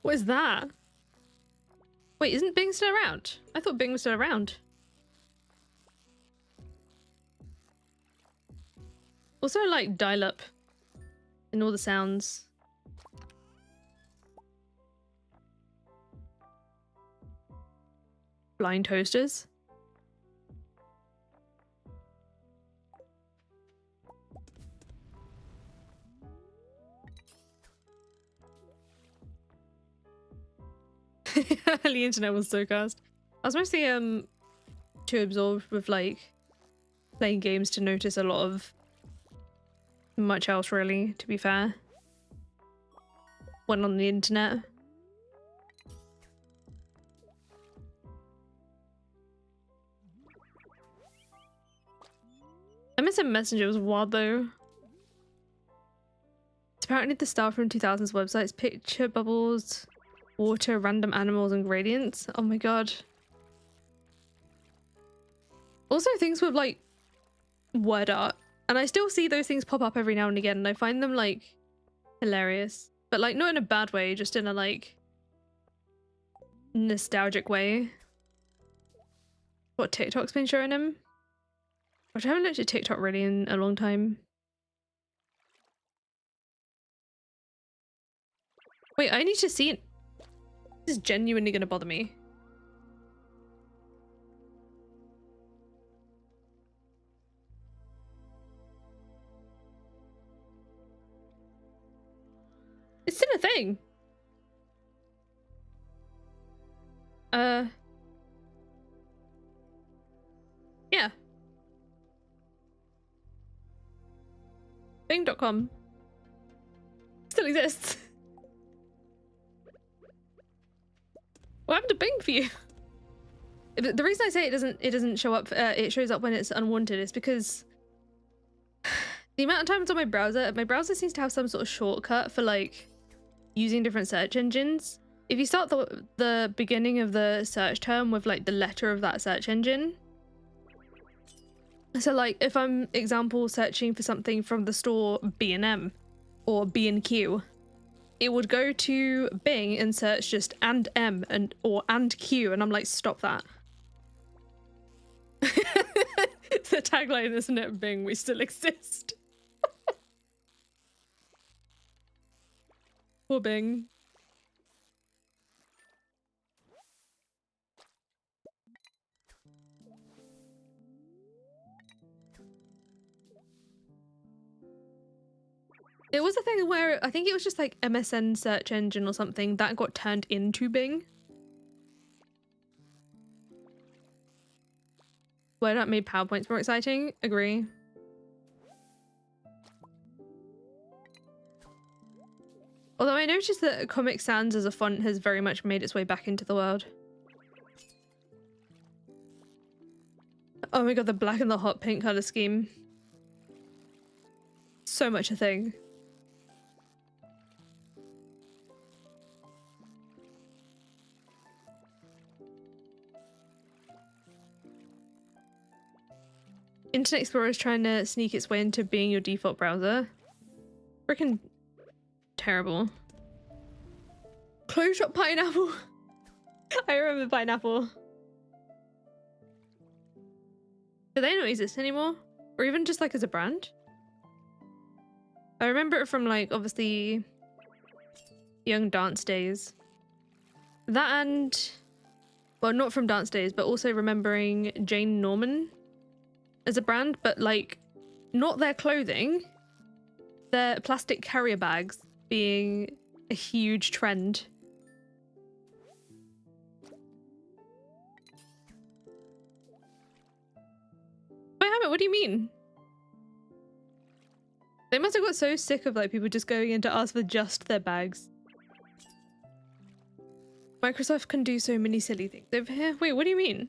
What is that? Wait, isn't Bing still around? I thought Bing was still around. Also, like dial-up and all the sounds. Blind toasters. Early internet was so cast. I was mostly too absorbed with like playing games to notice a lot of much else really, to be fair. When on the internet. MSN Messenger was wild though. It's apparently the style from 2000s websites, picture bubbles, water, random animals and gradients. Oh my god. Also things with like word art. And I still see those things pop up every now and again and I find them like hilarious. But like not in a bad way, just in a like nostalgic way. What TikTok's been showing him? Which I haven't looked at TikTok really in a long time. Wait, I need to see it. This is genuinely gonna bother me. It's still a thing. Yeah. Bing.com still exists. What happened to Bing for you? The reason I say it doesn't show up, it shows up when it's unwanted, is because the amount of times on my browser seems to have some sort of shortcut for like using different search engines. If you start the beginning of the search term with like the letter of that search engine, so like if I'm example searching for something from the store B&M or B&Q, it would go to Bing and search just and M or and Q, and I'm like, stop that. It's the tagline, isn't it? Bing, we still exist. Poor Bing. It was a thing where I think it was just like MSN search engine or something that got turned into Bing. Where that made PowerPoints more exciting. Agree. Although I noticed that Comic Sans as a font has very much made its way back into the world. Oh my god, the black and the hot pink color scheme. So much a thing. Internet Explorer is trying to sneak its way into being your default browser. Freaking terrible. Close shop pineapple. I remember pineapple. Do they not exist anymore? Or even just like as a brand? I remember it from like obviously Young Dance days. That and, well, not from Dance days, but also remembering Jane Norman as a brand, but like not their clothing, their plastic carrier bags being a huge trend. Wait, Hammer, what do you mean? They must have got so sick of like people just going in to ask for just their bags. Microsoft can do so many silly things over here. Wait, what do you mean?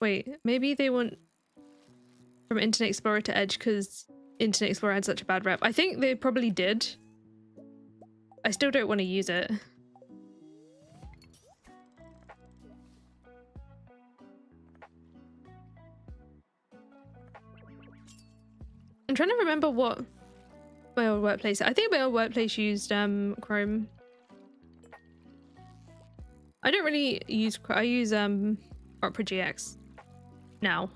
Wait, maybe they want from Internet Explorer to Edge because Internet Explorer had such a bad rep. I think they probably did. I still don't want to use it. I'm trying to remember what my old workplace. I think my old workplace used Chrome. I don't really use I use Opera GX now.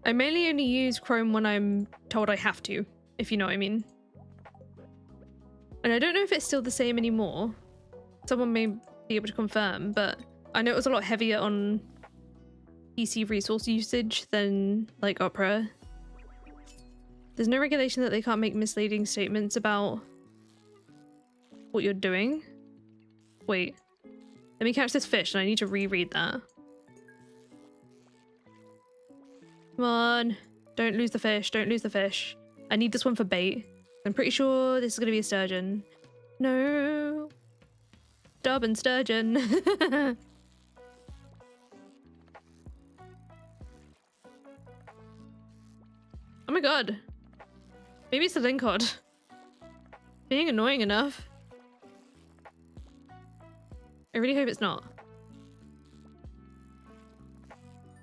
I mainly only use Chrome when I'm told I have to, if you know what I mean. And I don't know if it's still the same anymore. Someone may be able to confirm, but I know it was a lot heavier on PC resource usage than like Opera. There's no regulation that they can't make misleading statements about what you're doing. Wait, let me catch this fish and I need to reread that. Come on, don't lose the fish, don't lose the fish. I need this one for bait. I'm pretty sure this is gonna be a sturgeon. No. Stubborn sturgeon. Oh my god. Maybe it's the lingcod. Being annoying enough. I really hope it's not.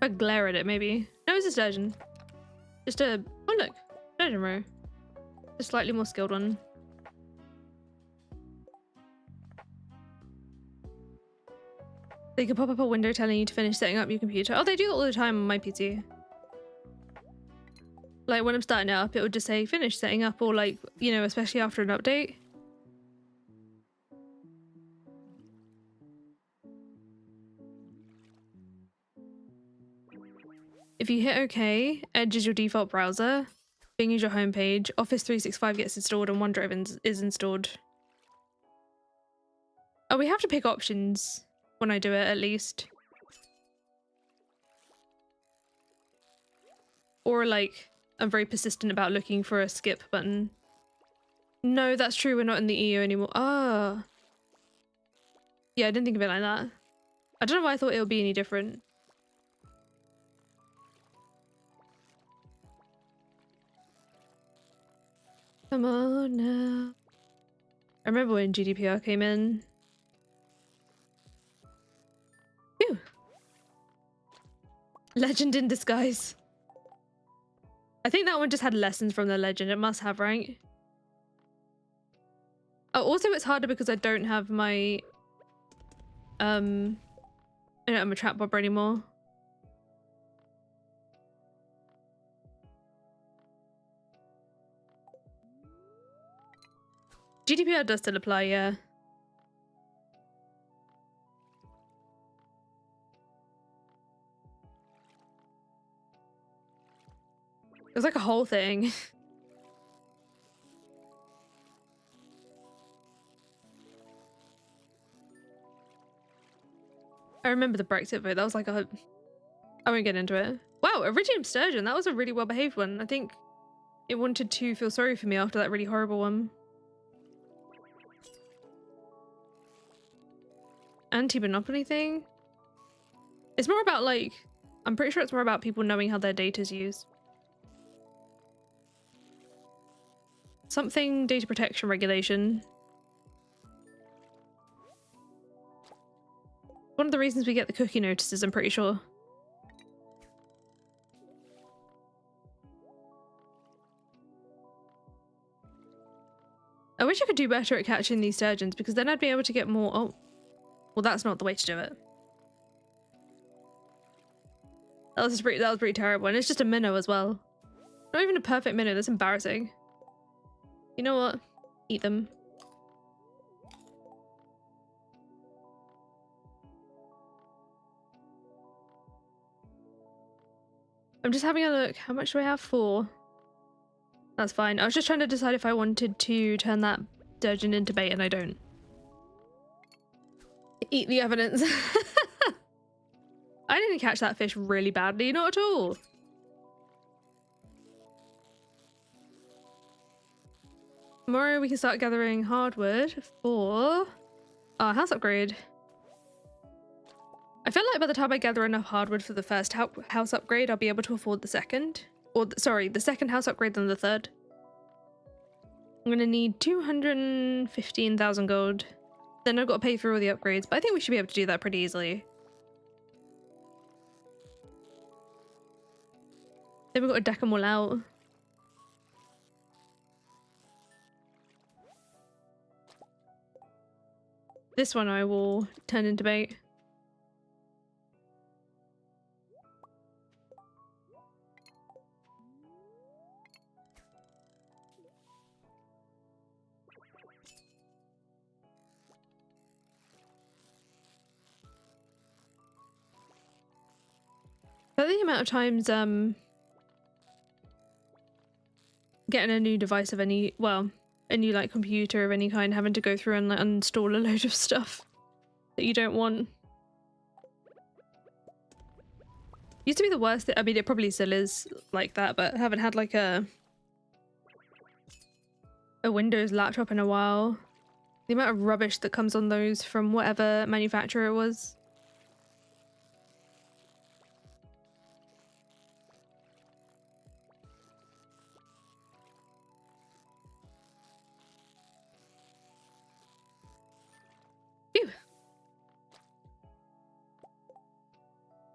I glare at it, maybe. No, it's a sturgeon. Just a... Oh, look. Sturgeon row. A slightly more skilled one. They could pop up a window telling you to finish setting up your computer. Oh, they do that all the time on my PC. Like, when I'm starting it up, it would just say, finish setting up, or like, you know, especially after an update. If you hit OK, Edge is your default browser. Bing is your homepage. Office 365 gets installed, and OneDrive is installed. Oh, we have to pick options when I do it, at least. Or, like, I'm very persistent about looking for a skip button. No, that's true. We're not in the EU anymore. Ah. Yeah, I didn't think of it like that. I don't know why I thought it would be any different. Come on now. I remember when GDPR came in. Phew. Legend in disguise. I think that one just had lessons from the legend. It must have, right? Oh, also it's harder because I don't have my I don't have a trap bobber anymore. GDPR does still apply, yeah. It was like a whole thing. I remember the Brexit vote. That was like a... I won't get into it. Wow, Iridium Sturgeon. That was a really well-behaved one. I think it wanted to feel sorry for me after that really horrible one. Anti-monopoly thing? It's more about, like... I'm pretty sure it's more about people knowing how their data's used. Something data protection regulation. One of the reasons we get the cookie notices, I'm pretty sure. I wish I could do better at catching these sturgeons, because then I'd be able to get more... Oh. Well, that's not the way to do it. That was pretty terrible, and it's just a minnow as well. Not even a perfect minnow, that's embarrassing. You know what? Eat them. I'm just having a look. How much do I have? 4. That's fine. I was just trying to decide if I wanted to turn that sturgeon into bait, and I don't. Eat the evidence. I didn't catch that fish really badly, not at all. Tomorrow we can start gathering hardwood for our house upgrade. I feel like by the time I gather enough hardwood for the first house upgrade, I'll be able to afford the second. Or, sorry, the second house upgrade than the third. I'm gonna need 215,000 gold. Then I've got to pay for all the upgrades, but I think we should be able to do that pretty easily. Then we've got to deck them all out. This one I will turn into bait. But the amount of times getting a new device of any, well, a new like computer of any kind, having to go through and like uninstall a load of stuff that you don't want. Used to be the worst. I mean, it probably still is like that, but I haven't had like a Windows laptop in a while. The amount of rubbish that comes on those from whatever manufacturer it was. Phew.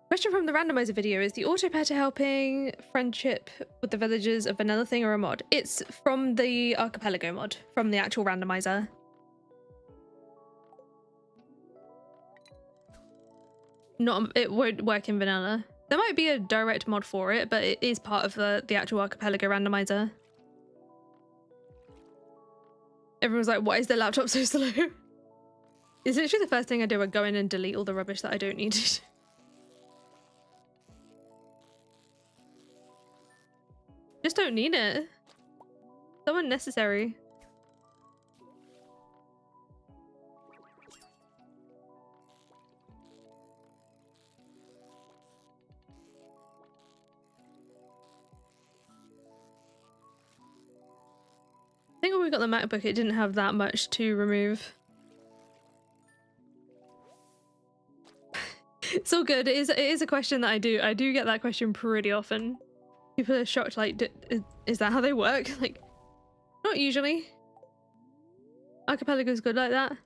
Question from the randomizer video: is the auto pet helping friendship with the villagers a vanilla thing or a mod? It's from the archipelago mod, from the actual randomizer. Not, it won't work in vanilla. There might be a direct mod for it, but it is part of the actual archipelago randomizer. Everyone's like, why is their laptop so slow? It's literally the first thing I do. I go in and delete all the rubbish that I don't need. Just don't need it. So unnecessary. I think when we got the MacBook, it didn't have that much to remove. It's all good. It is a question that I do get that question pretty often. People are shocked, like, is that how they work? Like, not usually. Archipelago's good like that.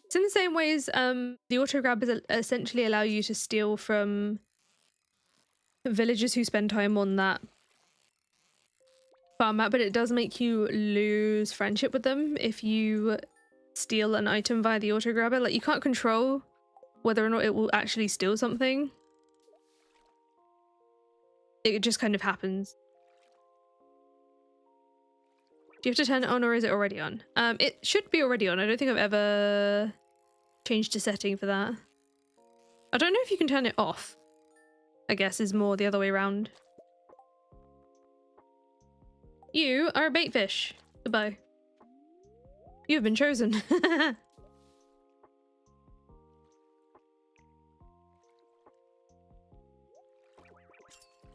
It's in the same ways the auto grabbers essentially allow you to steal from villagers who spend time on that farm map, but it does make you lose friendship with them if you steal an item via the auto grabber. Like, you can't control whether or not it will actually steal something. It just kind of happens. Do you have to turn it on, or is it already on? It should be already on. I don't think I've ever changed a setting for that. I don't know if you can turn it off. I guess is more the other way around. You are a bait fish. Goodbye. You have been chosen.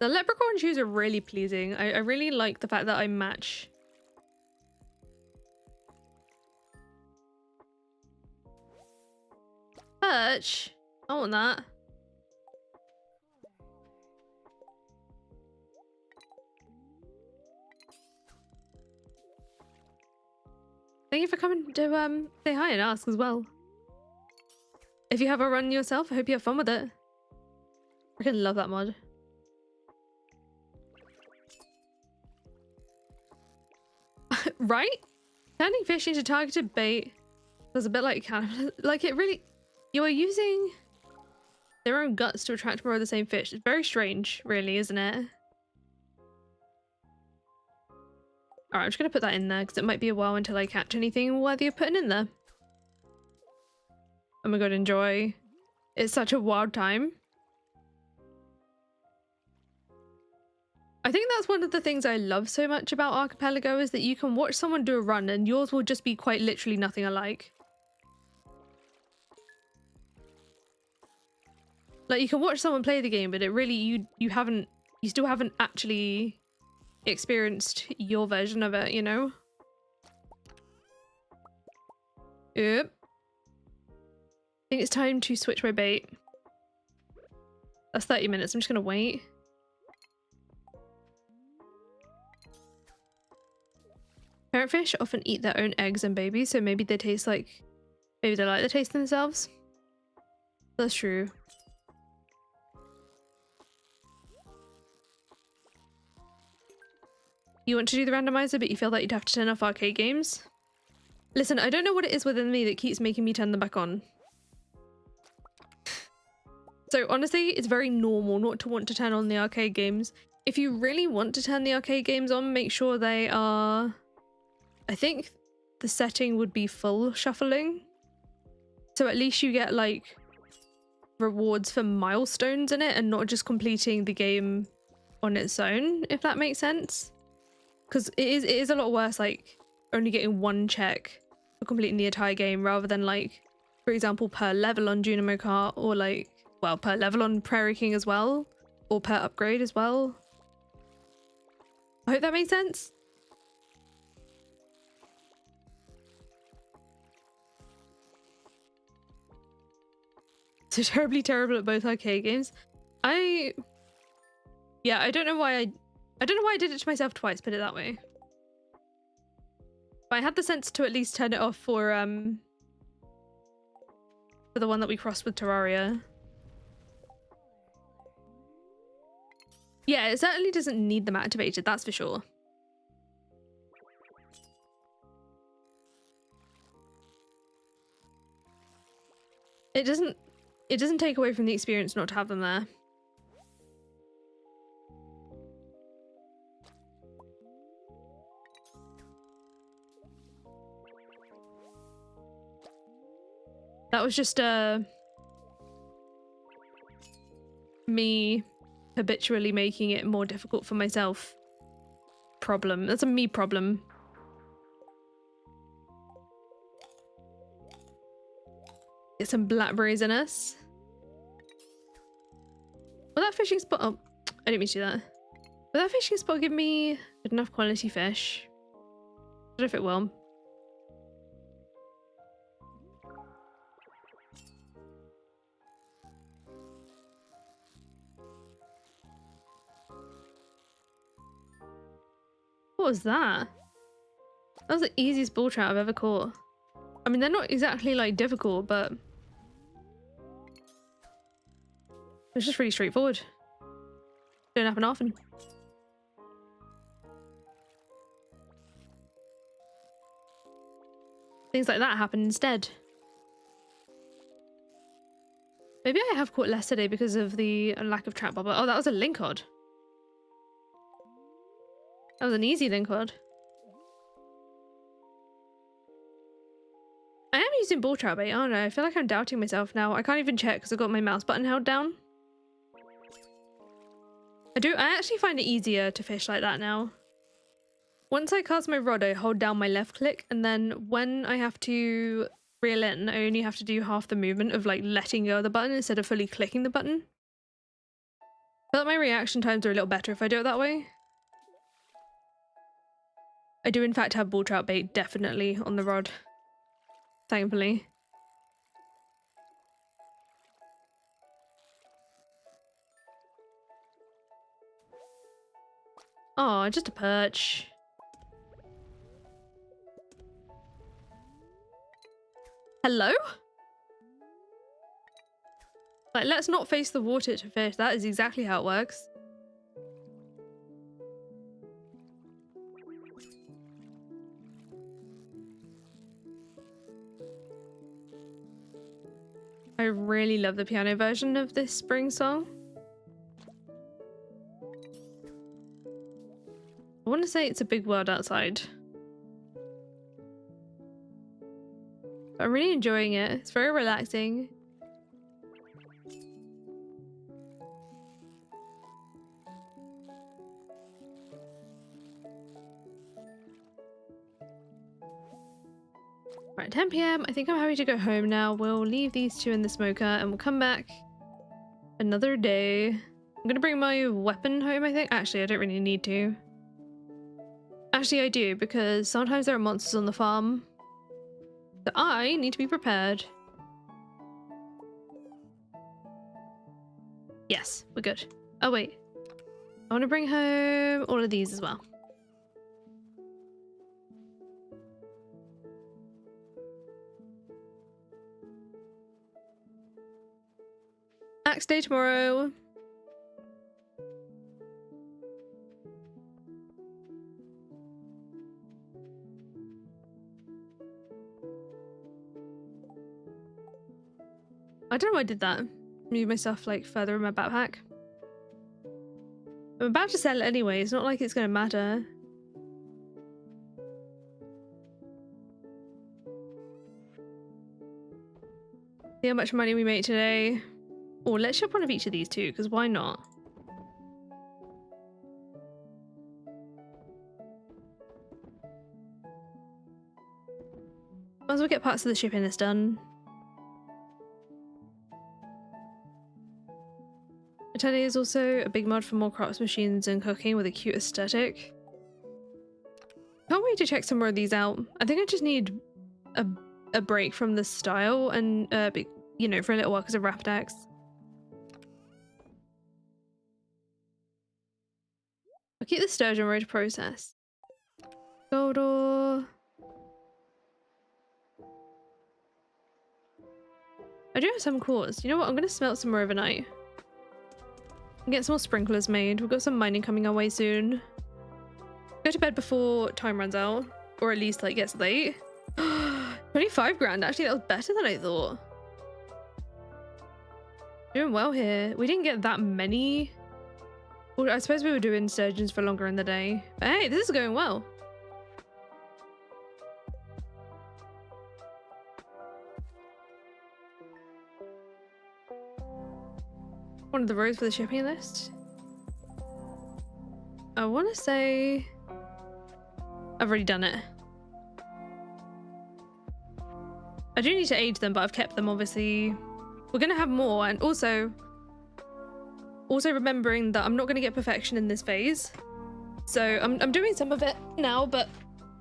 The leprechaun shoes are really pleasing. I really like the fact that I match. Perch? I want that. Thank you for coming to say hi and ask as well. If you have a run yourself, I hope you have fun with it. I can love that mod. Right? Turning fish into targeted bait was a bit like cannibalism. Like, it really... You are using their own guts to attract more of the same fish. It's very strange, really, isn't it? Alright, I'm just going to put that in there because it might be a while until I catch anything worthy of putting in there. Oh my god, enjoy. It's such a wild time. I think that's one of the things I love so much about Archipelago is that you can watch someone do a run and yours will just be quite literally nothing alike. Like, you can watch someone play the game, but it really, you still haven't actually experienced your version of it, you know? Yep. I think it's time to switch my bait. That's 30 minutes. I'm just gonna wait. Parrotfish often eat their own eggs and babies, so maybe they taste like... Maybe they like the taste themselves. That's true. You want to do the randomizer, but you feel like you'd have to turn off arcade games? Listen, I don't know what it is within me that keeps making me turn them back on. So honestly, it's very normal not to want to turn on the arcade games. If you really want to turn the arcade games on, make sure they are... I think the setting would be full shuffling. So at least you get like rewards for milestones in it and not just completing the game on its own, if that makes sense. Because it is a lot worse like only getting one check for completing the entire game rather than like, for example, per level on Junimo Kart or like, well, per level on Prairie King as well, or per upgrade as well. I hope that makes sense. So terribly terrible at both arcade games. Yeah, I don't know why I did it to myself twice, put it that way. But I had the sense to at least turn it off for the one that we crossed with Terraria. Yeah, it certainly doesn't need them activated, that's for sure. It doesn't take away from the experience not to have them there. That was just me habitually making it more difficult for myself problem. That's a me problem. Get some blackberries in us. Will that fishing spot... Oh, I didn't mean to do that. Will that fishing spot give me good enough quality fish? I don't know if it will. What was that? That was the easiest bull trout I've ever caught. I mean, they're not exactly like difficult, but it's just really straightforward. Don't happen often. Things like that happen instead. Maybe I have caught less today because of the lack of trap bobber. Oh, that was a lincod. That was an easy lincod. I am using bull trout bait, aren't I? I feel like I'm doubting myself now. I can't even check because I've got my mouse button held down. I actually find it easier to fish like that now. Once I cast my rod, I hold down my left click, and then when I have to reel in, I only have to do half the movement of like letting go of the button instead of fully clicking the button. I feel like my reaction times are a little better if I do it that way. I do in fact have bull trout bait definitely on the rod. Thankfully. Oh, just a perch. Hello? Like, let's not face the water to fish. That is exactly how it works. I really love the piano version of this spring song. I want to say it's a big world outside. I'm really enjoying it. It's very relaxing. Right, 10 PM. I think I'm happy to go home now. We'll leave these two in the smoker and we'll come back another day. I'm gonna bring my weapon home, I think. Actually, I don't really need to. Actually, I do, because sometimes there are monsters on the farm. So I need to be prepared. Yes, we're good. Oh, wait. I want to bring home all of these as well. Axe day tomorrow. I don't know why I did that. Move my stuff like further in my backpack. I'm about to sell it anyway. It's not like it's going to matter. See how much money we make today. Oh, let's shop one of each of these two, because why not? Might as well get parts of the shipping list done. Atelier is also a big mod for more crops, machines, and cooking with a cute aesthetic. Can't wait to check some more of these out. I think I just need a break from the style and, you know, for a little while because of Rapidex. I'll keep the sturgeon road to process. Gold ore. I do have some cores. You know what? I'm going to smelt some more overnight. Get some more sprinklers made. We've got some mining coming our way soon. Go to bed before time runs out, or at least like gets late. 25 grand, actually that was better than I thought. Doing well here. We didn't get that many. Well, I suppose we were doing sturgeons for longer in the day. But hey, this is going well. One of the rows for the shipping list. I want to say I've already done it. I do need to age them, but I've kept them, obviously. We're going to have more, and also remembering that I'm not going to get perfection in this phase. So I'm doing some of it now, but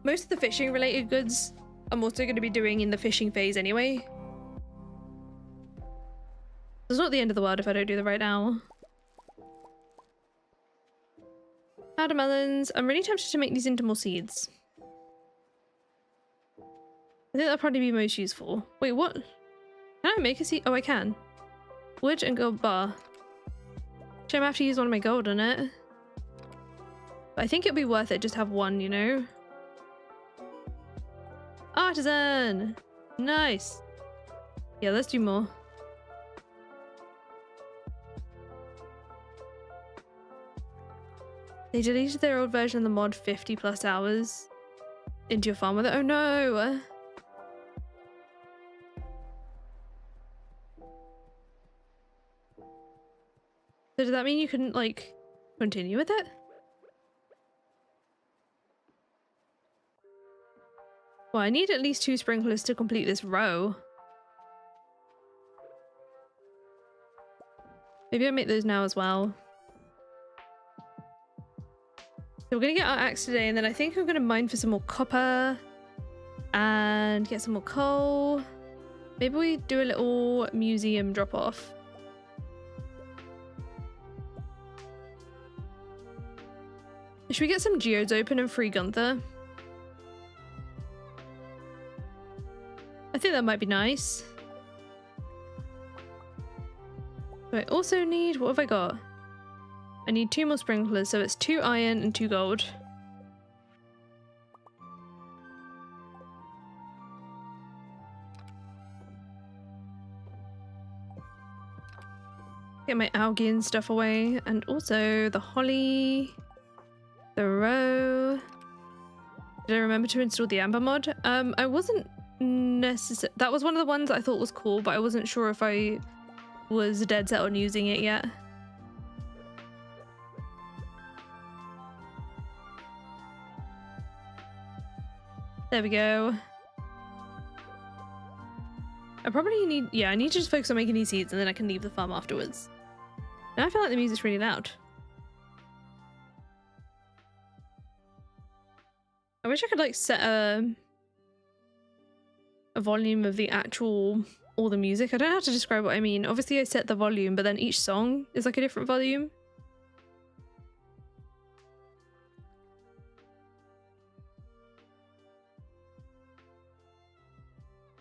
most of the fishing related goods I'm also going to be doing in the fishing phase anyway. It's not the end of the world if I don't do them right now. Powder melons. I'm really tempted to make these into more seeds. I think that'll probably be most useful. Wait, what? Can I make a seed? Oh, I can. Wood and gold bar. Actually, I might have to use one of my gold on it. But I think it'd be worth it just to have one, you know? Artisan! Nice! Yeah, let's do more. They deleted their old version of the mod 50 plus hours into your farm with it. Oh no! So does that mean you couldn't, like, continue with it? Well, I need at least 2 sprinklers to complete this row. Maybe I'll make those now as well. So we're gonna get our axe today, and then I think I'm gonna mine for some more copper and get some more coal. Maybe we do a little museum drop off. Should we get some geodes open and free Gunther? I think that might be nice. So I also need, what have I got? I need 2 more sprinklers, so it's 2 iron and 2 gold. Get my algae and stuff away, and also the holly, the row. Did I remember to install the amber mod? I wasn't necessarily. That was one of the ones I thought was cool, but I wasn't sure if I was dead set on using it yet. There we go. I probably need, yeah, I need to just focus on making these seeds and then I can leave the farm afterwards. Now I feel like the music's really loud. I wish I could like set a volume of the actual, all the music. I don't know how to describe what I mean. Obviously I set the volume, but then each song is like a different volume.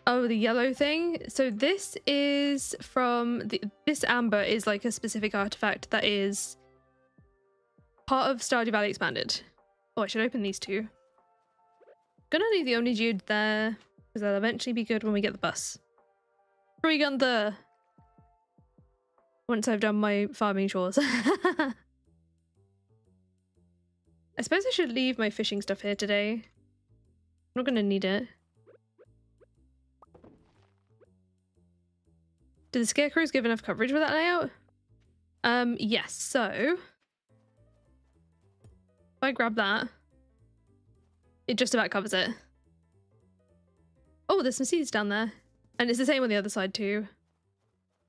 Oh, the yellow thing. So this is from this amber is like a specific artifact that is part of Stardew Valley Expanded. Oh, I should open these 2. Gonna leave the only geode there because they'll eventually be good when we get the bus. Free Gunther! Once I've done my farming chores. I suppose I should leave my fishing stuff here today. I'm not gonna need it. Did the scarecrows give enough coverage with that layout? Yes, so if I grab that, it just about covers it. Oh, there's some seeds down there. And it's the same on the other side too.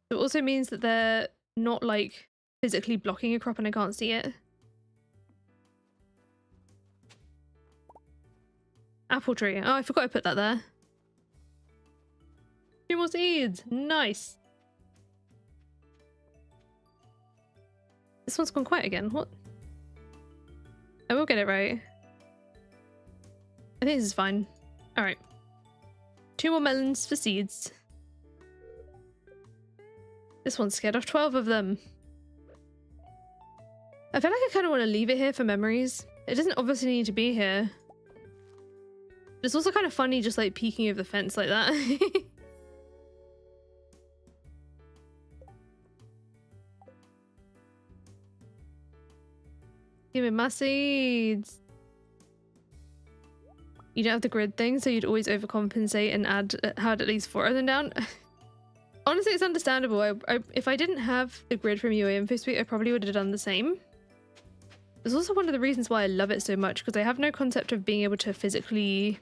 So it also means that they're not like physically blocking a crop and I can't see it. Apple tree. Oh, I forgot I put that there. 2 more seeds. Nice. This one's gone quiet again. What? I will get it right. I think this is fine. Alright. 2 more melons for seeds. This one's scared off 12 of them. I feel like I kind of want to leave it here for memories. It doesn't obviously need to be here. It's also kind of funny just like peeking over the fence like that. Give me my seeds. You don't have the grid thing, so you'd always overcompensate and had at least 4 of them down. Honestly, it's understandable. If I didn't have the grid from UA Info Suite, I probably would have done the same. It's also one of the reasons why I love it so much, because I have no concept of being able to physically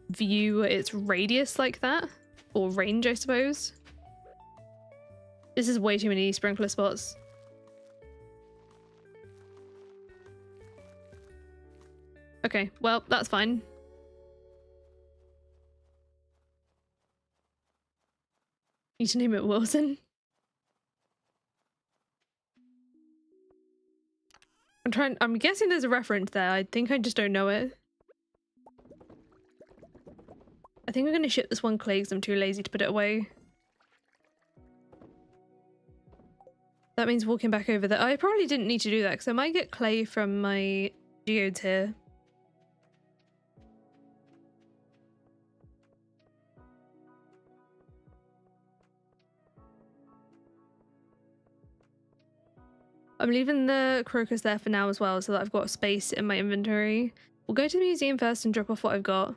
view its radius like that, or range, I suppose. This is way too many sprinkler spots. Okay, well, that's fine. Need to name it Wilson. I'm guessing there's a reference there. I think I just don't know it. I think I'm gonna ship this one clay because I'm too lazy to put it away. That means walking back over there. I probably didn't need to do that because I might get clay from my geodes here. I'm leaving the crocus there for now as well so that I've got space in my inventory. We'll go to the museum first and drop off what I've got.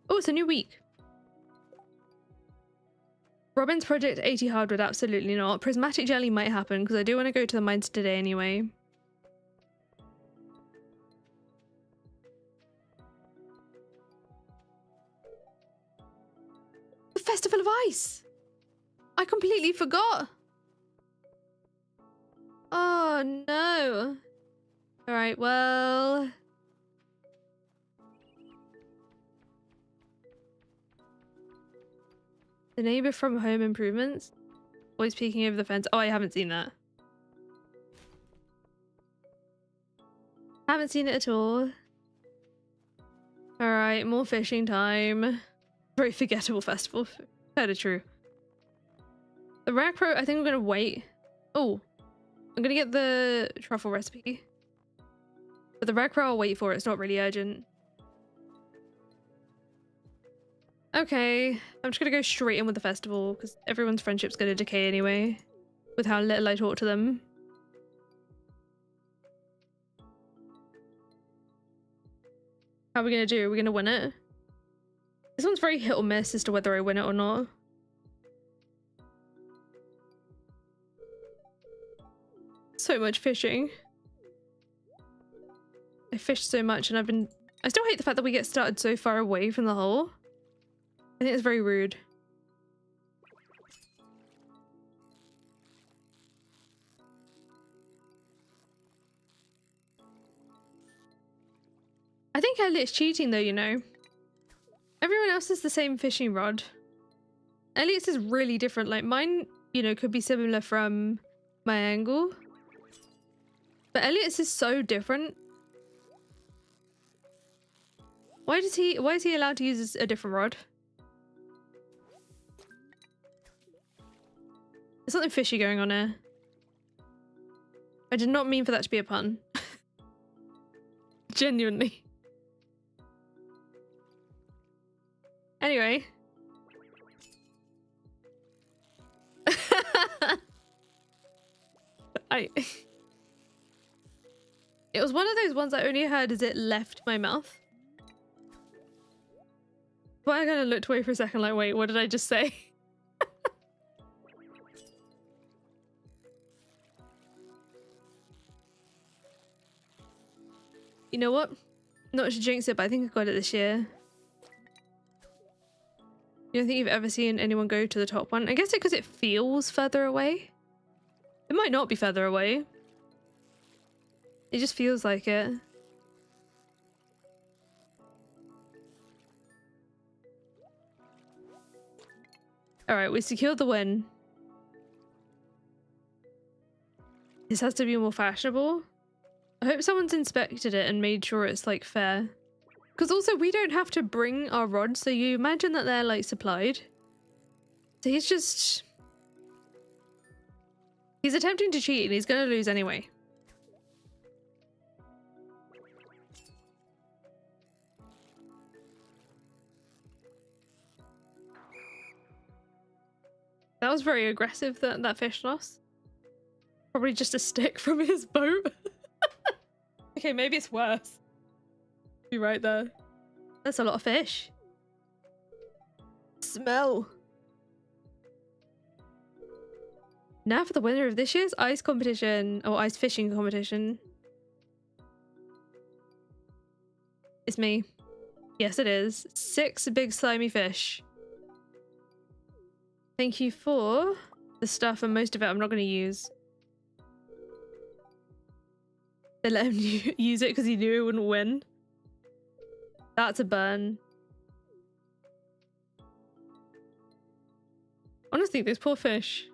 Oh, it's a new week. Robin's project 80 hardwood, absolutely not. Prismatic jelly might happen because I do want to go to the mines today anyway. The Festival of Ice! I completely forgot! Oh no. Alright, well... The neighbor from Home Improvements? Always peeking over the fence. Oh, I haven't seen that. Haven't seen it at all. Alright, more fishing time. Very forgettable festival. Kind of true. The rack pro, I think I'm gonna wait. Oh, I'm gonna get the truffle recipe. But the rack pro I'll wait for, it's not really urgent. Okay, I'm just gonna go straight in with the festival because everyone's friendship's gonna decay anyway with how little I talk to them. How are we gonna do? Are we gonna win it? This one's very hit or miss as to whether I win it or not. So much fishing. I fished so much and I still hate the fact that we get started so far away from the hole. I think it's very rude. I think Elliot's cheating though, you know. Everyone else has the same fishing rod. Elliot's is really different. Like mine, you know, could be similar from my angle. But Elliot's is so different. Why is he allowed to use a different rod? There's something fishy going on here. I did not mean for that to be a pun. Genuinely. Anyway. It was one of those ones I only heard as it left my mouth. But I kind of looked away for a second like, wait, what did I just say? You know what? Not to jinx it, but I think I got it this year. You don't think you've ever seen anyone go to the top one? I guess it's because it feels further away. It might not be further away. It just feels like it. Alright, we secured the win. This has to be more fashionable. I hope someone's inspected it and made sure it's like fair. Because also we don't have to bring our rods, so you imagine that they're like supplied. So he's just He's attempting to cheat and he's gonna lose anyway. That was very aggressive, that fish loss. Probably just a stick from his boat. Okay, maybe it's worse. You're right there. That's a lot of fish. Smell. Now for the winner of this year's ice competition, or ice fishing competition. It's me. Yes, it is. 6 big slimy fish. Thank you for the stuff, and most of it I'm not going to use. They let him use it because he knew he wouldn't win. That's a burn. Honestly, those poor fish.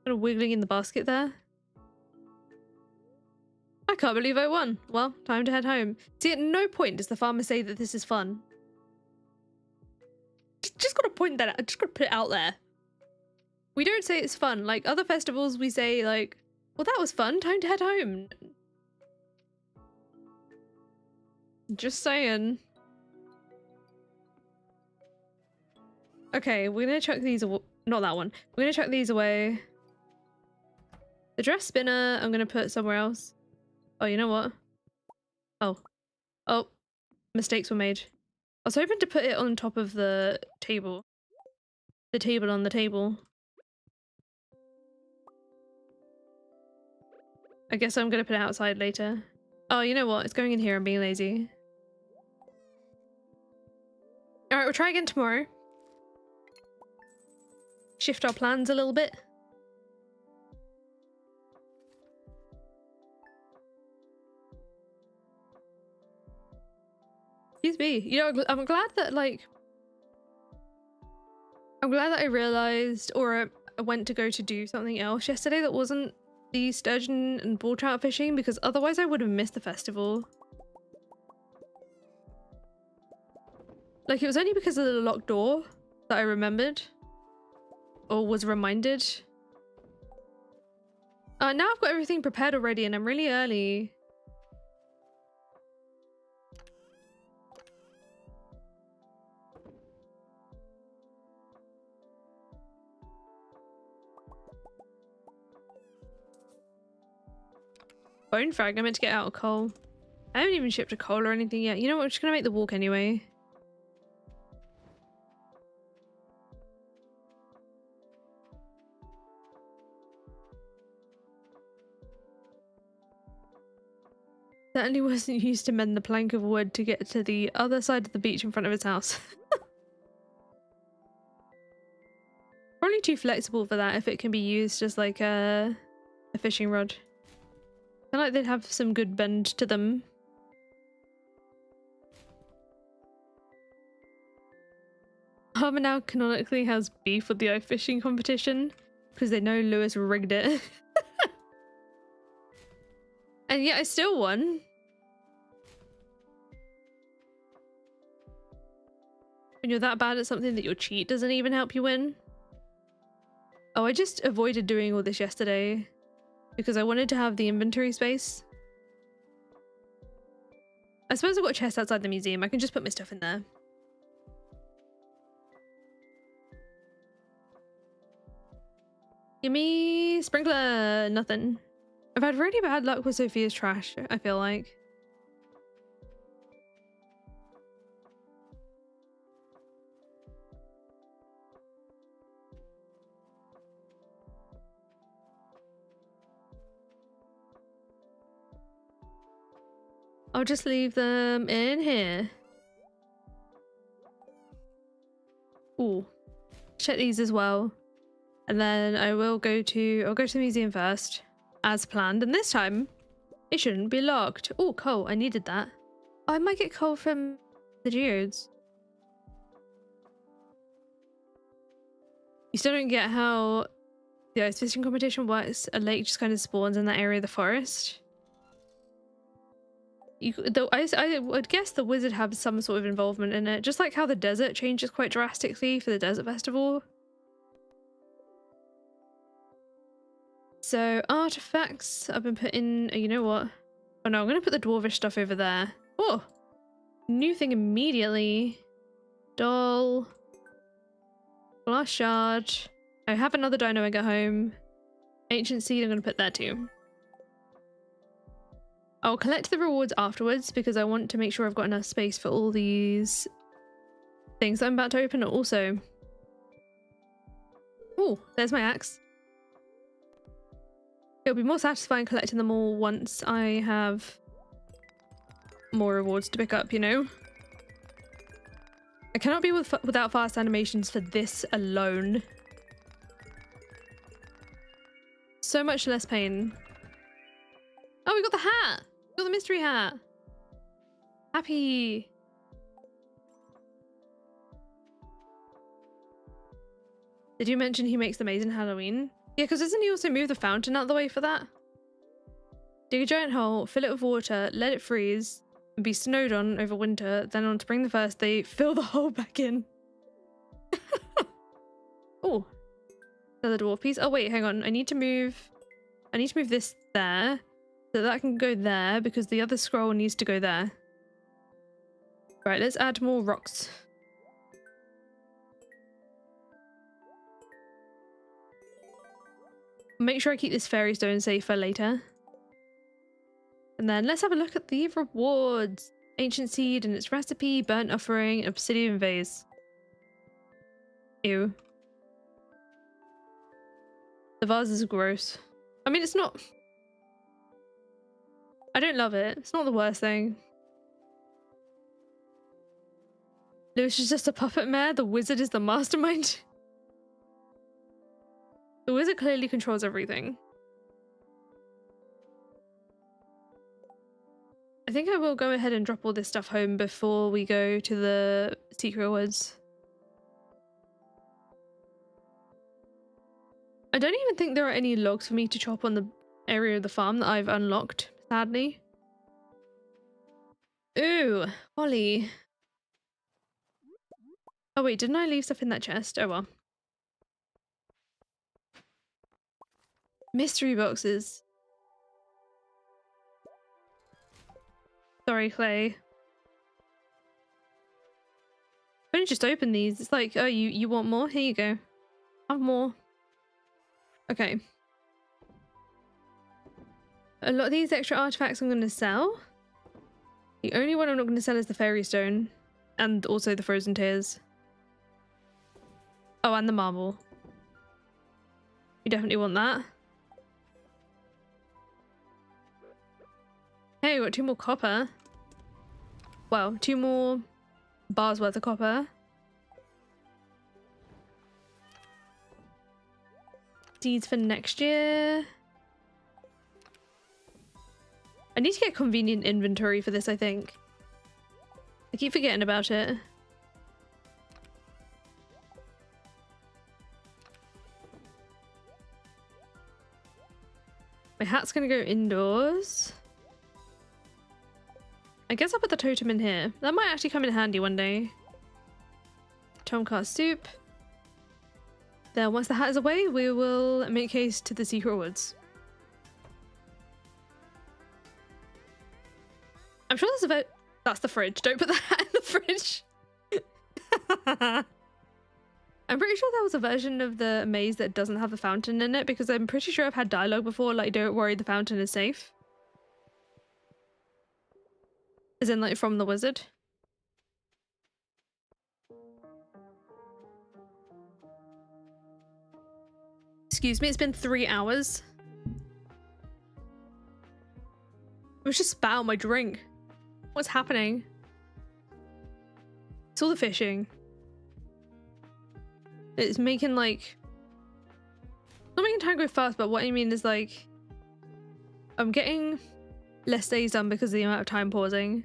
Kind of wiggling in the basket there. I can't believe I won. Well, time to head home. See, at no point does the farmer say that this is fun. Just gotta point that out. Just gotta put it out there. We don't say it's fun. Like other festivals, we say like, well, that was fun. Time to head home. Just saying. Okay, we're gonna chuck these away. Not that one. We're gonna chuck these away. The dress spinner, I'm gonna put somewhere else. Oh, you know what? Oh. Oh. Mistakes were made. I was hoping to put it on top of the table. The table on the table. I guess I'm gonna put it outside later. Oh, you know what? It's going in here. I'm being lazy. Alright, we'll try again tomorrow. Shift our plans a little bit. Excuse me. You know, I'm glad that, like... I'm glad that I realised, or I went to go to do something else yesterday that wasn't the sturgeon and bull trout fishing, because otherwise I would have missed the festival. Like, it was only because of the locked door that I remembered. Or was reminded. Now I've got everything prepared already and I'm really early. Bone frag, I meant to get out of coal. I haven't even shipped a coal or anything yet. You know what, I'm just gonna make the walk anyway. Certainly wasn't used to mend the plank of wood to get to the other side of the beach in front of his house. Probably too flexible for that if it can be used as like a fishing rod. I feel like they'd have some good bend to them. Harbour now canonically has beef with the ice fishing competition because they know Lewis rigged it. And yet I still won. When you're that bad at something that your cheat doesn't even help you win. Oh, I just avoided doing all this yesterday because I wanted to have the inventory space. I suppose I've got a chest outside the museum. I can just put my stuff in there. Gimme sprinkler. Nothing. I've had really bad luck with Sophia's trash, I feel like. I'll just leave them in here. Ooh. Check these as well. And then I'll go to the museum first. As planned, and this time it shouldn't be locked. Oh, coal, I needed that. Oh, I might get coal from the geodes. You still don't get how the ice fishing competition works. A lake just kind of spawns in that area of the forest. I would guess the wizard has some sort of involvement in it, just like how the desert changes quite drastically for the desert festival. So artifacts, I've been putting, you know what? Oh no, I'm gonna put the dwarvish stuff over there. Oh, new thing immediately. Doll. Glass shard. I have another dino I get home. Ancient seed, I'm gonna put there too. I'll collect the rewards afterwards because I want to make sure I've got enough space for all these things that I'm about to open. Also, oh, there's my axe. It'll be more satisfying collecting them all once I have more rewards to pick up, you know? I cannot be without fast animations for this alone. So much less pain. Oh, we got the hat! We got the mystery hat! Happy! Did you mention he makes the maze in Halloween? Yeah, because doesn't he also move the fountain out of the way for that? Dig a giant hole, fill it with water, let it freeze, and be snowed on over winter, then on spring the 1st, they fill the hole back in. Oh, another dwarf piece. Oh wait, hang on. I need to move this there, so that can go there, because the other scroll needs to go there. Right, let's add more rocks. Make sure I keep this fairy stone safe for later. And then let's have a look at the rewards. Ancient seed and its recipe, burnt offering, obsidian vase. Ew. The vase is gross. I mean, it's not... I don't love it. It's not the worst thing. Linus is just a puppet mayor. The wizard is the mastermind. The wizard clearly controls everything. I think I will go ahead and drop all this stuff home before we go to the secret woods. I don't even think there are any logs for me to chop on the area of the farm that I've unlocked, sadly. Ooh, Holly. Oh wait, didn't I leave stuff in that chest? Oh well. Mystery boxes. Sorry, Clay. I only just opened these. It's like, oh, you want more? Here you go. Have more. Okay. A lot of these extra artifacts I'm going to sell. The only one I'm not going to sell is the fairy stone. And also the frozen tears. Oh, and the marble. You definitely want that. Hey, we got 2 more copper. Well, 2 more bars worth of copper. Seeds for next year. I need to get convenient inventory for this, I think. I keep forgetting about it. My hat's gonna go indoors. I guess I'll put the totem in here. That might actually come in handy one day. Tomcat soup. Then once the hat is away, we will make haste to the secret woods. I'm sure there's a vote. That's the fridge. Don't put the hat in the fridge. I'm pretty sure there was a version of the maze that doesn't have the fountain in it, because I'm pretty sure I've had dialogue before, like, don't worry, the fountain is safe. As in, like, from the wizard. Excuse me, it's been 3 hours. I was just spat out my drink. What's happening? It's all the fishing. It's making, like... Not making time go fast, but what I mean is, like... I'm getting less days done because of the amount of time pausing.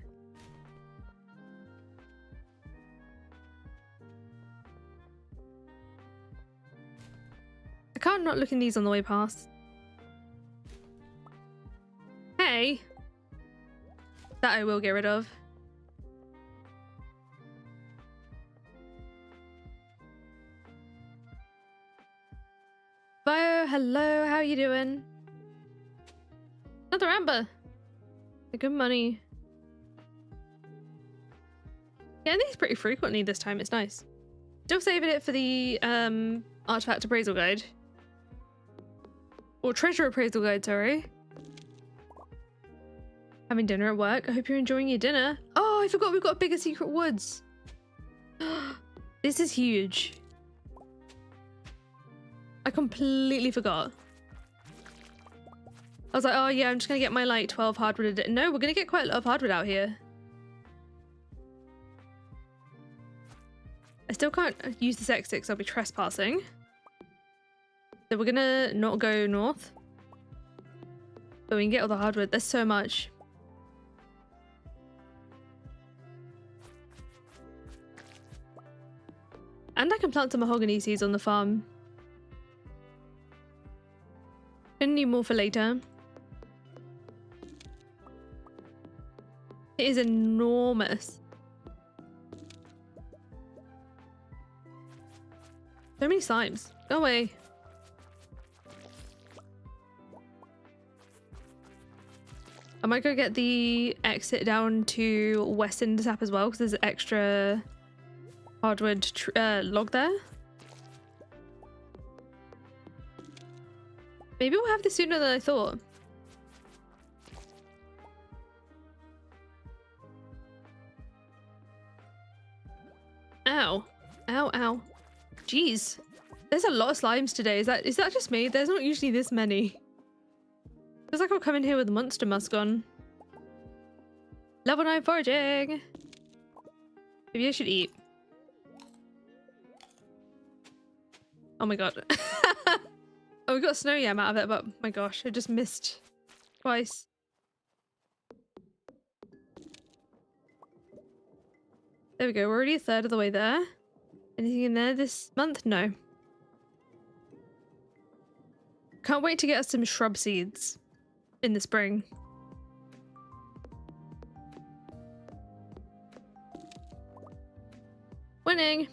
I can't not look in these on the way past. Hey! That I will get rid of. Bio, hello, how are you doing? Another amber. Good money. Getting these pretty frequently this time. It's nice. Still saving it for the artifact appraisal guide. Or treasure appraisal guide, sorry. Having dinner at work. I hope you're enjoying your dinner. Oh, I forgot we've got a bigger secret woods. This is huge. I completely forgot. I was like, oh yeah, I'm just gonna get my like 12 hardwood a day. No, we're gonna get quite a lot of hardwood out here. I still can't use this exit because I'll be trespassing. So we're gonna not go north. But we can get all the hardwood. There's so much. And I can plant some mahogany seeds on the farm. Gonna need more for later. It is enormous. So many slimes. Go away. I might go get the exit down to Western Sap as well because there's extra hardwood log there. Maybe we'll have this sooner than I thought. Ow. Ow, ow. Jeez. There's a lot of slimes today. Is that just me? There's not usually this many. Feels like I'm coming here with monster musk on. Level 9 foraging. Maybe I should eat. Oh my god. Oh, we got a snow yam out of it, but my gosh, I just missed twice. There we go, we're already a third of the way there. Anything in there this month? No. Can't wait to get us some shrub seeds in the spring. Winning!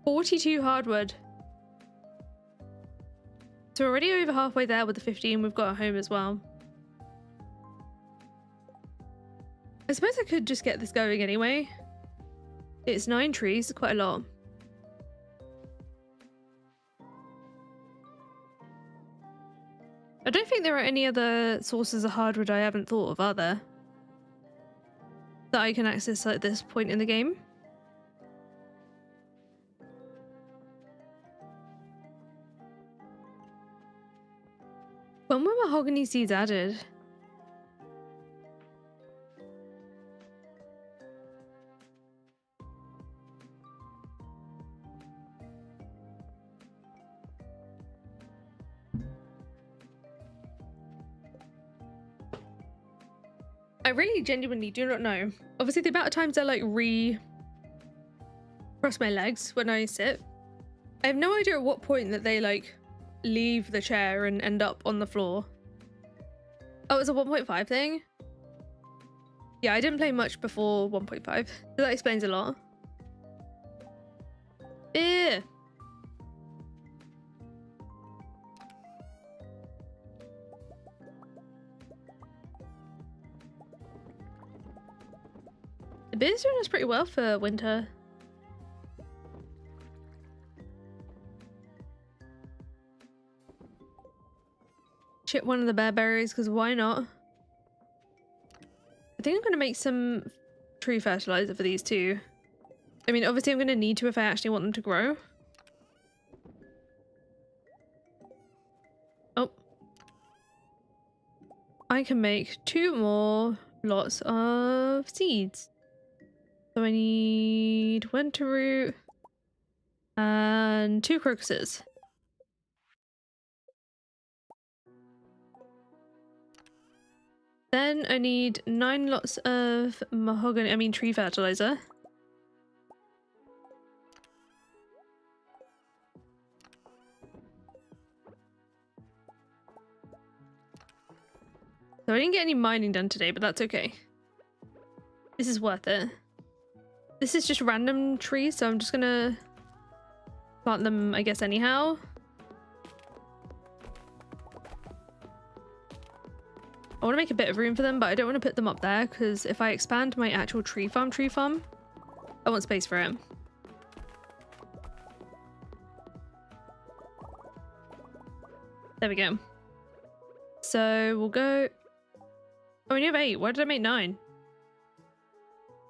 42 hardwood. So we're already over halfway there with the 15 we've got at home as well. I suppose I could just get this going anyway. It's 9 trees, quite a lot. I don't think there are any other sources of hardwood I haven't thought of, are there? That I can access at this point in the game. When were mahogany seeds added? I really genuinely do not know. Obviously the amount of times I like cross my legs when I sit. I have no idea at what point that they like leave the chair and end up on the floor. Oh, it's a 1.5 thing? Yeah, I didn't play much before 1.5. So that explains a lot. Ew. The beer's doing us pretty well for winter. Chip one of the bearberries because why not? I think I'm going to make some tree fertilizer for these too. I mean, obviously I'm going to need to if I actually want them to grow. Oh. I can make 2 more lots of seeds. So I need winter root and 2 crocuses. Then I need 9 lots of tree fertilizer. So I didn't get any mining done today, but that's okay. This is worth it. This is just random trees, so I'm just gonna plant them, I guess, anyhow. want to make a bit of room for them, but I don't want to put them up there because if I expand my actual tree farm, I want space for it. There we go. So we'll go... Oh, we only have 8. Why did I make 9?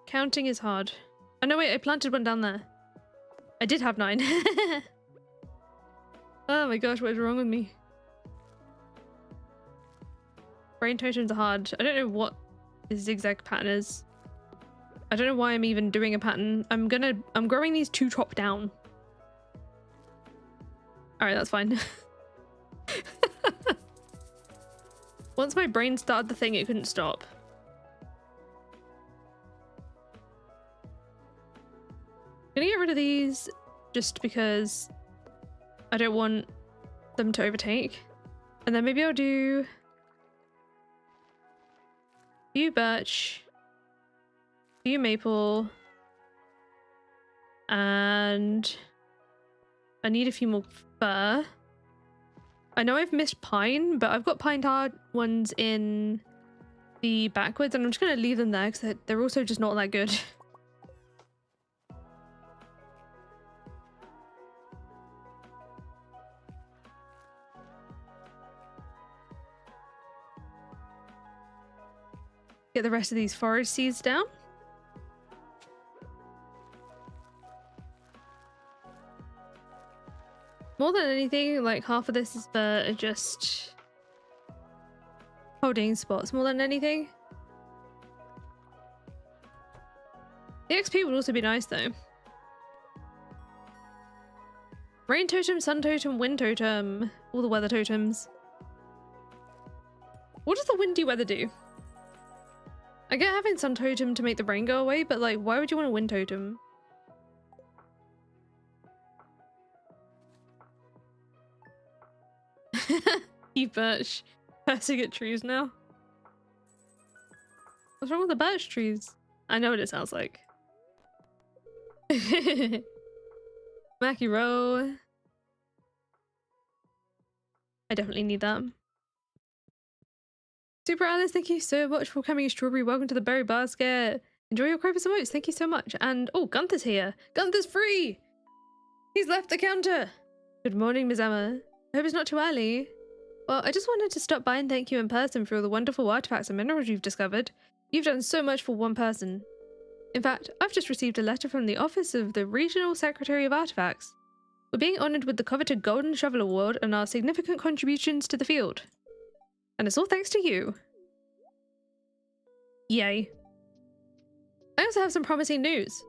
Counting is hard. Oh no, wait, I planted one down there. I did have 9. Oh my gosh, what is wrong with me? Brain totems are hard. I don't know what this zigzag pattern is. I don't know why I'm even doing a pattern. I'm growing these 2 top down. Alright, that's fine. Once my brain started the thing, it couldn't stop. I'm gonna get rid of these just because I don't want them to overtake. And then maybe I'll do a few birch, a few maple, and I need a few more fir. I know I've missed pine, but I've got pine tar ones in the backwoods, and I'm just going to leave them there because they're also just not that good. Get the rest of these forage seeds down. More than anything, like half of this is for just holding spots more than anything. The XP would also be nice though. Rain totem, sun totem, wind totem, all the weather totems. What does the windy weather do? I get having sun totem to make the rain go away, but like, why would you want a wind totem? You birch. Cursing at trees now. What's wrong with the birch trees? I know what it sounds like. Mackie row. I definitely need that. Super Alice, thank you so much for coming. Strawberry, welcome to the berry basket. Enjoy your crop of oats. Thank you so much. And oh, Gunther's here. Gunther's free. He's left the counter. Good morning, Ms. Emma. I hope it's not too early. Well, I just wanted to stop by and thank you in person for all the wonderful artifacts and minerals you've discovered. You've done so much for one person. In fact, I've just received a letter from the office of the Regional Secretary of Artifacts. We're being honoured with the coveted Golden Shovel Award and our significant contributions to the field. And it's all thanks to you. Yay. I also have some promising news.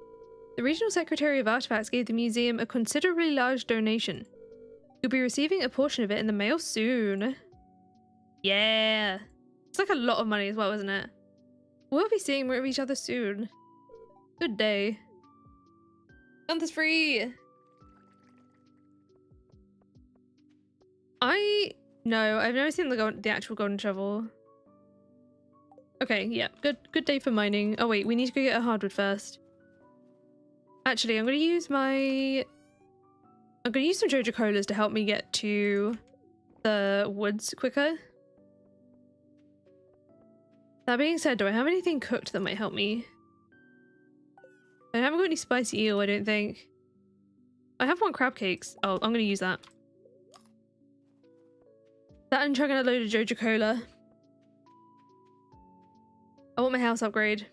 The Regional Secretary of Artifacts gave the museum a considerably large donation. You'll be receiving a portion of it in the mail soon. Yeah. It's like a lot of money as well, isn't it? We'll be seeing more of each other soon. Good day. Gunther's free! No, I've never seen the actual golden shovel. Okay, yeah, good day for mining. Oh wait, we need to go get a hardwood first. Actually, I'm gonna use some Jojo Colas to help me get to the woods quicker. That being said, do I have anything cooked that might help me? I haven't got any spicy eel, I don't think. I have 1 crab cakes. Oh, I'm gonna use that. That and chugging a load of Jojo Cola. I want my house upgrade.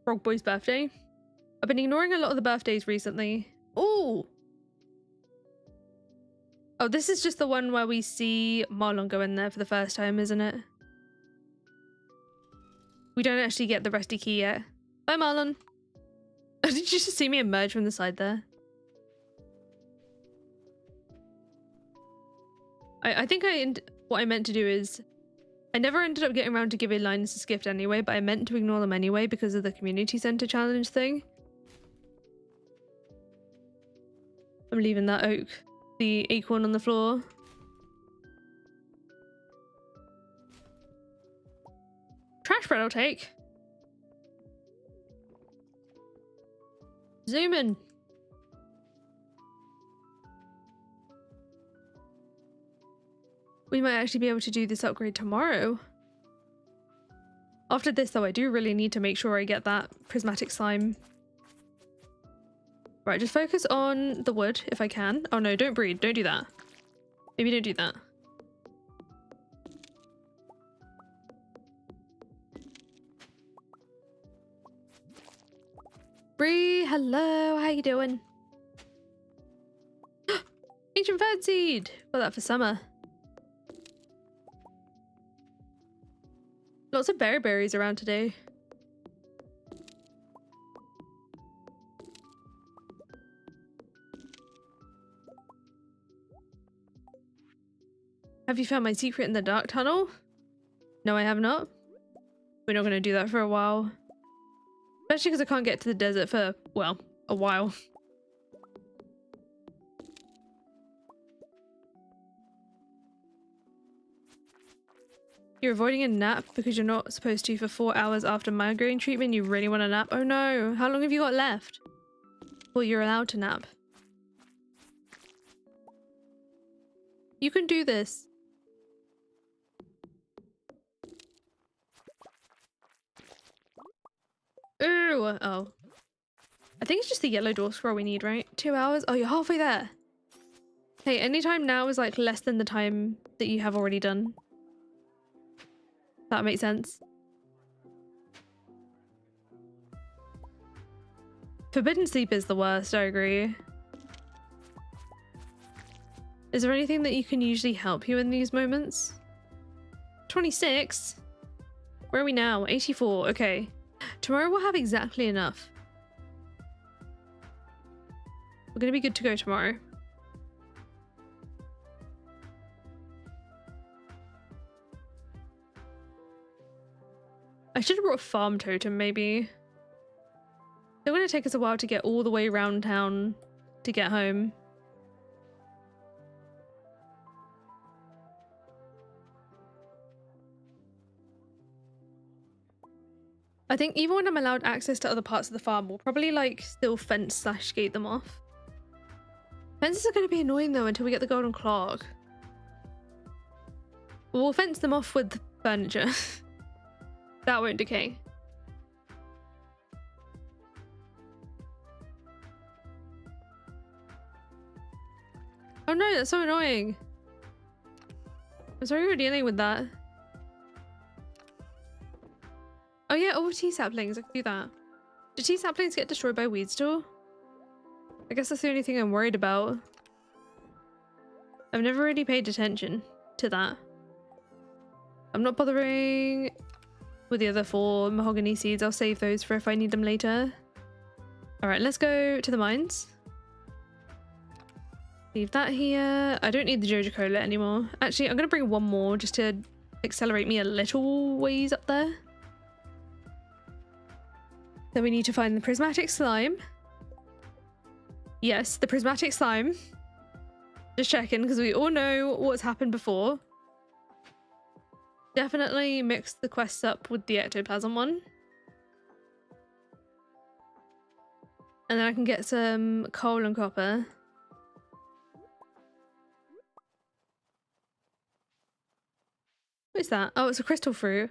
Frog Boy's birthday. I've been ignoring a lot of the birthdays recently. Ooh! Oh, this is just the one where we see Marlon go in there for the first time, isn't it? We don't actually get the rusty key yet. Bye, Marlon. Did you just see me emerge from the side there? I think what I meant to do is I never ended up getting around to giving Linus a gift anyway, but I meant to ignore them anyway because of the community center challenge thing. I'm leaving that oak, the acorn on the floor. Trash bread I'll take. Zoom in. We might actually be able to do this upgrade tomorrow. After this, though, I do really need to make sure I get that prismatic slime. Right, just focus on the wood if I can. Oh no, don't breed. Don't do that. Maybe don't do that. Bree, hello, how you doing? Ancient fern seed! Got that for summer. Lots of berries around today. Have you found my secret in the dark tunnel? No, I have not. We're not going to do that for a while. Especially because I can't get to the desert for, well, a while. You're avoiding a nap because you're not supposed to for 4 hours after migraine treatment. You really want a nap? Oh no. How long have you got left? Well, you're allowed to nap. You can do this. Ooh. Oh. I think it's just the yellow door scroll we need, right? 2 hours? Oh, you're halfway there. Hey, anytime now is like less than the time that you have already done. That makes sense. Forbidden sleep is the worst, I agree. Is there anything that you can usually help you in these moments? 26? Where are we now? 84. Okay. Tomorrow we'll have exactly enough. We're gonna be good to go tomorrow. I should have brought a farm totem, maybe. It's gonna take us a while to get all the way around town to get home. I think even when I'm allowed access to other parts of the farm, we'll probably like still fence / gate them off. Fences are going to be annoying though until we get the golden clock. We'll fence them off with furniture. That won't decay. Oh no, that's so annoying. I'm sorry we're dealing with that. Oh yeah, oh, tea saplings, I can do that. Do tea saplings get destroyed by weed still? I guess that's the only thing I'm worried about. I've never really paid attention to that. I'm not bothering with the other 4 mahogany seeds. I'll save those for if I need them later. Alright, let's go to the mines. Leave that here. I don't need the Joja Cola anymore. Actually, I'm going to bring 1 more just to accelerate me a little ways up there. Then we need to find the prismatic slime. Yes, the prismatic slime. Just checking because we all know what's happened before. Definitely mix the quests up with the ectoplasm one. And then I can get some coal and copper. What is that? Oh, it's a crystal fruit.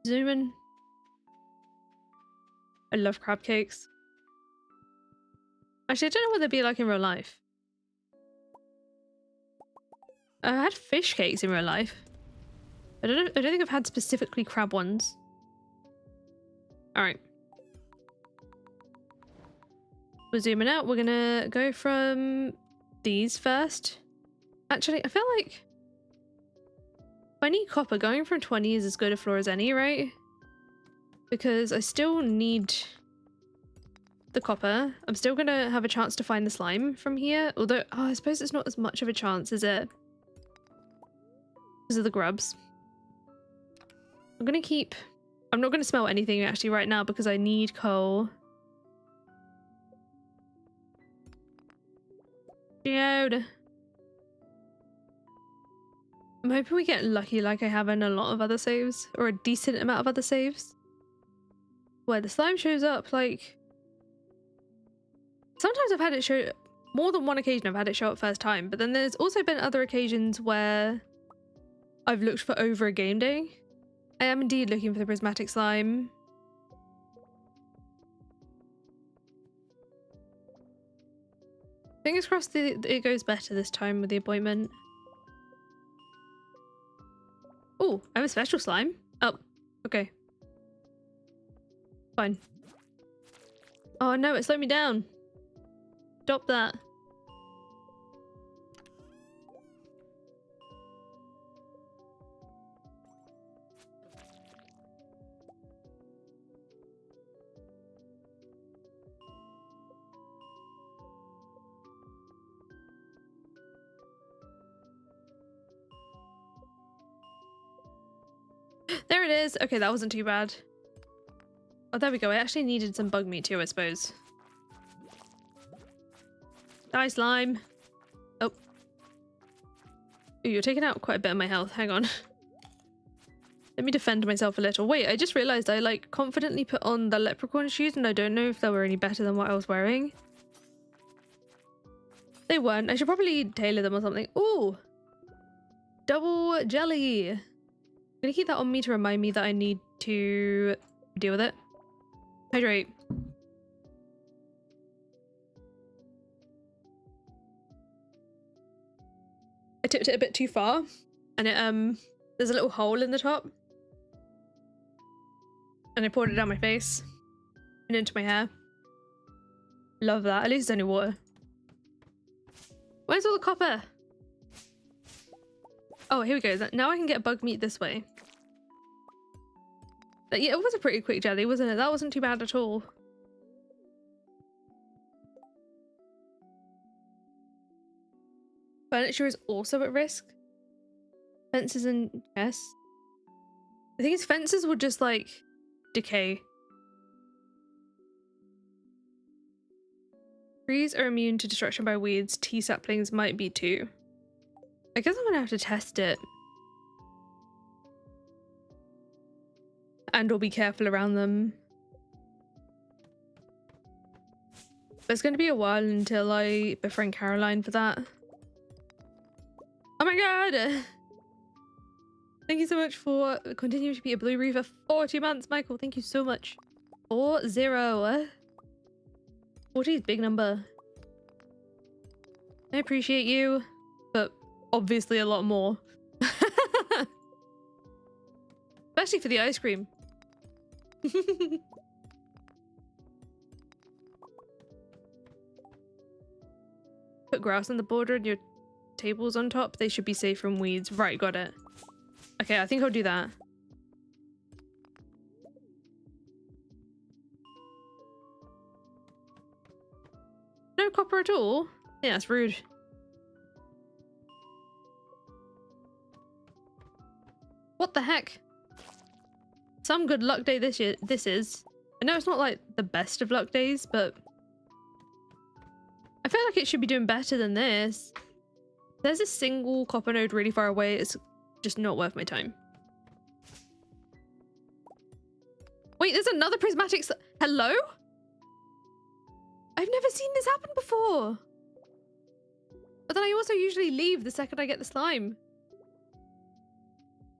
Zoom in. I love crab cakes. Actually, I don't know what they'd be like in real life. I had fish cakes in real life. I don't think I've had specifically crab ones. Alright. We're zooming out. We're gonna go from these first. Actually, I feel like if I need copper, going from 20 is as good a floor as any, right? Because I still need the copper. I'm still gonna have a chance to find the slime from here. Although, oh, I suppose it's not as much of a chance, is it? Because of the grubs. I'm gonna keep... I'm not gonna smell anything actually right now because I need coal. Geode. I'm hoping we get lucky like I have in a lot of other saves, or a decent amount of other saves, where the slime shows up. Like, sometimes I've had it show, more than one occasion I've had it show up first time, but then there's also been other occasions where I've looked for over a game day. I am indeed looking for the prismatic slime. Fingers crossed it goes better this time with the appointment. Oh, I have a special slime. Oh, okay. Fine. Oh no, it slowed me down. Stop that. There it is. Okay, that wasn't too bad. Oh, there we go. I actually needed some bug meat too, I suppose. Die, slime. Oh. Ooh, you're taking out quite a bit of my health. Hang on. Let me defend myself a little. Wait, I just realized I like confidently put on the leprechaun shoes and I don't know if they were any better than what I was wearing. They weren't. I should probably tailor them or something. Ooh. Double jelly. I'm gonna keep that on me to remind me that I need to deal with it. Hydrate. I tipped it a bit too far and it there's a little hole in the top and I poured it down my face and into my hair. Love that. At least it's only water. Where's all the copper? Oh, here we go. Now I can get bug meat this way. Yeah, it was a pretty quick jelly, wasn't it? That wasn't too bad at all. Furniture is also at risk. Fences and chests. The thing is, fences will just like decay. Trees are immune to destruction by weeds. Tea saplings might be too. I guess I'm gonna have to test it. And or be careful around them. But it's gonna be a while until I befriend Caroline for that. Oh my god! Thank you so much for continuing to be a Blueberry for 40 months, Michael. Thank you so much. 40. 40 is a big number. I appreciate you, but obviously a lot more. Especially for the ice cream. Put grass on the border and your tables on top. They should be safe from weeds. Right, got it. Okay, I think I'll do that. No copper at all? Yeah, that's rude. What the heck? Some good luck day this is. I know it's not like the best of luck days, but I feel like it should be doing better than this. There's a single copper node really far away. It's just not worth my time. Wait, there's another prismatic. Hello? I've never seen this happen before. But then I also usually leave the second I get the slime.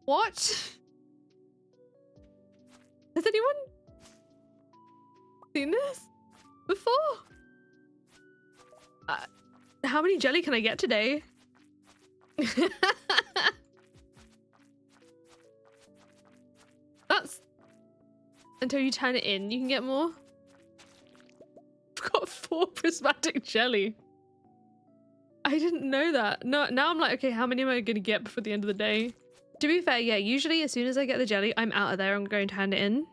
What? Has anyone seen this before? How many jelly can I get today? That's until you turn it in, you can get more. I've got 4 prismatic jelly. I didn't know that. No, now I'm like, okay, how many am I gonna get before the end of the day? To be fair, yeah, usually as soon as I get the jelly, I'm out of there. I'm going to hand it in.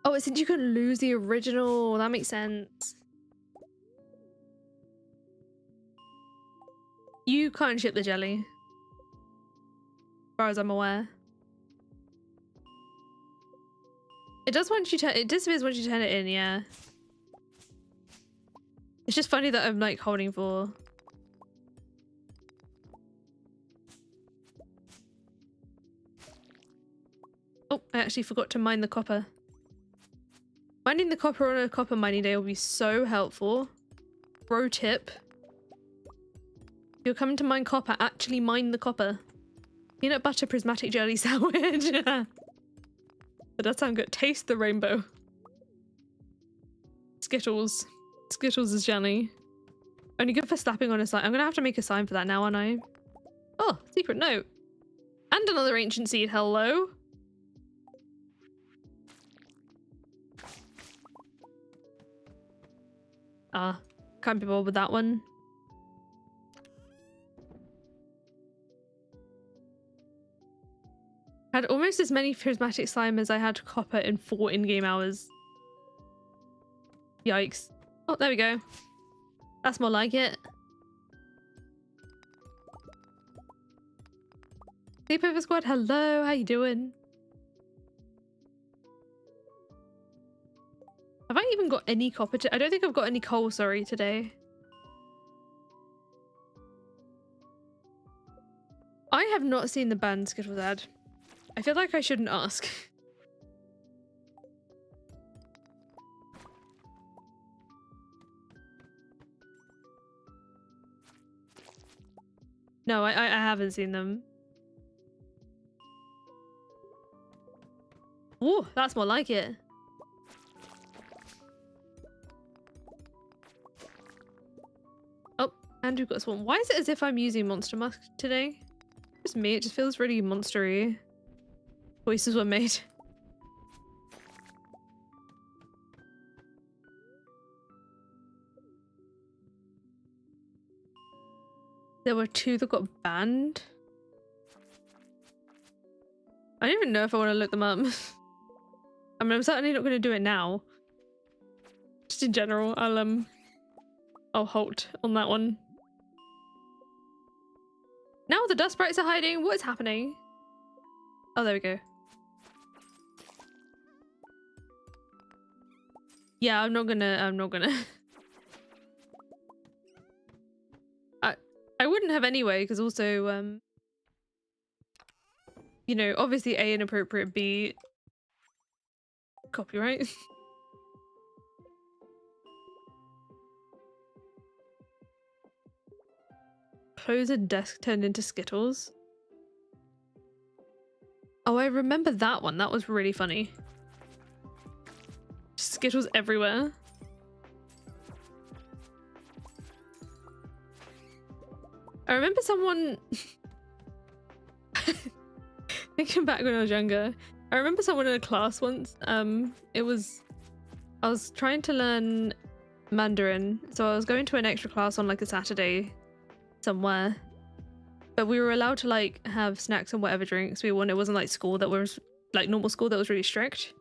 Oh, it said you can lose the original. That makes sense. You can't ship the jelly, as far as I'm aware. It does once you turn. It disappears once you turn it in. Yeah. It's just funny that I'm like holding for. Oh, I actually forgot to mine the copper. Mining the copper on a copper mining day will be so helpful. Pro tip. If you're coming to mine copper, actually mine the copper. Peanut butter prismatic jelly sandwich. That does sound good. Taste the rainbow. Skittles. Skittles is jelly. Only good for slapping on a sign. I'm gonna have to make a sign for that now, aren't I? Oh, secret note. And another ancient seed. Hello. Can't be bothered with that one. Had almost as many prismatic slime as I had copper in 4 in-game hours. Yikes. Oh, there we go. That's more like it. Sleepover squad, hello, how you doing? Have I even got any copper? I don't think I've got any coal, sorry, today. I have not seen the banned Skittles ad. I feel like I shouldn't ask. No, I haven't seen them. Ooh, that's more like it. Oh, and we've got one. Why is it as if I'm using Monster Musk today? Just me, it just feels really monstery. Choices were made. There were 2 that got banned. I don't even know if I want to look them up. I mean, I'm certainly not going to do it now. Just in general, I'll halt on that one. Now the dust sprites are hiding. What is happening? Oh, there we go. Yeah, I'm not gonna. I wouldn't have anyway, because also, you know, obviously A, inappropriate, B, copyright. Close a desk turned into Skittles. Oh, I remember that one. That was really funny. Skittles everywhere. I remember someone thinking back when I was younger. I remember someone in a class once. I was trying to learn Mandarin, so I was going to an extra class on like a Saturday somewhere. But we were allowed to like have snacks and whatever drinks we want. It wasn't like school that was like normal school that was really strict.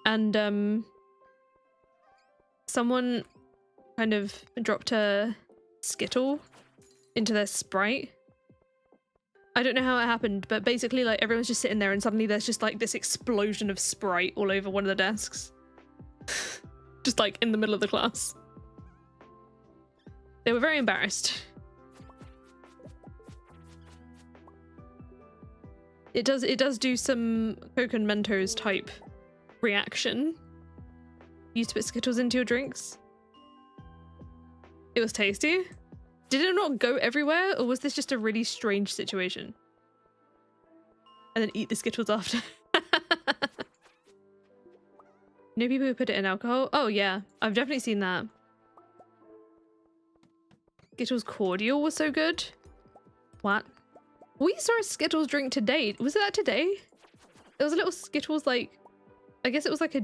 And someone kind of dropped a Skittle into their Sprite. I don't know how it happened, but basically like everyone's just sitting there and suddenly there's just like this explosion of Sprite all over one of the desks. Just like in the middle of the class. They were very embarrassed. It does do some Coke and Mentos type reaction. You used to put Skittles into your drinks. It was tasty. Did it not go everywhere, or was this just a really strange situation? And then eat the Skittles after. You know people who put it in alcohol? Oh yeah, I've definitely seen that. Skittles cordial was so good. What? We saw a Skittles drink today. Was it that today? There was a little Skittles, like, I guess it was like a,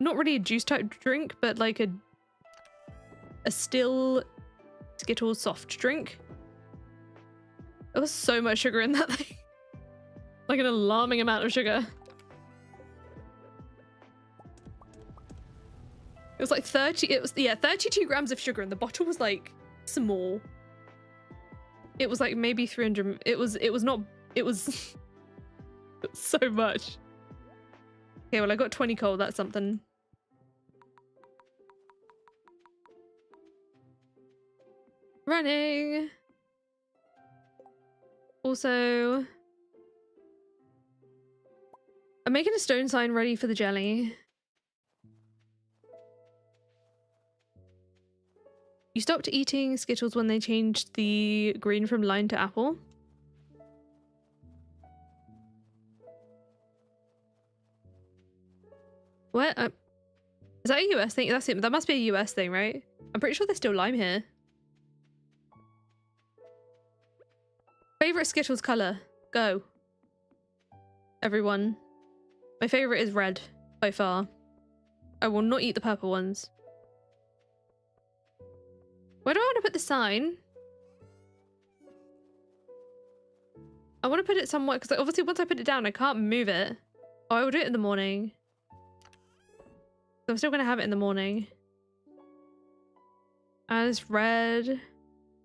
not really a juice type drink, but like a still Skittles soft drink. There was so much sugar in that thing. Like an alarming amount of sugar. It was like 32 grams of sugar, and the bottle was like small. It was like maybe 300. It was so much. Okay, well I got 20 coal, that's something. Running. Also, I'm making a stone sign ready for the jelly. You stopped eating Skittles when they changed the green from lime to apple. What? Is that a US thing? That's it. That must be a US thing, right? I'm pretty sure there's still lime here. Favorite Skittles color? Go. Everyone. My favorite is red, by far. I will not eat the purple ones. Where do I want to put the sign? I want to put it somewhere, because obviously once I put it down, I can't move it. Oh, I will do it in the morning. I'm still going to have it in the morning. As red.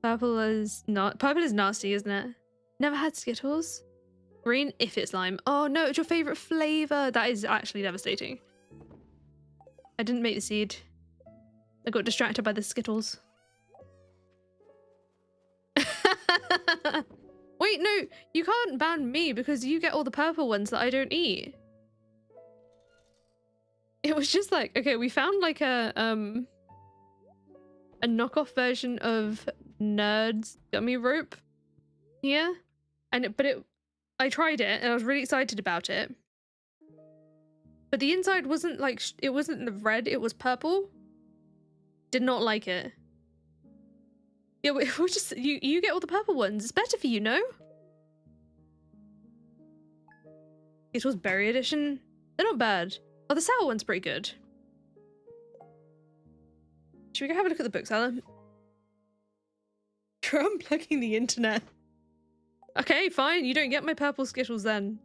Purple is not. Purple is nasty, isn't it? Never had Skittles. Green if it's lime. Oh no, it's your favorite flavor. That is actually devastating. I didn't make the seed. I got distracted by the Skittles. Wait, no, you can't ban me because you get all the purple ones that I don't eat. It was just like, okay, we found like a knockoff version of Nerd's gummy rope here, and I tried it and I was really excited about it, but the inside wasn't like it wasn't red, it was purple. Did not like it. Yeah, it was just you get all the purple ones. It's better for you, no? It was berry edition. They're not bad. Oh, the sour one's pretty good. Should we go have a look at the books, Alan? You're unplugging the internet. Okay, fine. You don't get my purple Skittles then.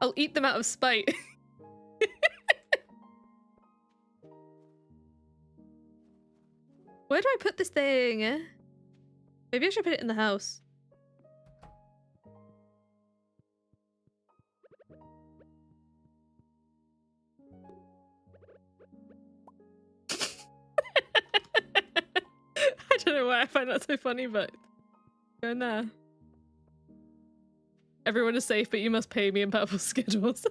I'll eat them out of spite. Where do I put this thing? Maybe I should put it in the house. I don't know why I find that so funny, but go in there. Everyone is safe, but you must pay me in purple Skittles.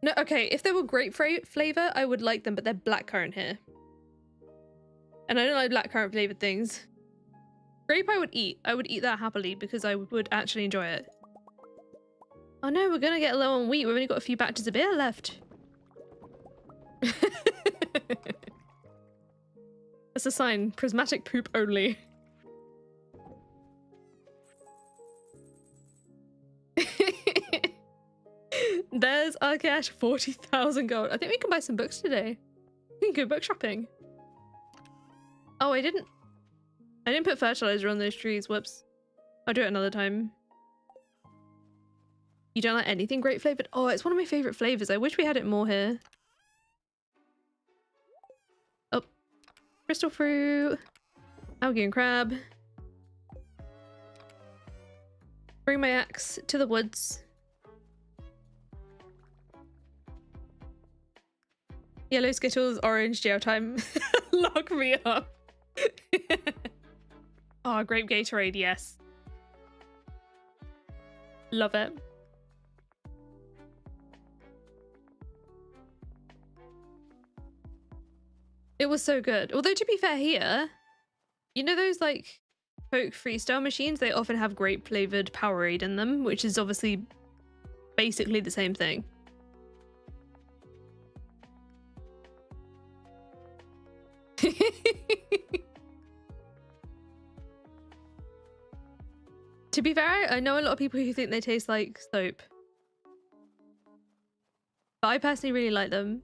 No, okay, if they were grape flavor, I would like them, but they're blackcurrant here. And I don't like blackcurrant flavored things. Grape I would eat. I would eat that happily because I would actually enjoy it. Oh no, we're gonna get low on wheat. We've only got a few batches of beer left. That's a sign. Prismatic poop only. There's our cash, 40,000 gold. I think we can buy some books today. We can go book shopping. Oh, I didn't put fertilizer on those trees. Whoops. I'll do it another time. You don't like anything grape flavored? Oh, it's one of my favorite flavors. I wish we had it more here. Oh, crystal fruit, algae and crab. Bring my axe to the woods. Yellow Skittles, orange jail time. Lock me up. Oh, grape Gatorade, yes. Love it. It was so good. Although, to be fair here, you know those like Coke Freestyle machines? They often have grape flavored Powerade in them, which is obviously basically the same thing. To be fair, I know a lot of people who think they taste like soap, but I personally really like them.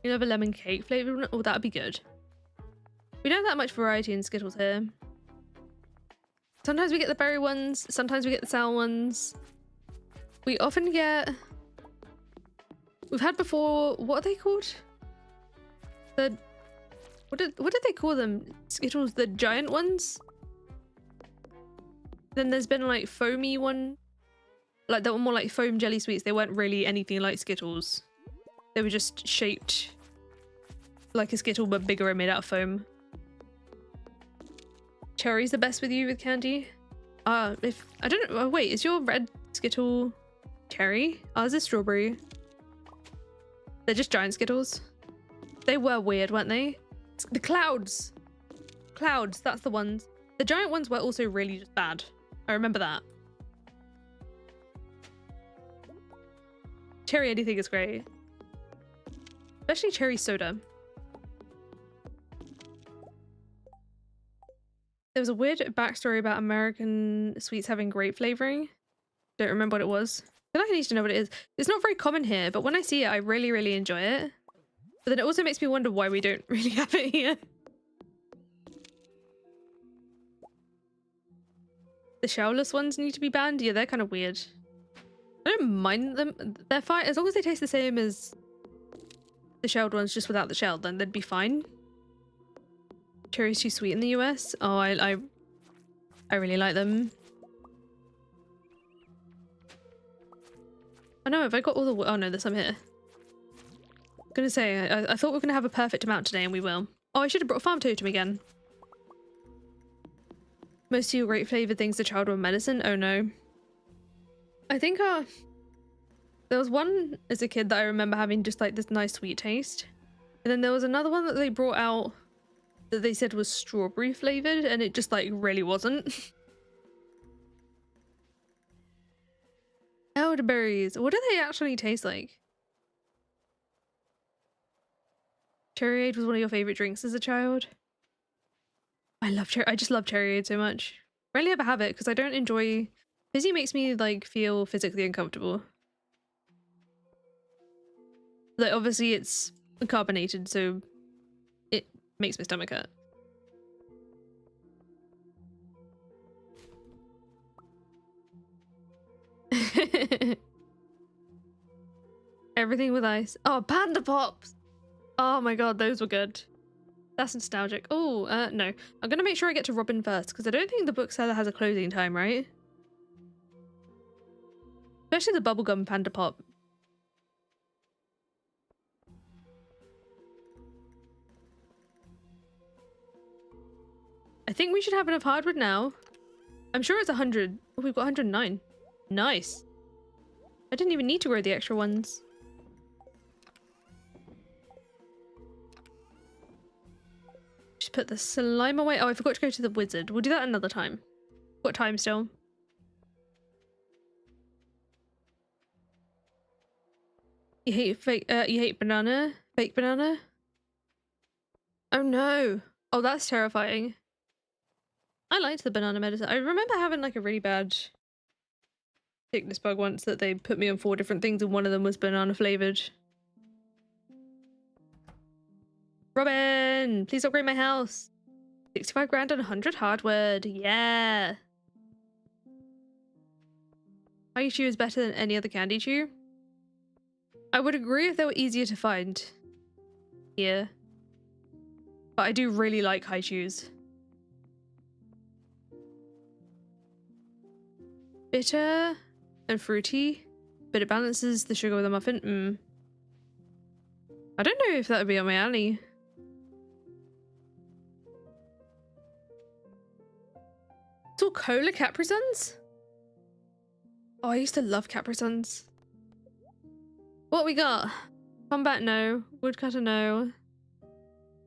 You have a lemon cake flavor? Oh, that'd be good. We don't have that much variety in Skittles here. Sometimes we get the berry ones, sometimes we get the sour ones. We often get... We've had before... What are they called? The... What did they call them? Skittles, the giant ones? Then there's been like foamy one. Like that were more like foam jelly sweets. They weren't really anything like Skittles. They were just shaped like a Skittle but bigger and made out of foam. Cherry's the best with you with candy? If I don't know. Oh, wait, is your red Skittle cherry? Ours is strawberry. They're just giant Skittles. They were weird, weren't they? The clouds. Clouds, that's the ones. The giant ones were also really just bad. I remember that. Cherry anything is great. Especially cherry soda. There was a weird backstory about American sweets having grape flavoring. Don't remember what it was. I feel like I need to know what it is. It's not very common here, but when I see it, I really, really enjoy it. But then it also makes me wonder why we don't really have it here. The shellless ones need to be banned? Yeah, they're kind of weird. I don't mind them. They're fine. As long as they taste the same as the shelled ones, just without the shell, then they'd be fine. Cherry's too sweet in the US. Oh, I really like them. Oh no, have I got all the... Oh no, there's some here. I'm gonna say, I thought we were gonna have a perfect amount today, and we will. Oh, I should have brought Farm Totem again. Most of your grape flavored things are childhood medicine. Oh no. I think there was one as a kid that I remember having just like this nice sweet taste. And then there was another one that they brought out that they said was strawberry flavored, and it just like really wasn't. Elderberries. What do they actually taste like? Cherryade was one of your favorite drinks as a child. I just love Cherryade so much. Rarely ever have it because I don't enjoy... Fizzy makes me like feel physically uncomfortable. Like obviously it's carbonated, so it makes my stomach hurt. Everything with ice. Oh, Panda Pops! Oh my god, those were good. That's nostalgic. Oh, no. I'm gonna make sure I get to Robin first, because I don't think the bookseller has a closing time, right? Especially the bubblegum Panda Pop. I think we should have enough hardwood now. I'm sure it's 100. Oh, we've got 109. Nice. I didn't even need to grow the extra ones. Just put the slime away. Oh, I forgot to go to the wizard. We'll do that another time. What time still? You hate fake, you hate banana? Fake banana? Oh no. Oh, that's terrifying. I liked the banana medicine. I remember having like a really bad sickness bug once that they put me on 4 different things and one of them was banana flavored. Robin, please upgrade my house. 65 grand and 100 hardwood. Yeah. Honey chew is better than any other candy chew. I would agree if they were easier to find here. But I do really like high chews. Bitter and fruity, but it balances the sugar with a muffin. I don't know if that would be on my alley. It's all cola Capri Suns? Oh, I used to love Capri Suns. What we got? Combat, no. Woodcutter, no.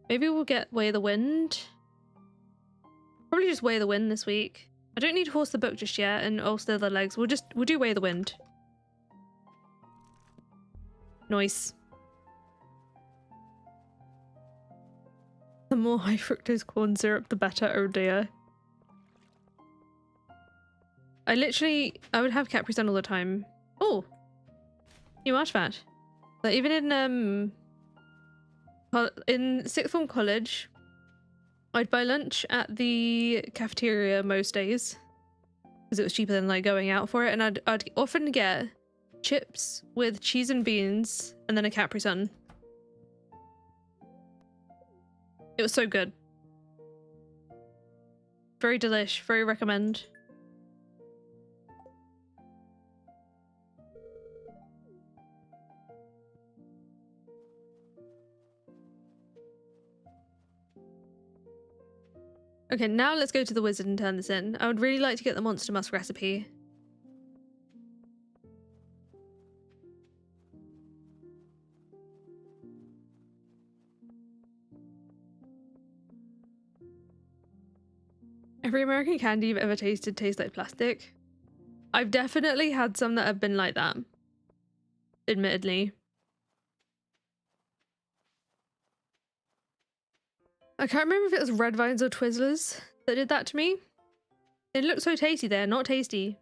Maybe we'll get Way of the Wind. Probably just Way of the Wind this week. I don't need to horse the book just yet and ulster the legs. We'll do Way of the Wind. Nice. The more high fructose corn syrup, the better. Oh dear. I would have Capri Sun all the time. Oh! New artifact. But even in sixth form college, I'd buy lunch at the cafeteria most days because it was cheaper than like going out for it, and I'd often get chips with cheese and beans and then a Capri Sun. It was so good. Very delish. Very recommend. Okay, now let's go to the wizard and turn this in. I would really like to get the monster musk recipe. Every American candy you've ever tasted tastes like plastic. I've definitely had some that have been like that. Admittedly. I can't remember if it was Red Vines or Twizzlers that did that to me. It looked so tasty there, not tasty.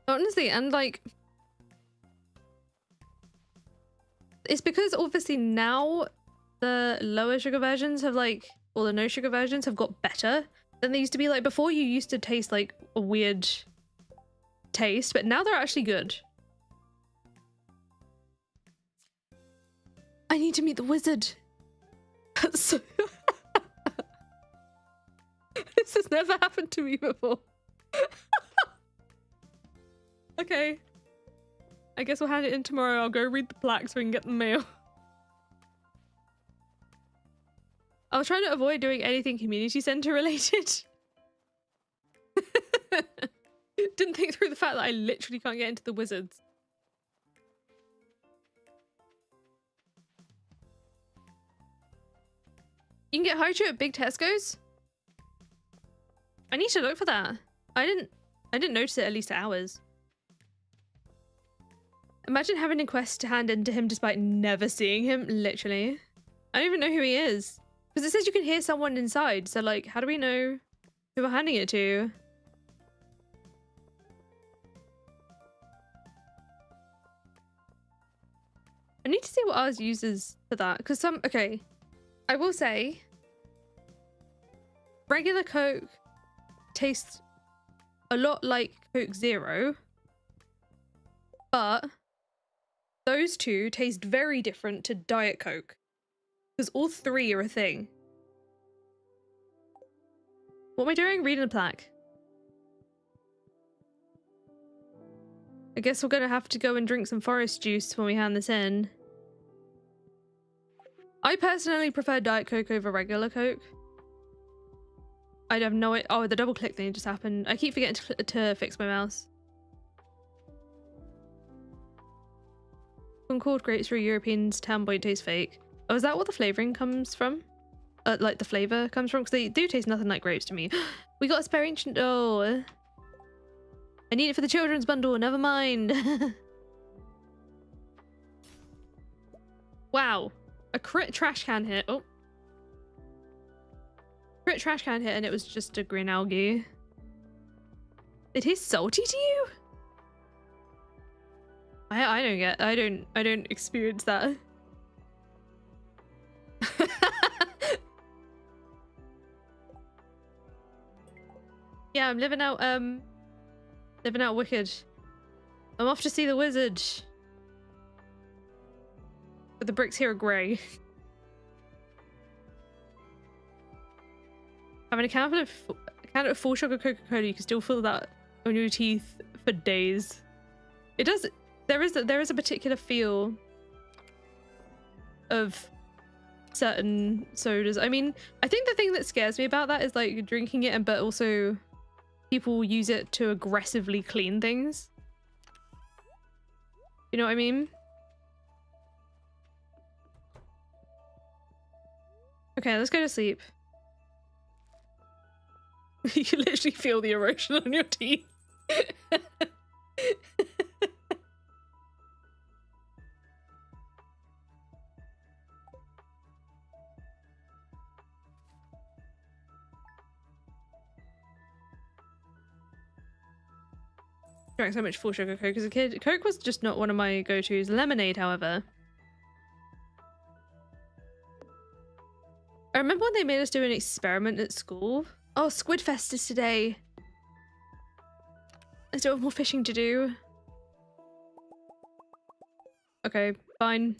Honestly, and like... It's because obviously now the lower sugar versions have like... Or the no sugar versions have got better than they used to be. Like before you used to taste like a weird taste, but now they're actually good. I need to meet the wizard. That's so... This has never happened to me before. Okay. I guess we'll hand it in tomorrow. I'll go read the plaque so we can get the mail. I was trying to avoid doing anything community center related. Didn't think through the fact that I literally can't get into the wizards. You can get haichu at big Tesco's? I need to look for that. I didn't notice it at least at ours. Imagine having a quest to hand in to him despite never seeing him, literally. I don't even know who he is. Because it says you can hear someone inside, so like, how do we know who we're handing it to? I need to see what ours uses for that, because okay, I will say, regular Coke tastes a lot like Coke Zero, but those two taste very different to Diet Coke. Because all three are a thing. What am I doing? Reading the plaque. I guess we're gonna have to go and drink some forest juice when we hand this in. I personally prefer Diet Coke over regular Coke. I'd have no idea. Oh, the double click thing just happened. I keep forgetting to fix my mouse. Concord grapes for Europeans, town boy taste fake. Oh, is that what the flavoring comes from? Like the flavor comes from? Because they do taste nothing like grapes to me. We got a spare ancient. Oh, I need it for the children's bundle. Never mind. Wow, a crit trash can hit. Oh, crit trash can hit, and it was just a green algae. It tastes salty to you? I don't experience that. Yeah, I'm living out wicked. I'm off to see the wizard. But the bricks here are grey. Having a can of full sugar Coca-Cola, you can still feel that on your teeth for days. It does. There is a particular feel of certain sodas. I mean, I think the thing that scares me about that is like drinking it, but also people use it to aggressively clean things. You know what I mean? Okay, let's go to sleep. You can literally feel the erosion on your teeth. Drank so much full sugar Coke as a kid. Coke was just not one of my go-tos. Lemonade, however. I remember when they made us do an experiment at school. Oh, Squidfest is today. I still have more fishing to do. Okay, fine.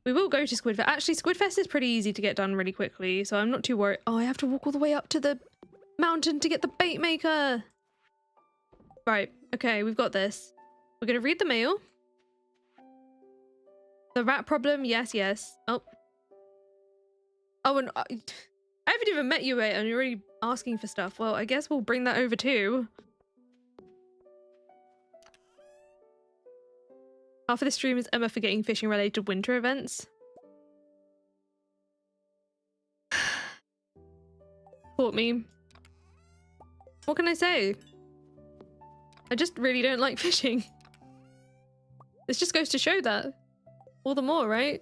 We will go to Squidfest. Actually, Squidfest is pretty easy to get done really quickly, so I'm not too worried. Oh, I have to walk all the way up to the mountain to get the bait maker. Right, okay, we've got this. We're gonna read the mail. The rat problem, yes, yes. Oh. Oh, and I haven't even met you yet and you're already asking for stuff. Well, I guess we'll bring that over too. Half of the stream is Emma forgetting fishing related winter events. Caught me. What can I say? I just really don't like fishing. This just goes to show that. All the more, right?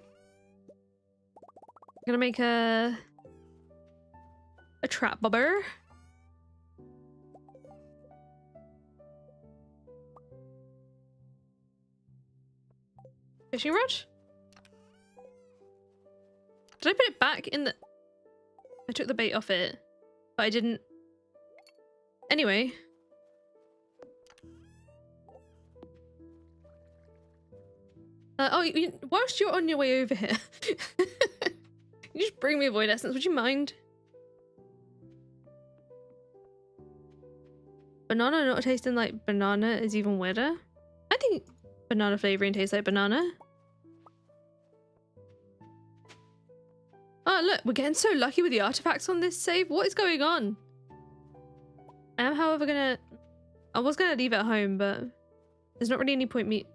I'm gonna make a trap bobber. Fishing rod? Did I put it back in the... I took the bait off it, but I didn't... Anyway. Whilst you're on your way over here, you just bring me a void essence, would you mind? Banana not tasting like banana is even weirder. I think banana flavoring tastes like banana. Oh look, we're getting so lucky with the artifacts on this save. What is going on? I am, however, I was gonna leave it at home, but there's not really any point me...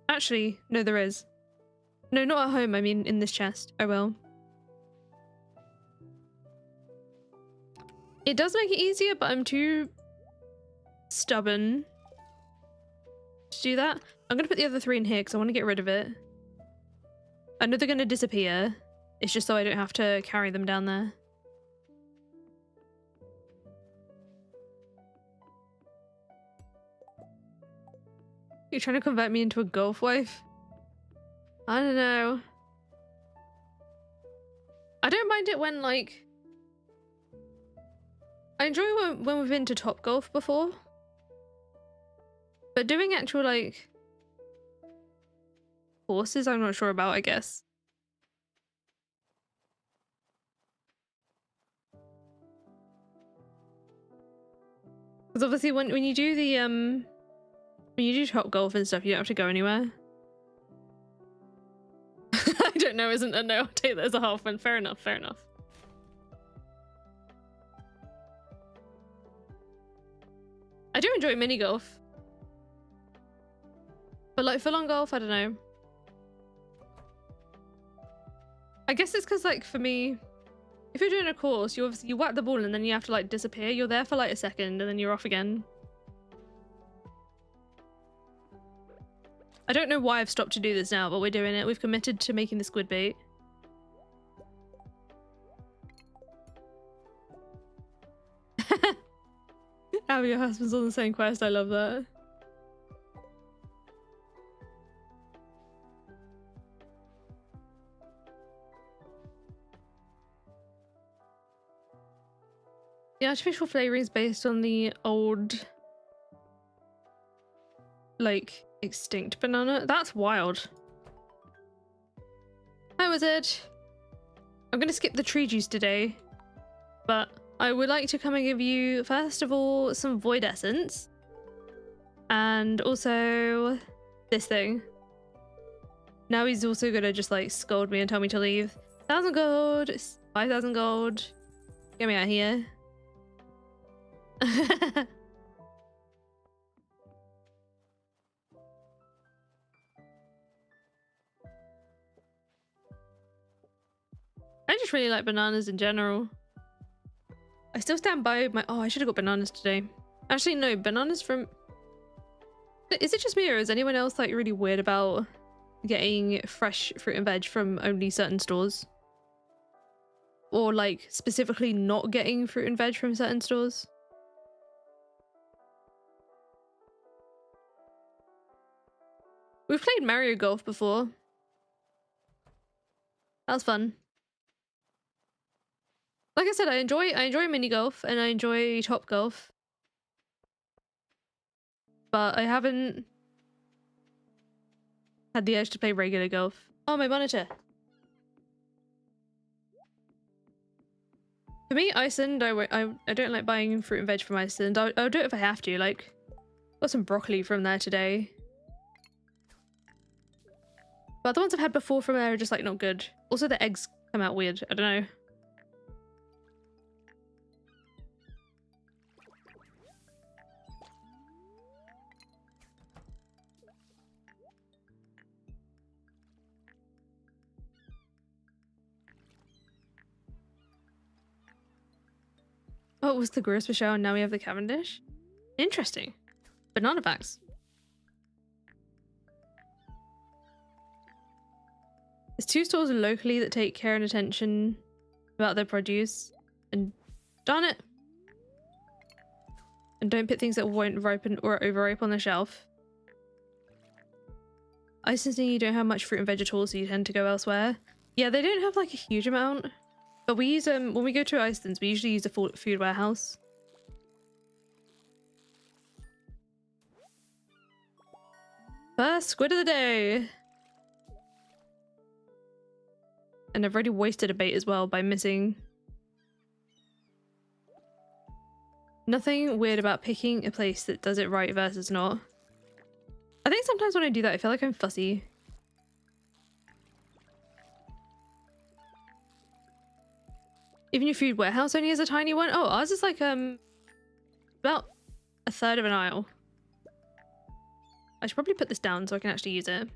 Actually, no, there is. No, not at home. I mean, in this chest. I will. It does make it easier, but I'm too stubborn to do that. I'm gonna put the other 3 in here because I want to get rid of it. I know they're gonna disappear. It's just so I don't have to carry them down there. You're trying to convert me into a golf wife? I don't know. I don't mind it when, like... I enjoy when we've been to Top Golf before. But doing actual, like... courses, I'm not sure about, I guess. Because obviously when you do the, when you do Top Golf and stuff, you don't have to go anywhere. I don't know, isn't a no. I'll take that as a half one. Fair enough, fair enough. I do enjoy mini golf. But like full on golf, I don't know. I guess it's because like for me, if you're doing a course, you whack the ball and then you have to like disappear. You're there for like a second and then you're off again. I don't know why I've stopped to do this now, but we're doing it. We've committed to making the squid bait. How your husband's on the same quest. I love that. The artificial flavouring is based on the old, like, extinct banana. That's wild. Hi, Wizard. I'm gonna skip the tree juice today, but I would like to come and give you, first of all, some void essence, and also this thing. Now he's also gonna just like scold me and tell me to leave. 1,000 gold, 5,000 gold. Get me out of here. I just really like bananas in general. I still stand by my... Oh, I should have got bananas today. Actually, no, bananas from... Is it just me or is anyone else like really weird about getting fresh fruit and veg from only certain stores? Or like specifically not getting fruit and veg from certain stores? We've played Mario Golf before. That was fun. Like I said, I enjoy mini golf and I enjoy Top Golf. But I haven't had the urge to play regular golf. Oh, my monitor. For me, Iceland, I don't like buying fruit and veg from Iceland. I'll do it if I have to. Like, got some broccoli from there today. But the ones I've had before from there are just like not good. Also the eggs come out weird. I don't know. Oh, it was the Gross Michelle and now we have the Cavendish? Interesting. Banana facts. There's 2 stores locally that take care and attention about their produce. And darn it. And don't put things that won't ripen or overripe on the shelf. Iceland's you don't have much fruit and vegetables, so you tend to go elsewhere. Yeah, they don't have like a huge amount. But we use when we go to Iceland's, we usually use a food warehouse. First squid of the day. And I've already wasted a bait as well by missing. Nothing weird about picking a place that does it right versus not. I think sometimes when I do that, I feel like I'm fussy. Even your food warehouse only has a tiny one. Oh, ours is like about a third of an aisle. I should probably put this down so I can actually use it.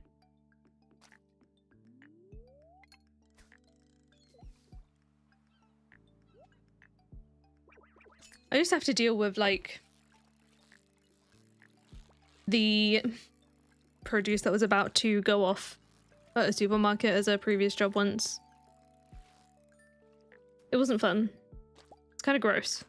I just have to deal with like the produce that was about to go off at a supermarket as a previous job once. It wasn't fun. It's kind of gross.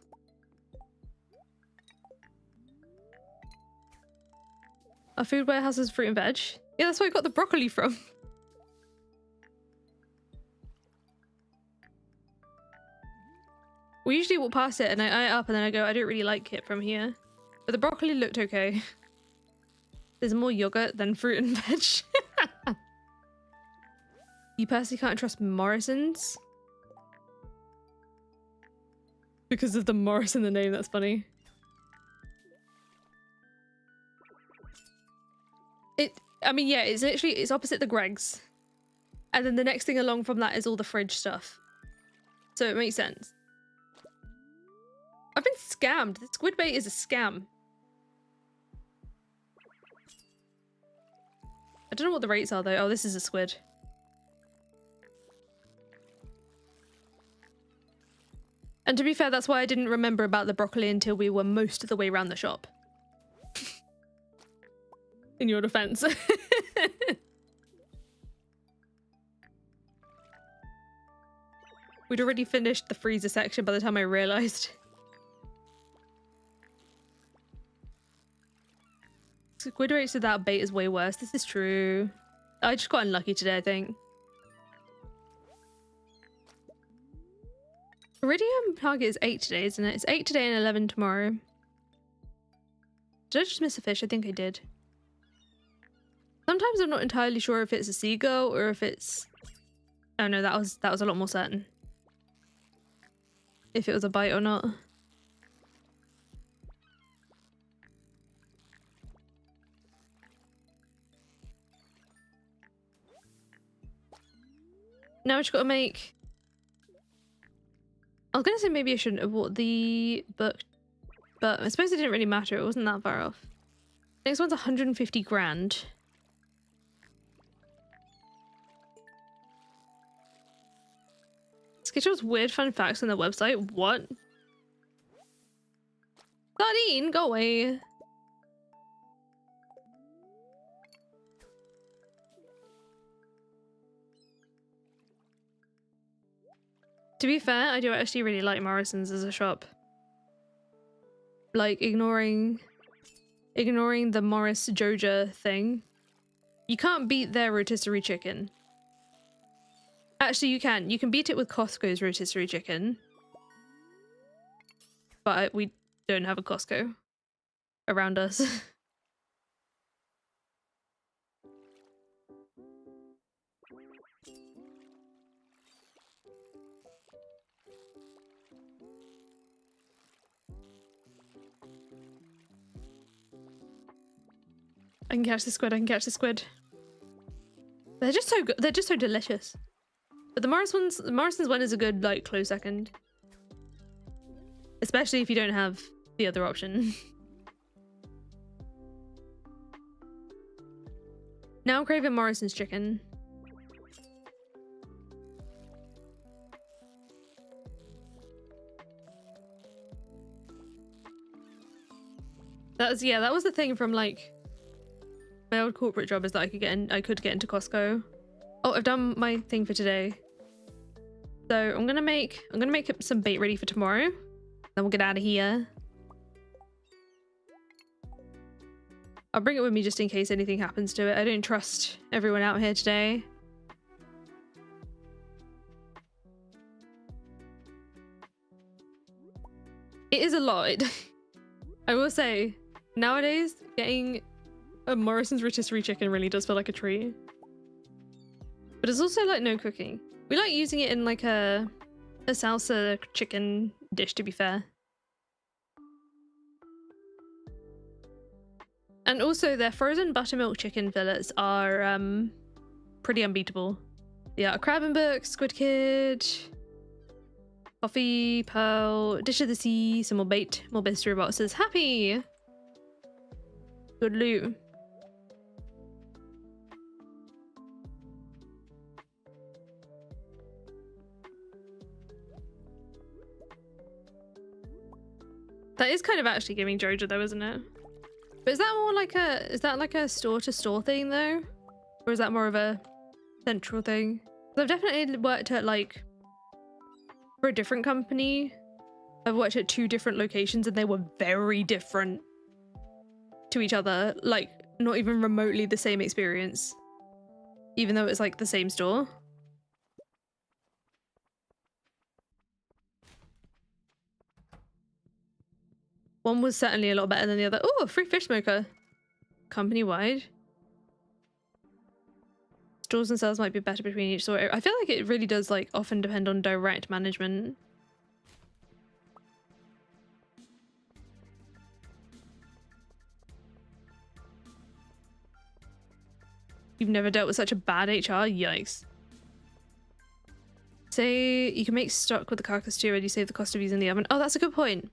Our food warehouse is fruit and veg. Yeah, that's where I got the broccoli from. We usually walk past it and I eye it up and then I go, I don't really like it from here. But the broccoli looked okay. There's more yogurt than fruit and veg. You personally can't trust Morrison's? Because of the Morris in the name, that's funny. I mean, yeah, it's literally, it's opposite the Greg's. And then the next thing along from that is all the fridge stuff. So it makes sense. I've been scammed. The squid bait is a scam. I don't know what the rates are though. Oh, this is a squid. And to be fair, that's why I didn't remember about the broccoli until we were most of the way around the shop. In your defense. We'd already finished the freezer section by the time I realized. Squid rates without bait is way worse. This is true. I just got unlucky today, I think. Iridium target is 8 today, isn't it? It's 8 today and 11 tomorrow. Did I just miss a fish? I think I did. Sometimes I'm not entirely sure if it's a seagull or if it's... Oh no, that was a lot more certain. If it was a bite or not. Now I just gotta make... I was gonna say maybe I shouldn't have bought the book, but I suppose it didn't really matter. It wasn't that far off. Next one's 150 grand. Skittles weird fun facts on their website. What? Sardine, go away. To be fair, I do actually really like Morrison's as a shop. Like, ignoring the Morris Joja thing. You can't beat their rotisserie chicken. Actually, you can. You can beat it with Costco's rotisserie chicken. But we don't have a Costco around us. I can catch the squid, I can catch the squid. They're just so good. They're just so delicious. But the Morrison's one is a good like close second, especially if you don't have the other option. Now I'm craving Morrison's chicken. That was the thing from like my old corporate job, is that I could get into Costco. Oh, I've done my thing for today. So I'm gonna make some bait ready for tomorrow. Then we'll get out of here. I'll bring it with me just in case anything happens to it. I don't trust everyone out here today. It is a lot. I will say, nowadays, getting a Morrison's rotisserie chicken really does feel like a treat. But it's also like no cooking. We like using it in like a salsa chicken dish, to be fair. And also their frozen buttermilk chicken fillets are pretty unbeatable. Yeah, crab and book, squid kid, coffee, pearl, dish of the sea, some more bait, more mystery boxes. Happy! Good loot. That is kind of actually giving Jojo though, isn't it? But is that more like a store to store thing though? Or is that more of a central thing? 'Cause I've definitely worked at like, for a different company, I've worked at 2 different locations and they were very different to each other. Like not even remotely the same experience, even though it's like the same store. One was certainly a lot better than the other. Oh, free fish smoker. Company-wide. Stores and sales might be better between each store. I feel like it really does like often depend on direct management. You've never dealt with such a bad HR? Yikes. Say you can make stock with the carcass too and you save the cost of using the oven. Oh, that's a good point.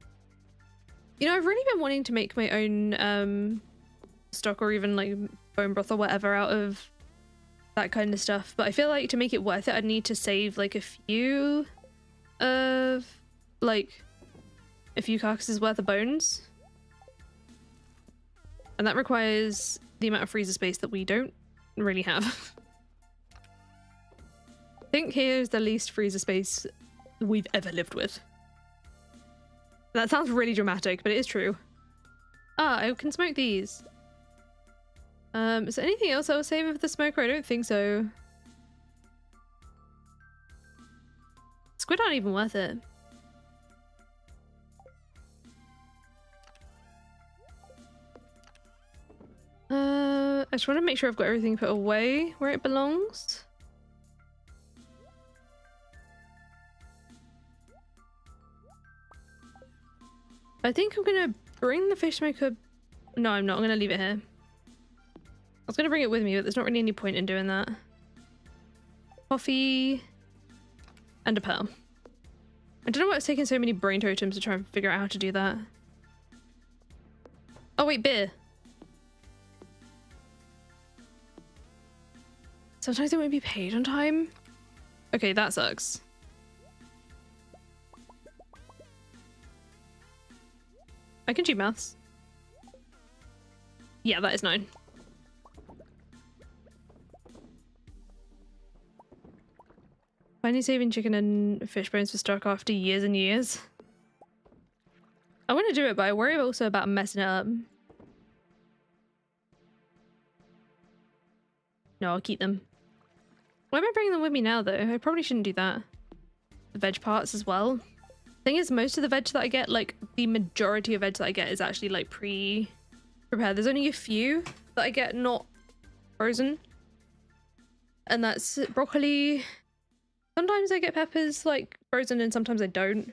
You know, I've really been wanting to make my own stock or even like bone broth or whatever out of that kind of stuff. But I feel like to make it worth it, I'd need to save like a few carcasses worth of bones. And that requires the amount of freezer space that we don't really have. I think here's the least freezer space we've ever lived with. That sounds really dramatic, but it is true. Ah, I can smoke these. Is there anything else I will save with the smoker? I don't think so. Squid aren't even worth it. I just want to make sure I've got everything put away where it belongs. I think I'm gonna bring the fish smoker. No, I'm not. I'm gonna leave it here. I was gonna bring it with me, but there's not really any point in doing that. Coffee and a pearl. I don't know why it's taking so many brain totems to try and figure out how to do that. Oh wait, beer. Sometimes it won't be paid on time. Okay, that sucks. I can do maths. Yeah, that is 9. Finally saving chicken and fish bones for stock after years and years. I want to do it, but I worry also about messing it up. No, I'll keep them. Why am I bringing them with me now, though? I probably shouldn't do that. The veg parts as well. Thing is, most of the veg that I get, like the majority of veg that I get is actually like pre-prepared. There's only a few that I get not frozen. And that's broccoli. Sometimes I get peppers like frozen and sometimes I don't.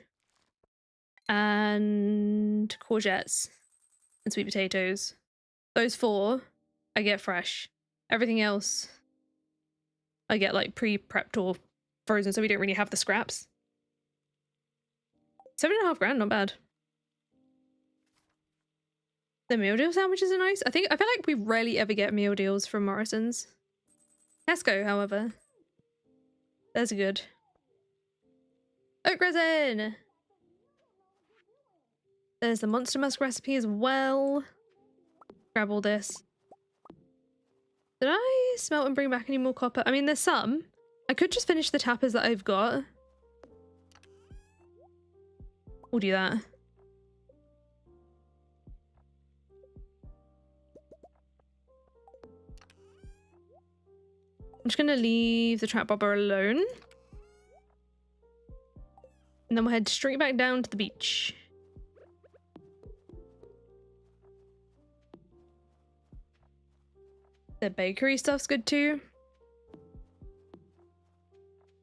And courgettes and sweet potatoes. Those 4 I get fresh. Everything else I get like pre-prepped or frozen, so we don't really have the scraps. 7.5 grand, not bad. The meal deal sandwiches are nice. I feel like we rarely ever get meal deals from Morrison's. Tesco, however, there's a good. Oak resin! There's the monster musk recipe as well. Grab all this. Did I smelt and bring back any more copper? I mean, there's some. I could just finish the tappers that I've got. We'll do that. I'm just gonna leave the trap bobber alone. And then we'll head straight back down to the beach. The bakery stuff's good too.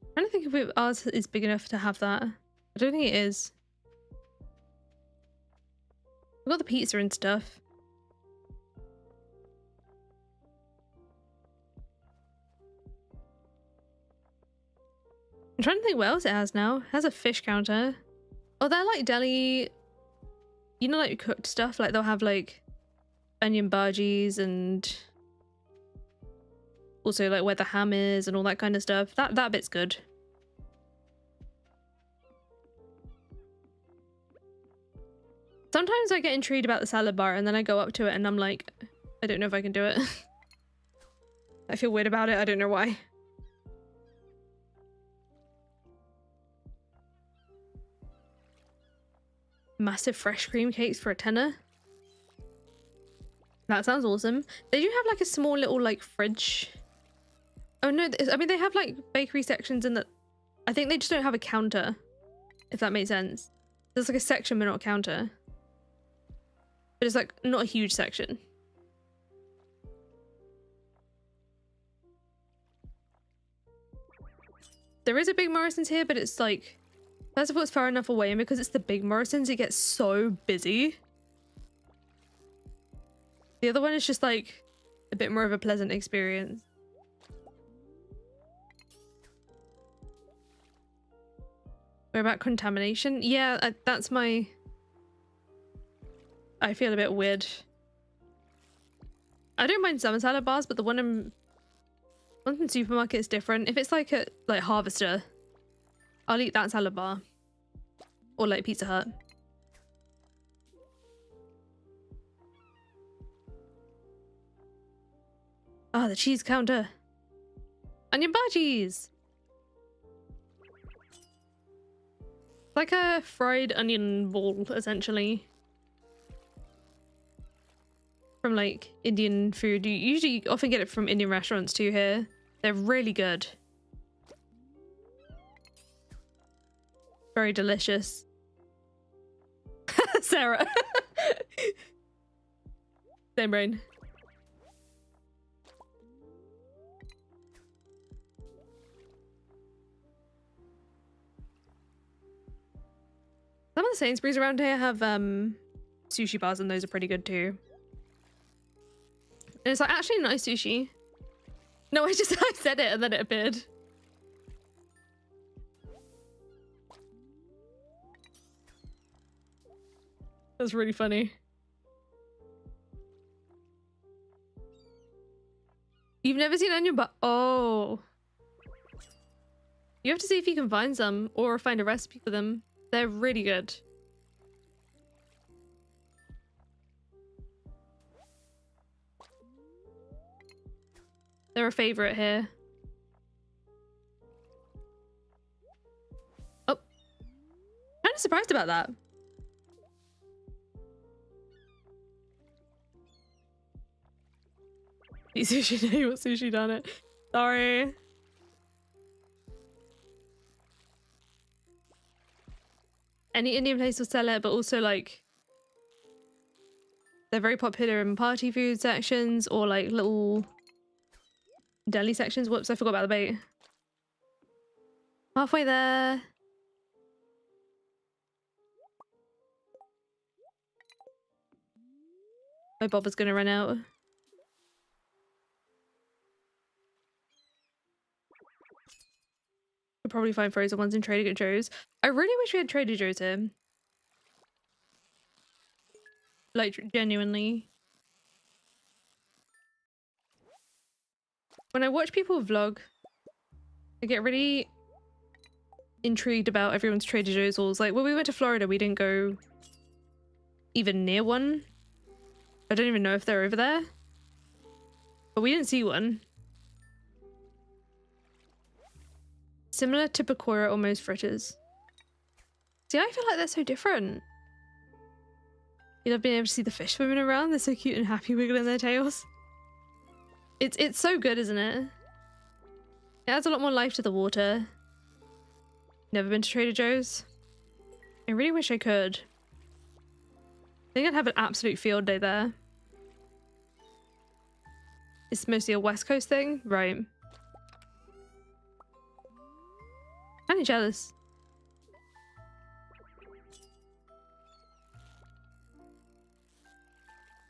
I'm trying to think if ours is big enough to have that. I don't think it is. We've got the pizza and stuff. I'm trying to think what else it has now. It has a fish counter. Oh, they're like deli, you know, like cooked stuff. Like they'll have like onion bhajis and also like where the ham is and all that kind of stuff. That bit's good. Sometimes I get intrigued about the salad bar and then I go up to it and I'm like, I don't know if I can do it. I feel weird about it. I don't know why. Massive fresh cream cakes for a tenner. That sounds awesome. They do have like a small little like fridge. Oh no, I mean they have like bakery sections in that. I think they just don't have a counter, if that makes sense. There's like a section but not a counter. But it's like not a huge section. There is a big Morrison's here, but it's like, first of all, it's far enough away, and because it's the big Morrison's, it gets so busy. The other one is just like a bit more of a pleasant experience. We're about contamination. Yeah, that's my... I feel a bit weird. I don't mind some salad bars, but the one in supermarket is different. If it's like a Harvester, I'll eat that salad bar. Or like Pizza Hut. Ah, the cheese counter. Onion bhajis! Like a fried onion ball, essentially. From like Indian food. You usually often get it from Indian restaurants too here. They're really good. Very delicious. Sarah. Same brain. Some of the Sainsbury's around here have sushi bars, and those are pretty good too. And it's like actually nice sushi. No, I said it and then it appeared. That's really funny. You've never seen onion but oh. You have to see if you can find some or find a recipe for them. They're really good. They're a favorite here. Oh. Kind of surprised about that. Eat sushi now, you want sushi, darn it. Sorry. Any Indian place will sell it, but also like they're very popular in party food sections or like little deli sections. Whoops, I forgot about the bait. Halfway there. My bobber's gonna run out. probably find frozen ones in Trader Joe's. I really wish we had Trader Joe's here. Like, genuinely. When I watch people vlog, I get really intrigued about everyone's Trader Joe's hauls. Like, when we went to Florida, we didn't go even near one. I don't even know if they're over there. But we didn't see one. Similar to Pecora, almost fritters. See, I feel like they're so different. You love being able to see the fish swimming around. They're so cute and happy wiggling their tails. It's so good, isn't it? It adds a lot more life to the water. Never been to Trader Joe's? I really wish I could. I think I'd have an absolute field day there. It's mostly a West Coast thing? Right. Kinda jealous.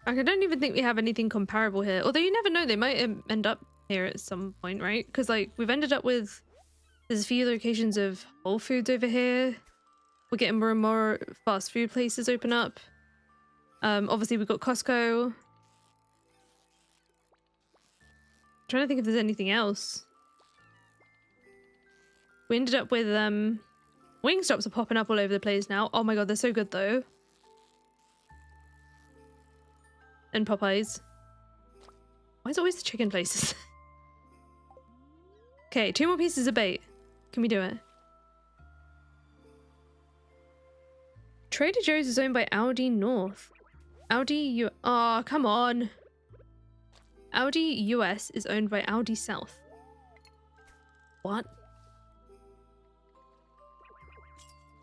Like, I don't even think we have anything comparable here. Although you never know, they might end up here at some point, right? Because like we've ended up with, there's a few locations of Whole Foods over here. We're getting more and more fast food places open up. Obviously we've got Costco. I'm trying to think if there's anything else. We ended up with Wingstops are popping up all over the place now. Oh my god, they're so good though. And Popeyes. Why is it always the chicken places? Okay, 2 more pieces of bait. Can we do it? Trader Joe's is owned by Audi North. Oh, come on. Audi US is owned by Audi South. What?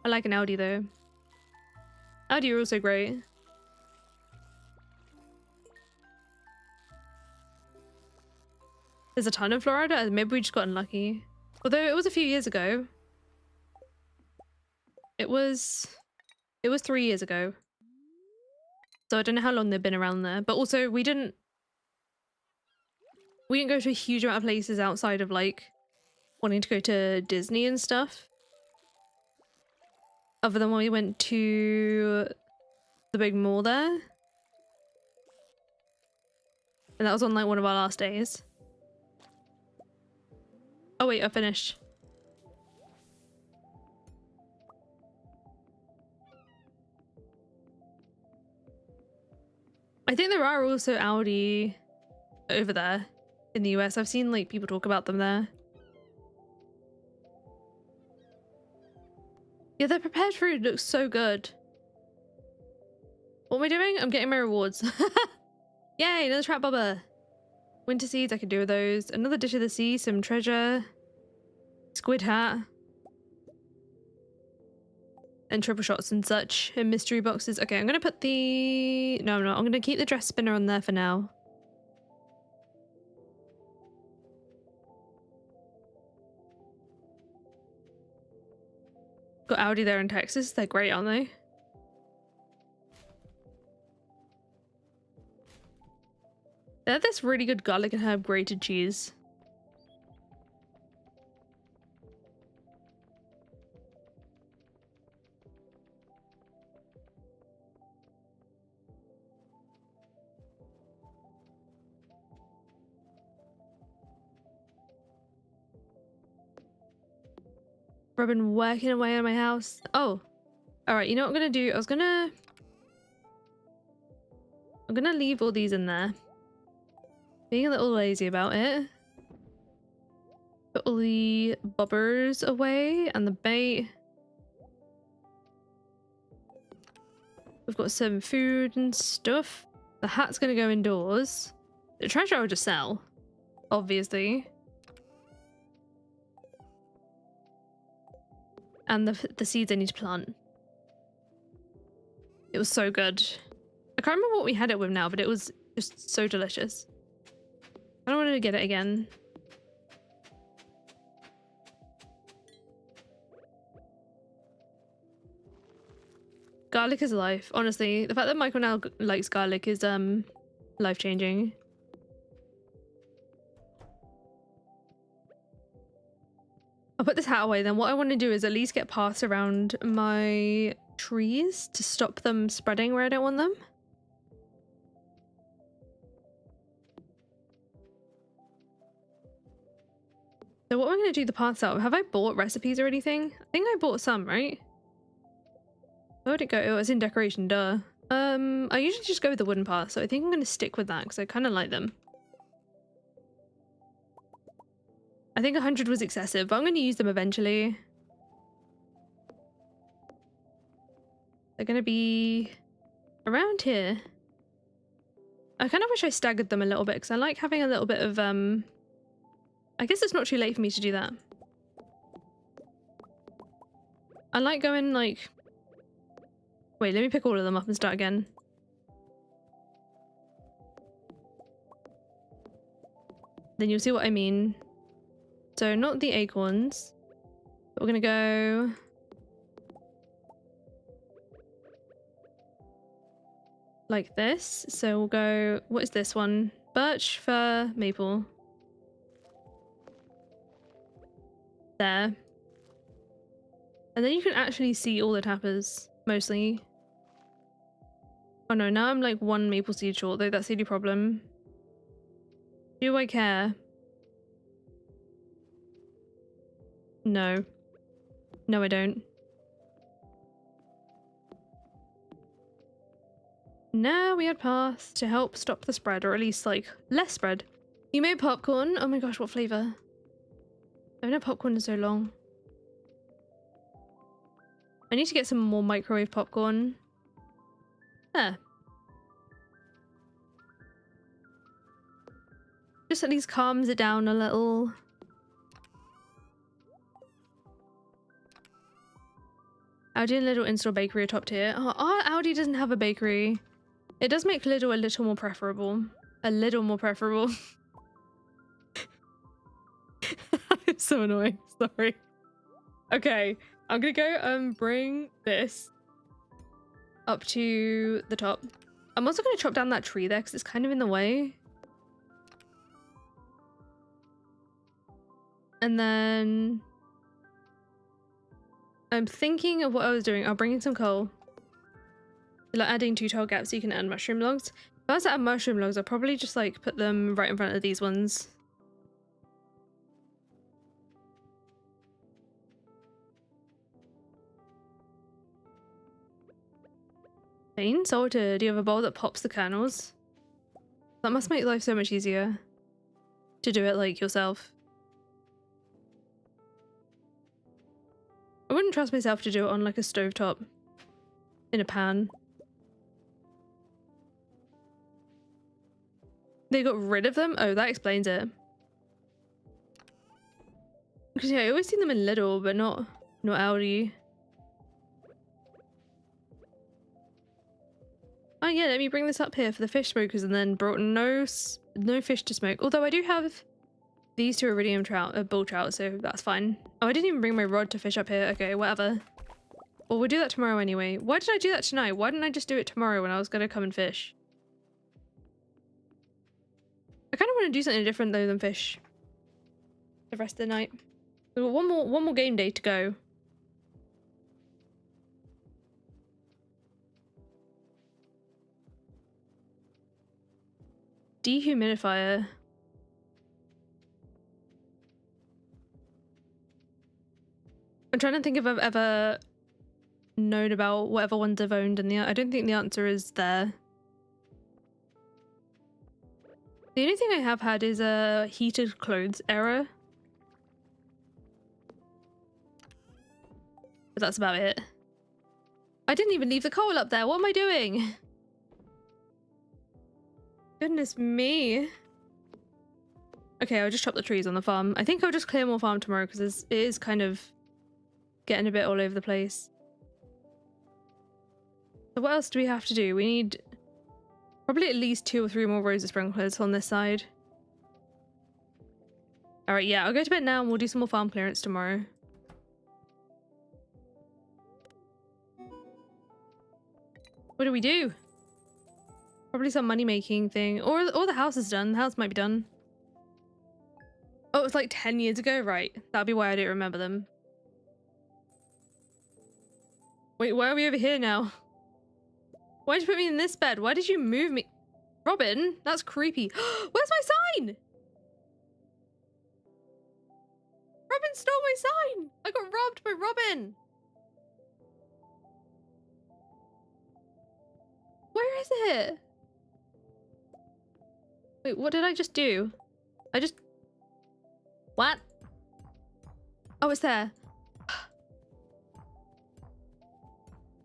I like an Audi though. Audi are also great. There's a ton in Florida. Maybe we just got unlucky. Although it was a few years ago. It was 3 years ago. So I don't know how long they've been around there. But also we didn't go to a huge amount of places outside of like wanting to go to Disney and stuff. Other than when we went to the big mall there. And that was on like one of our last days. Oh wait, I finished. I think there are also Audi over there in the US. I've seen like people talk about them there. Yeah, their prepared food looks so good. What am I doing? I'm getting my rewards. Yay, another trap bobber. Winter seeds, I could do with those. Another dish of the sea, some treasure. Squid hat. And triple shots and such in mystery boxes. Okay, I'm gonna put the... No, I'm not. I'm gonna keep the dress spinner on there for now. Got Audi there in Texas. They're great, aren't they? They have this really good garlic and herb grated cheese. I've been working away on my house. Oh, all right. You know what I'm gonna do? I'm gonna leave all these in there. Being a little lazy about it. Put all the bobbers away and the bait. We've got some food and stuff. The hat's gonna go indoors. The treasure I'll just sell, obviously. And the seeds I need to plant. It was so good. I can't remember what we had it with now, but it was just so delicious. I don't want to get it again. Garlic is life. Honestly, the fact that Michael now likes garlic is life-changing. I'll put this hat away then. What I want to do is at least get paths around my trees to stop them spreading where I don't want them. So what am I going to do the paths out of? Have I bought recipes or anything? I think I bought some, right? Where would it go? Oh, it's in decoration, duh. I usually just go with the wooden path, so I think I'm going to stick with that because I kind of like them. I think 100 was excessive, but I'm going to use them eventually. They're going to be around here. I kind of wish I staggered them a little bit because I like having a little bit of, I guess it's not too late for me to do that. I like going like... Wait, let me pick all of them up and start again. Then you'll see what I mean. So not the acorns. But we're gonna go... like this. So we'll go... What is this one? Birch, fir, maple. There. And then you can actually see all the tappers, mostly. Oh no, now I'm like one maple seed short, though that's the only problem. Do I care? No. No, I don't. Now we add paths to help stop the spread, or at least like less spread. You made popcorn? Oh my gosh, what flavour? I haven't had popcorn in so long. I need to get some more microwave popcorn. There. Just at least calms it down a little. Aldi and Lidl in-store bakery are top tier. Oh, Aldi doesn't have a bakery. It does make Lidl a little more preferable. A little more preferable. I'm so annoying. Sorry. Okay. I'm gonna go bring this up to the top. I'm also gonna chop down that tree there because it's kind of in the way. And then I'm thinking of what I was doing. I'll bring in some coal. Like adding 2 tile gaps so you can add mushroom logs. If I was to add mushroom logs, I'll probably just like put them right in front of these ones. Plain salted. Do you have a bowl that pops the kernels? That must make life so much easier to do it like yourself. I wouldn't trust myself to do it on like a stovetop in a pan. They got rid of them? Oh, that explains it. Because yeah, I always see them in Lidl, but not Aldi. Oh yeah, let me bring this up here for the fish smokers, and then brought no fish to smoke. Although I do have these 2 iridium trout, bull trout, so that's fine. Oh, I didn't even bring my rod to fish up here. Okay, whatever. Well, we'll do that tomorrow anyway. Why did I do that tonight? Why didn't I just do it tomorrow when I was gonna come and fish? I kind of want to do something different though than fish the rest of the night. We've got one more game day to go. Dehumidifier. I'm trying to think if I've ever known about whatever ones I've owned, and I don't think the answer is there. The only thing I have had is a heated clothes error. But that's about it. I didn't even leave the coal up there. What am I doing? Goodness me. Okay, I'll just chop the trees on the farm. I think I'll just clear more farm tomorrow because it is kind of getting a bit all over the place. So what else do we have to do? We need probably at least 2 or 3 more rows of sprinklers on this side. Alright, yeah, I'll go to bed now and we'll do some more farm clearance tomorrow. What do we do? Probably some money making thing. Or the house is done. The house might be done. Oh, was like 10 years ago, right? That'd be why I don't remember them. Wait, why are we over here now? Why'd you put me in this bed? Why did you move me? Robin, that's creepy. Where's my sign? Robin stole my sign. I got robbed by Robin. Where is it? Wait, what did I just do? What? Oh, it's there.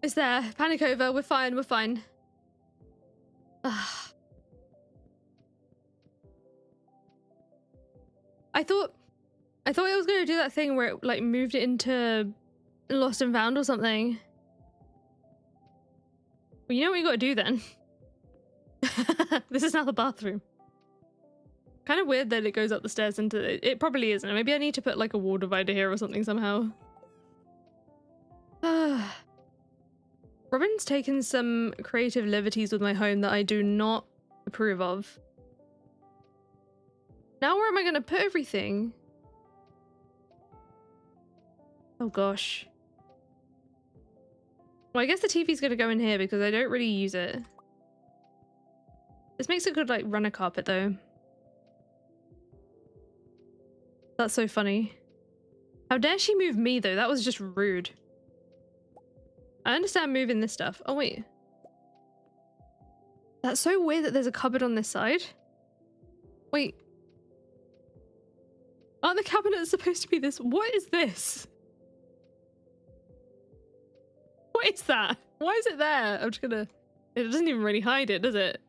It's there. Panic over. We're fine. We're fine. I thought it was gonna do that thing where it like moved it into Lost and Found or something. Well, you know what you gotta do then? This is now the bathroom. Kind of weird that it goes up the stairs into it. Probably isn't. Maybe I need to put like a wall divider here or something somehow. Robin's taken some creative liberties with my home that I do not approve of. Now where am I gonna put everything? Oh gosh. Well, I guess the TV's gonna go in here because I don't really use it. This makes a good like runner carpet though. That's so funny. How dare she move me though? That was just rude. I understand moving this stuff. Oh wait. That's so weird that there's a cupboard on this side. Wait. Aren't the cabinets supposed to be this? What is this? What is that? Why is it there? I'm just gonna... It doesn't even really hide it, does it?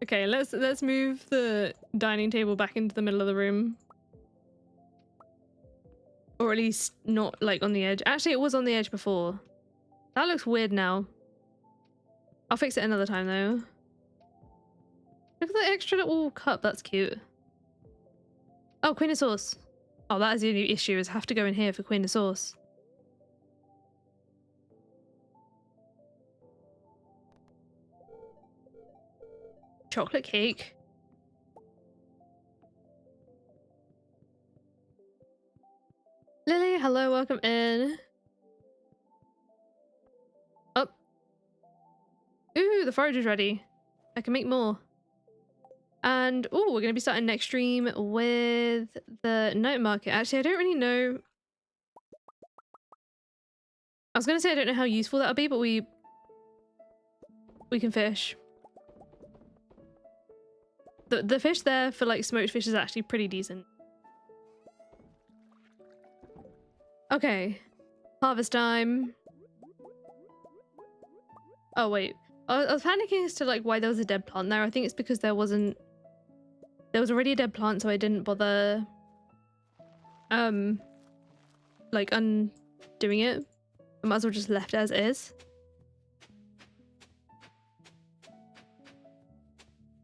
Okay, let's move the dining table back into the middle of the room. Or at least not like on the edge. Actually, it was on the edge before. That looks weird now. I'll fix it another time though. Look at that extra little cup, that's cute. Oh, Queen of Sauce. Oh, that is the only issue, is I have to go in here for Queen of Sauce. Chocolate cake. Lily, hello, welcome in. Oh. Ooh, the forage is ready. I can make more. And, oh, we're going to be starting next stream with the night market. Actually, I don't really know. I was going to say I don't know how useful that'll be, but we can fish. The fish there for like smoked fish is actually pretty decent. Okay. Harvest time. Oh wait. I was panicking as to like why there was a dead plant there. I think it's because there was already a dead plant, so I didn't bother like undoing it. I might as well just left it as is.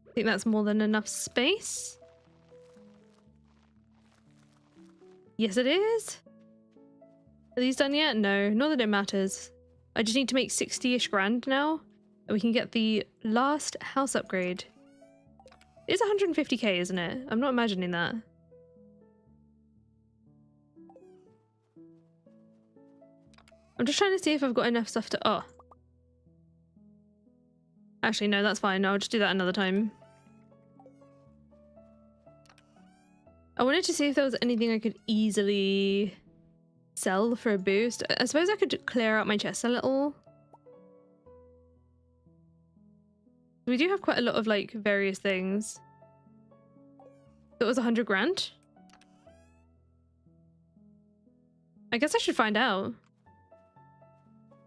I think that's more than enough space. Yes, it is. Are these done yet? No, not that it matters. I just need to make 60-ish grand now, and we can get the last house upgrade. It's 150k, isn't it? I'm not imagining that. I'm just trying to see if I've got enough stuff to... Oh. Actually, no, that's fine. I'll just do that another time. I wanted to see if there was anything I could easily sell for a boost. I suppose I could clear out my chest a little. We do have quite a lot of like various things. That was 100 grand. I guess I should find out.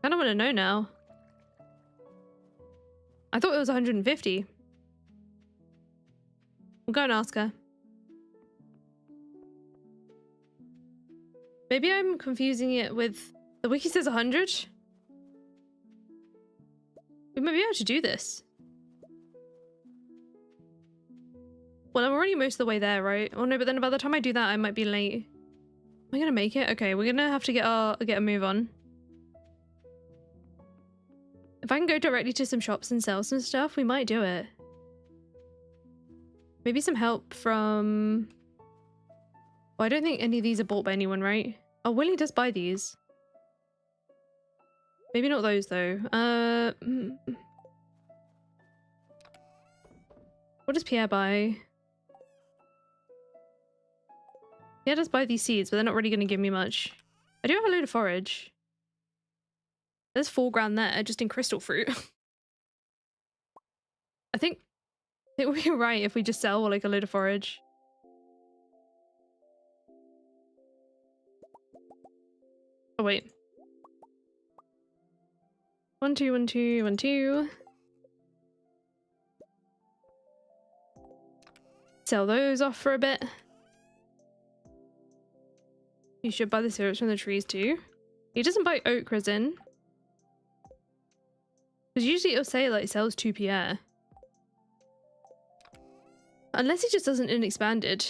I don't want to know now. I thought it was 150. We'll go and ask her. Maybe I'm confusing it with... The wiki says 100? We might be able to do this. Well, I'm already most of the way there, right? Oh no, but then by the time I do that, I might be late. Am I gonna make it? Okay, we're gonna have to get a move on. If I can go directly to some shops and sell some stuff, we might do it. Maybe some help from... Oh, I don't think any of these are bought by anyone, right? Oh, Willie does buy these. Maybe not those, though. What does Pierre buy? Pierre does buy these seeds, but they're not really going to give me much. I do have a load of forage. There's 4 grand there, just in crystal fruit. I think we'll be right if we just sell like a load of forage. Oh wait. 1, 2, 1, 2, 1, 2. Sell those off for a bit. You should buy the syrups from the trees too. He doesn't buy oak resin. Because usually it'll say like sells to Pierre. Unless he just doesn't in expanded.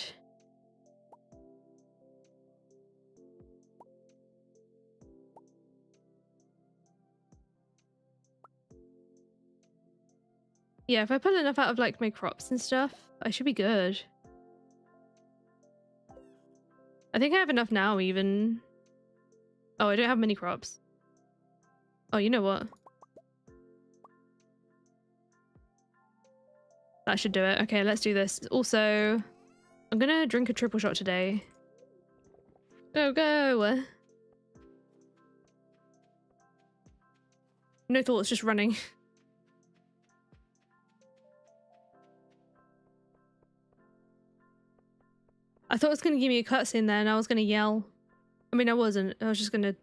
Yeah, if I pull enough out of like my crops and stuff, I should be good. I think I have enough now even. Oh, I don't have many crops. Oh, you know what? That should do it. Okay, let's do this. Also, I'm gonna drink a triple shot today. Go, go! No thoughts, just running. I thought it was gonna give me a cutscene there and I was gonna yell. I mean, I wasn't. I was just gonna...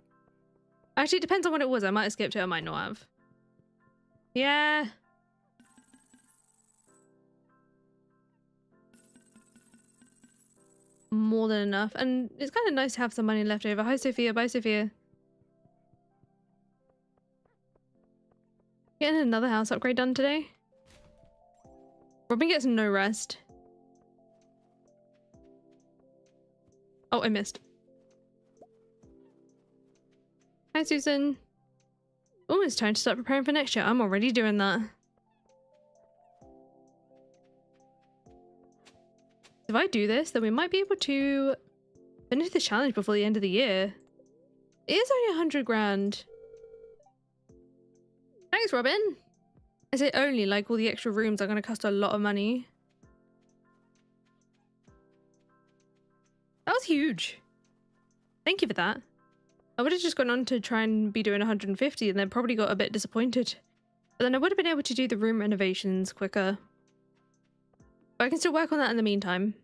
Actually, it depends on what it was. I might have skipped it, I might not have. Yeah. More than enough. And it's kind of nice to have some money left over. Hi, Sophia. Bye, Sophia. Getting another house upgrade done today. Robin gets no rest. Oh, I missed. Hi, Susan. Oh, it's time to start preparing for next year. I'm already doing that. If I do this, then we might be able to finish the challenge before the end of the year. It is only 100 grand. Thanks, Robin. I say only, like all the extra rooms are going to cost a lot of money. That was huge. Thank you for that. I would have just gone on to try and be doing 150 and then probably got a bit disappointed. But then I would have been able to do the room renovations quicker. But I can still work on that in the meantime.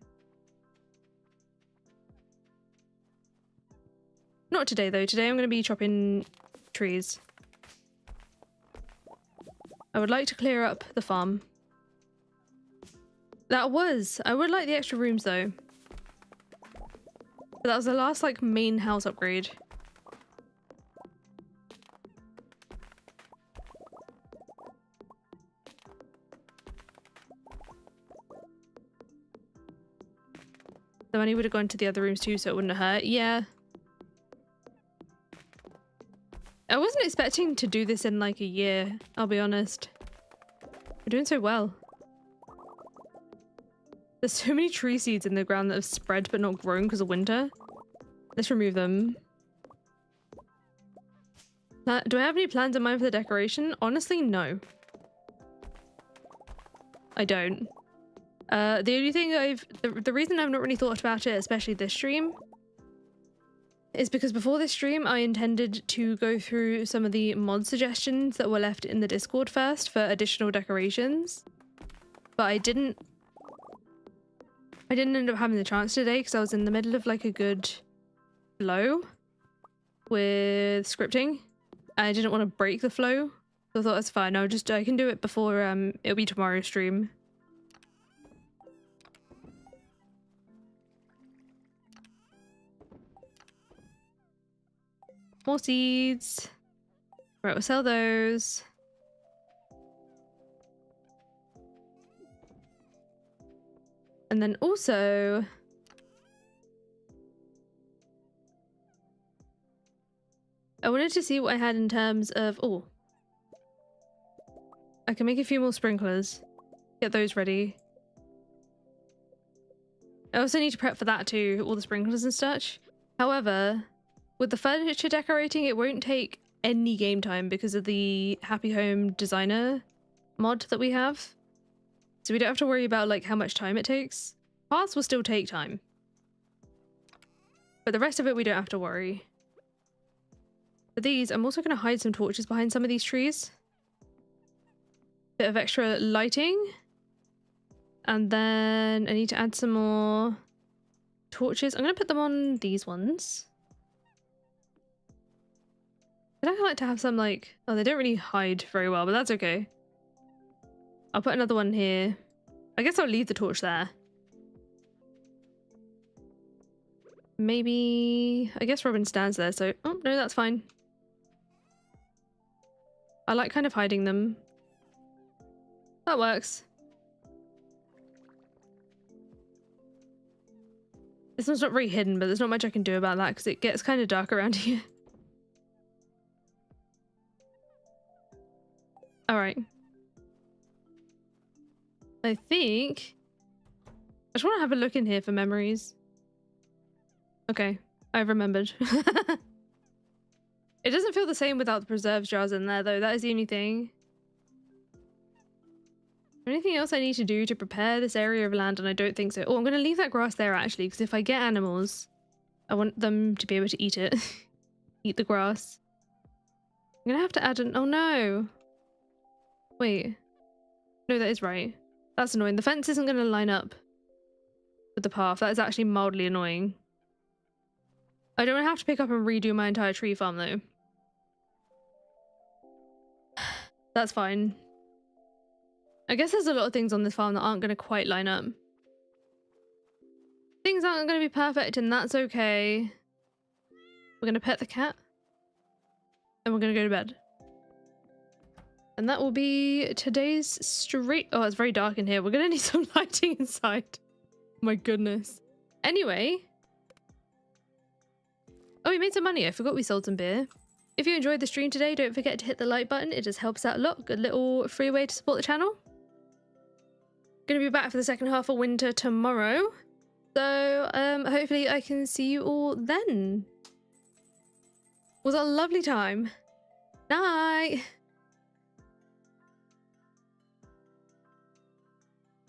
Not today though. Today I'm going to be chopping trees. I would like to clear up the farm. I would like the extra rooms though. But that was the last like main house upgrade. The money would have gone to the other rooms too, so it wouldn't have hurt. Yeah. I wasn't expecting to do this in like a year, I'll be honest. We're doing so well. There's so many tree seeds in the ground that have spread but not grown because of winter. Let's remove them. Do I have any plans in mind for the decoration? Honestly, no. I don't. The only thing the reason I've not really thought about it, especially this stream, is because before this stream I intended to go through some of the mod suggestions that were left in the Discord first for additional decorations. But I didn't end up having the chance today because I was in the middle of like a good flow with scripting. I didn't want to break the flow. So I thought that's fine. I can do it before it'll be tomorrow's stream. More seeds. Right, we'll sell those. And then also... I wanted to see what I had in terms of... Oh. I can make a few more sprinklers. Get those ready. I also need to prep for that too, all the sprinklers and such. However, with the furniture decorating, it won't take any game time because of the Happy Home Designer mod that we have. So we don't have to worry about like how much time it takes. Paths will still take time. But the rest of it we don't have to worry. For these, I'm also going to hide some torches behind some of these trees. Bit of extra lighting. And then I need to add some more torches. I'm going to put them on these ones. I'd actually like to have some like... Oh, they don't really hide very well, but that's okay. I'll put another one here. I guess I'll leave the torch there. Maybe... I guess Robin stands there, so... Oh, no, that's fine. I like kind of hiding them. That works. This one's not very hidden, but there's not much I can do about that because it gets kind of dark around here. Alright. I think... I just want to have a look in here for memories. Okay, I've remembered. It doesn't feel the same without the preserves jars in there, though. That is the only thing. Anything else I need to do to prepare this area of land? And I don't think so. Oh, I'm going to leave that grass there, actually, because if I get animals, I want them to be able to eat it. Eat the grass. I'm going to have to add an... Oh, no. Wait. No, that is right. That's annoying. The fence isn't going to line up with the path. That is actually mildly annoying. I don't want to have to pick up and redo my entire tree farm, though. That's fine. I guess there's a lot of things on this farm that aren't going to quite line up. Things aren't going to be perfect, and that's okay. We're going to pet the cat. And we're going to go to bed. And that will be today's street. Oh, it's very dark in here. We're going to need some lighting inside. My goodness. Anyway. Oh, we made some money. I forgot we sold some beer. If you enjoyed the stream today, don't forget to hit the like button. It just helps out a lot. Good little free way to support the channel. Gonna be back for the second half of winter tomorrow. So, hopefully I can see you all then. Was a lovely time. Night.